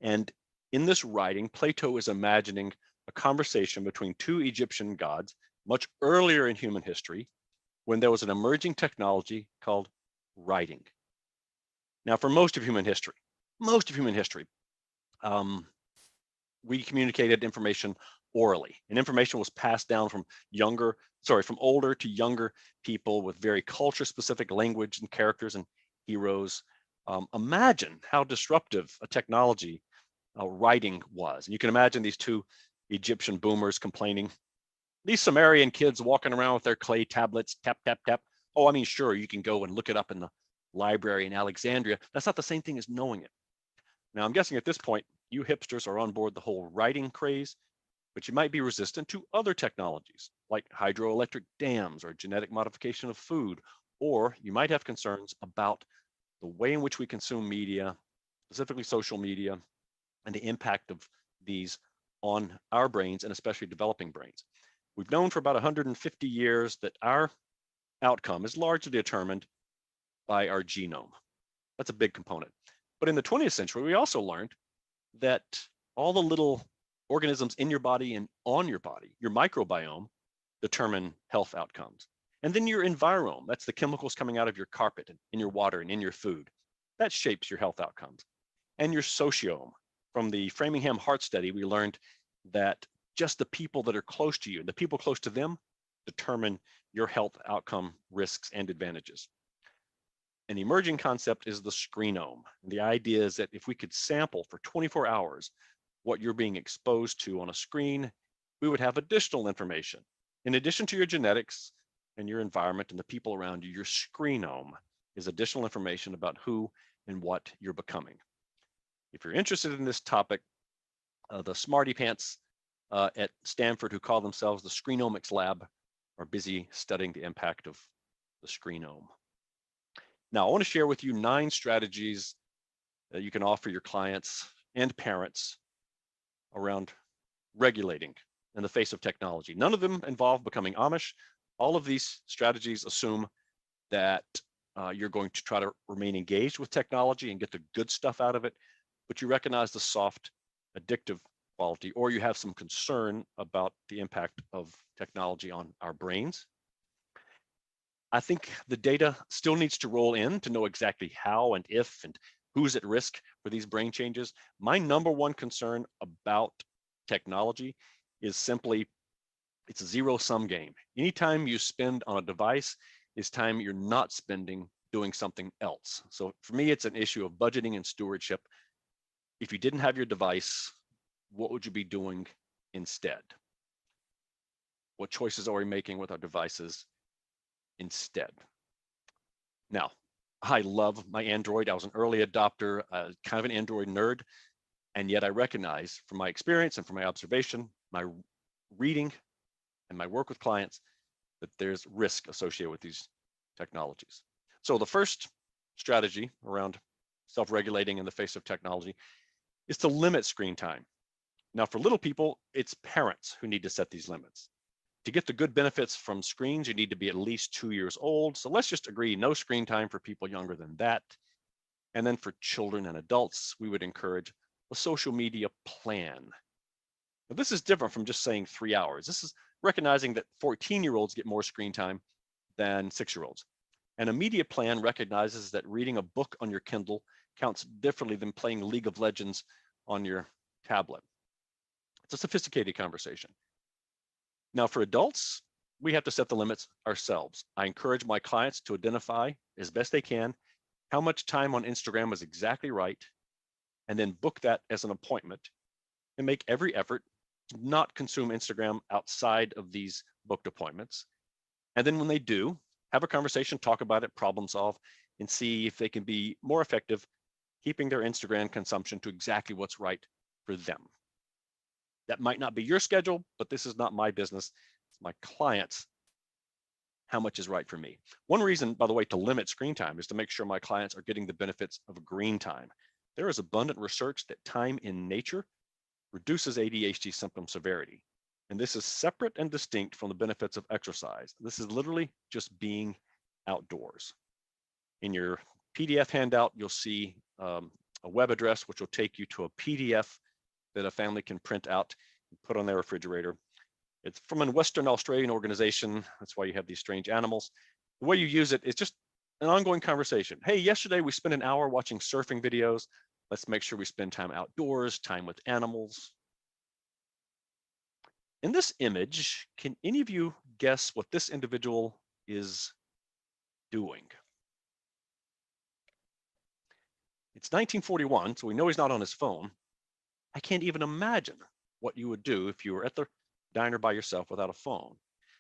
And in this writing, Plato is imagining a conversation between two Egyptian gods much earlier in human history, when there was an emerging technology called writing. Now, for most of human history, we communicated information orally, and information was passed down from older to younger people with very culture-specific language and characters and heroes. Imagine how disruptive a technology writing was. And you can imagine these two Egyptian boomers complaining, "These Sumerian kids walking around with their clay tablets, tap, tap, tap. Oh, I mean, sure, you can go and look it up in the library in Alexandria. That's not the same thing as knowing it." Now, I'm guessing at this point, you hipsters are on board the whole writing craze, but you might be resistant to other technologies like hydroelectric dams or genetic modification of food, or you might have concerns about the way in which we consume media, specifically social media, and the impact of these on our brains, and especially developing brains. We've known for about 150 years that our outcome is largely determined by our genome. That's a big component. But in the 20th century, we also learned that all the little organisms in your body and on your body, your microbiome, determine health outcomes. And then your envirome, that's the chemicals coming out of your carpet and in your water and in your food, that shapes your health outcomes. And your sociome. From the Framingham Heart Study, we learned that just the people that are close to you, the people close to them, determine your health outcome risks and advantages. An emerging concept is the screenome. And the idea is that if we could sample for 24 hours what you're being exposed to on a screen, we would have additional information. In addition to your genetics and your environment and the people around you, your screenome is additional information about who and what you're becoming. If you're interested in this topic, the smarty pants at Stanford who call themselves the Screenomics Lab are busy studying the impact of the screenome. Now, I want to share with you 9 strategies that you can offer your clients and parents around regulating in the face of technology. None of them involve becoming Amish. All of these strategies assume that you're going to try to remain engaged with technology and get the good stuff out of it, but you recognize the soft, addictive quality, or you have some concern about the impact of technology on our brains. I think the data still needs to roll in to know exactly how and if and who's at risk for these brain changes. My number one concern about technology is simply it's a zero-sum game. Anytime you spend on a device is time you're not spending doing something else. So for me, it's an issue of budgeting and stewardship. If you didn't have your device, what would you be doing instead? What choices are we making with our devices instead? Now, I love my Android. I was an early adopter, kind of an Android nerd, and yet I recognize from my experience and from my observation, my reading and my work with clients, that there's risk associated with these technologies. So the first strategy around self-regulating in the face of technology is to limit screen time. Now, for little people, it's parents who need to set these limits. To get the good benefits from screens, you need to be at least 2 years old. So let's just agree, no screen time for people younger than that. And then for children and adults, we would encourage a social media plan. Now, this is different from just saying 3 hours. This is recognizing that 14-year-olds get more screen time than 6-year-olds. And a media plan recognizes that reading a book on your Kindle counts differently than playing League of Legends on your tablet. It's a sophisticated conversation. Now, for adults, we have to set the limits ourselves. I encourage my clients to identify as best they can how much time on Instagram is exactly right, and then book that as an appointment and make every effort to not consume Instagram outside of these booked appointments. And then when they do, have a conversation, talk about it, problem solve, and see if they can be more effective keeping their Instagram consumption to exactly what's right for them. That might not be your schedule, but this is not my business. It's my clients. How much is right for me? One reason, by the way, to limit screen time is to make sure my clients are getting the benefits of green time. There is abundant research that time in nature reduces ADHD symptom severity. And this is separate and distinct from the benefits of exercise. This is literally just being outdoors. In your PDF handout, you'll see a web address, which will take you to a PDF that a family can print out and put on their refrigerator. It's from a Western Australian organization. That's why you have these strange animals. The way you use it is just an ongoing conversation. Hey, yesterday we spent an hour watching surfing videos. Let's make sure we spend time outdoors, time with animals. In this image, can any of you guess what this individual is doing? It's 1941, so we know he's not on his phone. I can't even imagine what you would do if you were at the diner by yourself without a phone.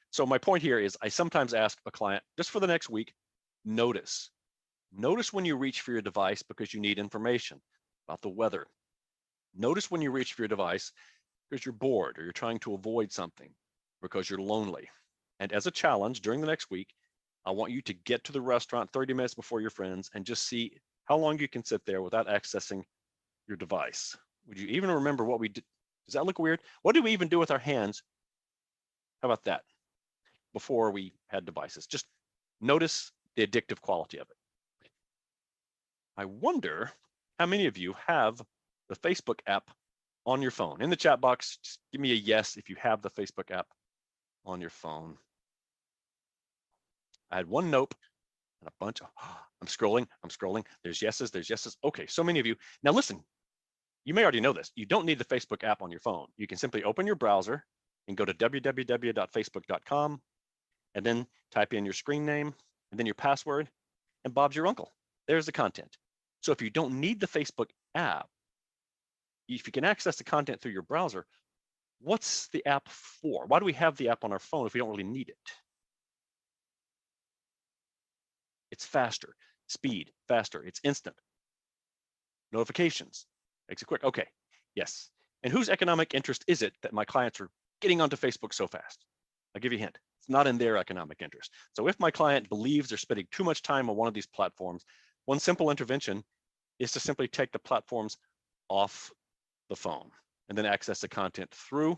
So my point here is I sometimes ask a client, just for the next week, notice. Notice when you reach for your device because you need information about the weather. Notice when you reach for your device because you're bored or you're trying to avoid something, because you're lonely. And as a challenge during the next week, I want you to get to the restaurant 30 minutes before your friends and just see how long you can sit there without accessing your device. Would you even remember what we did? Does that look weird? What did we even do with our hands? How about that? Before we had devices, just notice the addictive quality of it. I wonder how many of you have the Facebook app on your phone. In the chat box, just give me a yes if you have the Facebook app on your phone. I had one nope and a bunch of, I'm scrolling. There's yeses. Okay, so many of you. Now listen, you may already know this. You don't need the Facebook app on your phone. You can simply open your browser and go to www.facebook.com and then type in your screen name and then your password, and Bob's your uncle. There's the content. So if you don't need the Facebook app, if you can access the content through your browser, what's the app for? Why do we have the app on our phone if we don't really need it? It's faster, speed, faster, it's instant. Notifications, makes it quick. Okay, yes. And whose economic interest is it that my clients are getting onto Facebook so fast? I'll give you a hint. It's not in their economic interest. So if my client believes they're spending too much time on one of these platforms, one simple intervention is to simply take the platforms off the phone and then access the content through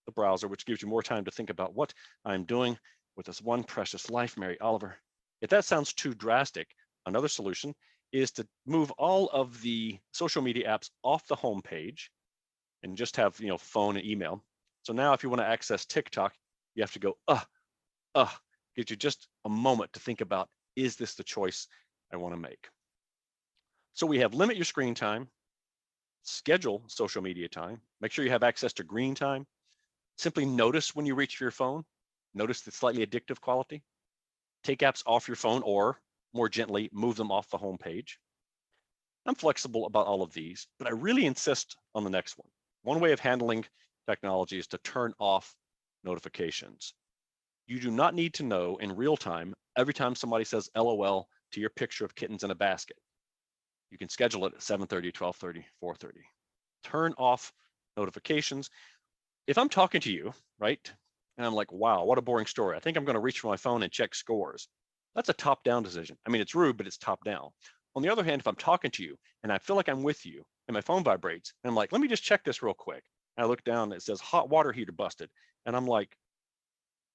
the browser, which gives you more time to think about what I'm doing with this one precious life, Mary Oliver. If that sounds too drastic, another solution is to move all of the social media apps off the home page and just have, phone and email. So now if you want to access TikTok, you have to go, gives you just a moment to think about, is this the choice I want to make? So we have limit your screen time, schedule social media time, make sure you have access to green time, simply notice when you reach for your phone, notice the slightly addictive quality, take apps off your phone or more gently move them off the home page. I'm flexible about all of these, but I really insist on the next one. One way of handling technology is to turn off notifications. You do not need to know in real time every time somebody says LOL to your picture of kittens in a basket. You can schedule it at 7:30, 12:30, 4:30. Turn off notifications. If I'm talking to you, right, and I'm like, wow, what a boring story. I think I'm going to reach for my phone and check scores. That's a top-down decision. I mean, it's rude, but it's top-down. On the other hand, if I'm talking to you and I feel like I'm with you and my phone vibrates and I'm like, let me just check this real quick. And I look down and it says hot water heater busted. And I'm like,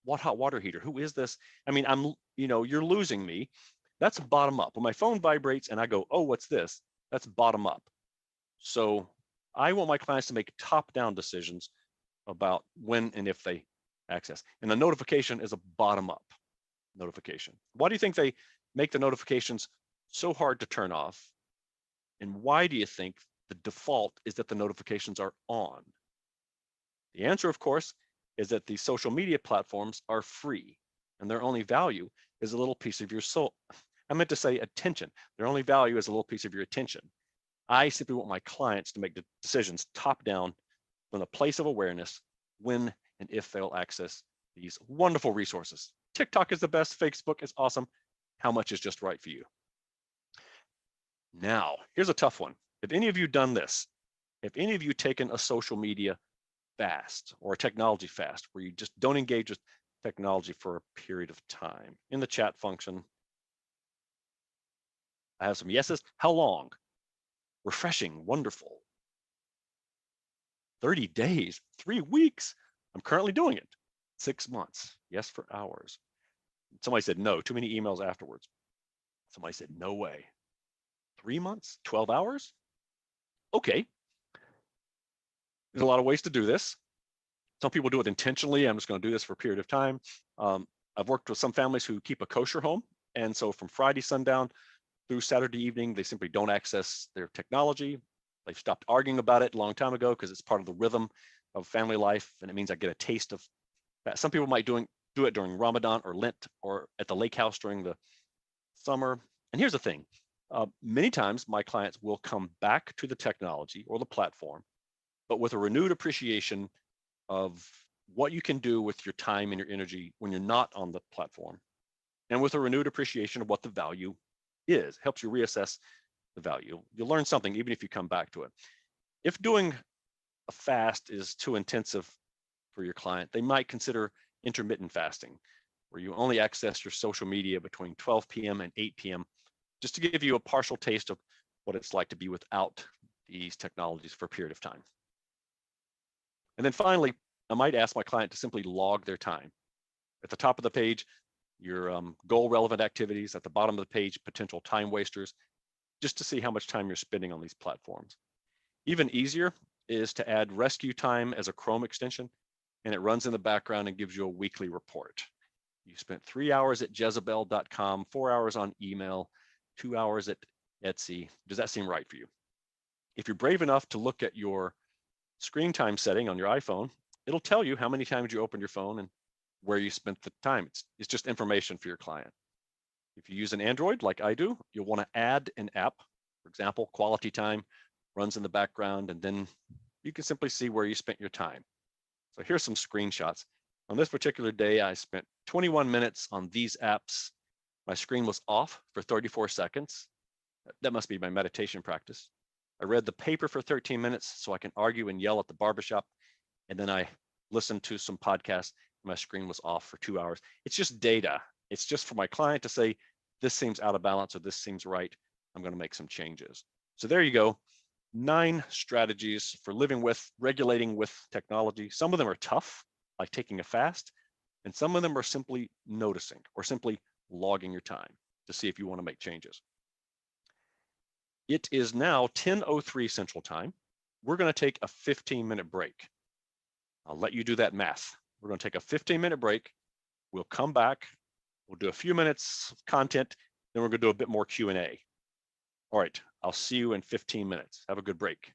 what hot water heater? Who is this? I mean, you're losing me. That's bottom up. When my phone vibrates and I go, oh, what's this? That's bottom up. So I want my clients to make top-down decisions about when and if they access. And the notification is a bottom-up notification. Why do you think they make the notifications so hard to turn off? And why do you think the default is that the notifications are on? The answer, of course, is that these social media platforms are free and their only value is a little piece of your soul. I meant to say attention. Their only value is a little piece of your attention. I simply want my clients to make the decisions top down from a place of awareness when and if they'll access these wonderful resources. TikTok is the best, Facebook is awesome. How much is just right for you? Now, here's a tough one. If any of you done this, if any of you taken a social media fast or a technology fast where you just don't engage with technology for a period of time, in the chat function, I have some yeses. How long? Refreshing, wonderful. 30 days, 3 weeks. I'm currently doing it. 6 months, yes, for hours. Somebody said no, too many emails afterwards. Somebody said no way. 3 months, 12 hours? Okay. There's a lot of ways to do this. Some people do it intentionally. I'm just going to do this for a period of time. I've worked with some families who keep a kosher home. And so from Friday sundown through Saturday evening, they simply don't access their technology. They've stopped arguing about it a long time ago because it's part of the rhythm of family life. And it means I get a taste of that. Some people might do it during Ramadan or Lent or at the lake house during the summer. And here's the thing. Many times my clients will come back to the technology or the platform, but with a renewed appreciation of what you can do with your time and your energy when you're not on the platform, and with a renewed appreciation of what the value is. It helps you reassess the value. You'll learn something even if you come back to it. If doing a fast is too intensive for your client, they might consider intermittent fasting, where you only access your social media between 12 p.m. and 8 p.m., just to give you a partial taste of what it's like to be without these technologies for a period of time. And then finally, I might ask my client to simply log their time. At the top of the page, your goal relevant activities, at the bottom of the page, potential time wasters, just to see how much time you're spending on these platforms. Even easier is to add rescue time as a Chrome extension, and it runs in the background and gives you a weekly report. You spent 3 hours at Jezebel.com, 4 hours on email, 2 hours at Etsy. Does that seem right for you? If you're brave enough to look at your screen time setting on your iPhone, it'll tell you how many times you opened your phone and where you spent the time. It's just information for your client. If you use an Android like I do, you'll want to add an app. For example, Quality Time runs in the background, and then you can simply see where you spent your time. So here's some screenshots. On this particular day, I spent 21 minutes on these apps. My screen was off for 34 seconds. That must be my meditation practice. I read the paper for 13 minutes so I can argue and yell at the barbershop. And then I listened to some podcasts. My screen was off for 2 hours. It's just data. It's just for my client to say, this seems out of balance or this seems right. I'm going to make some changes. So there you go. 9 strategies for living with, regulating with technology. Some of them are tough, like taking a fast, and some of them are simply noticing or simply logging your time to see if you want to make changes. It is now 10:03 Central Time. We're going to take a 15-minute break. I'll let you do that math. We're going to take a 15-minute break. We'll come back. We'll do a few minutes of content. Then we're going to do a bit more Q&A. All right. I'll see you in 15 minutes. Have a good break.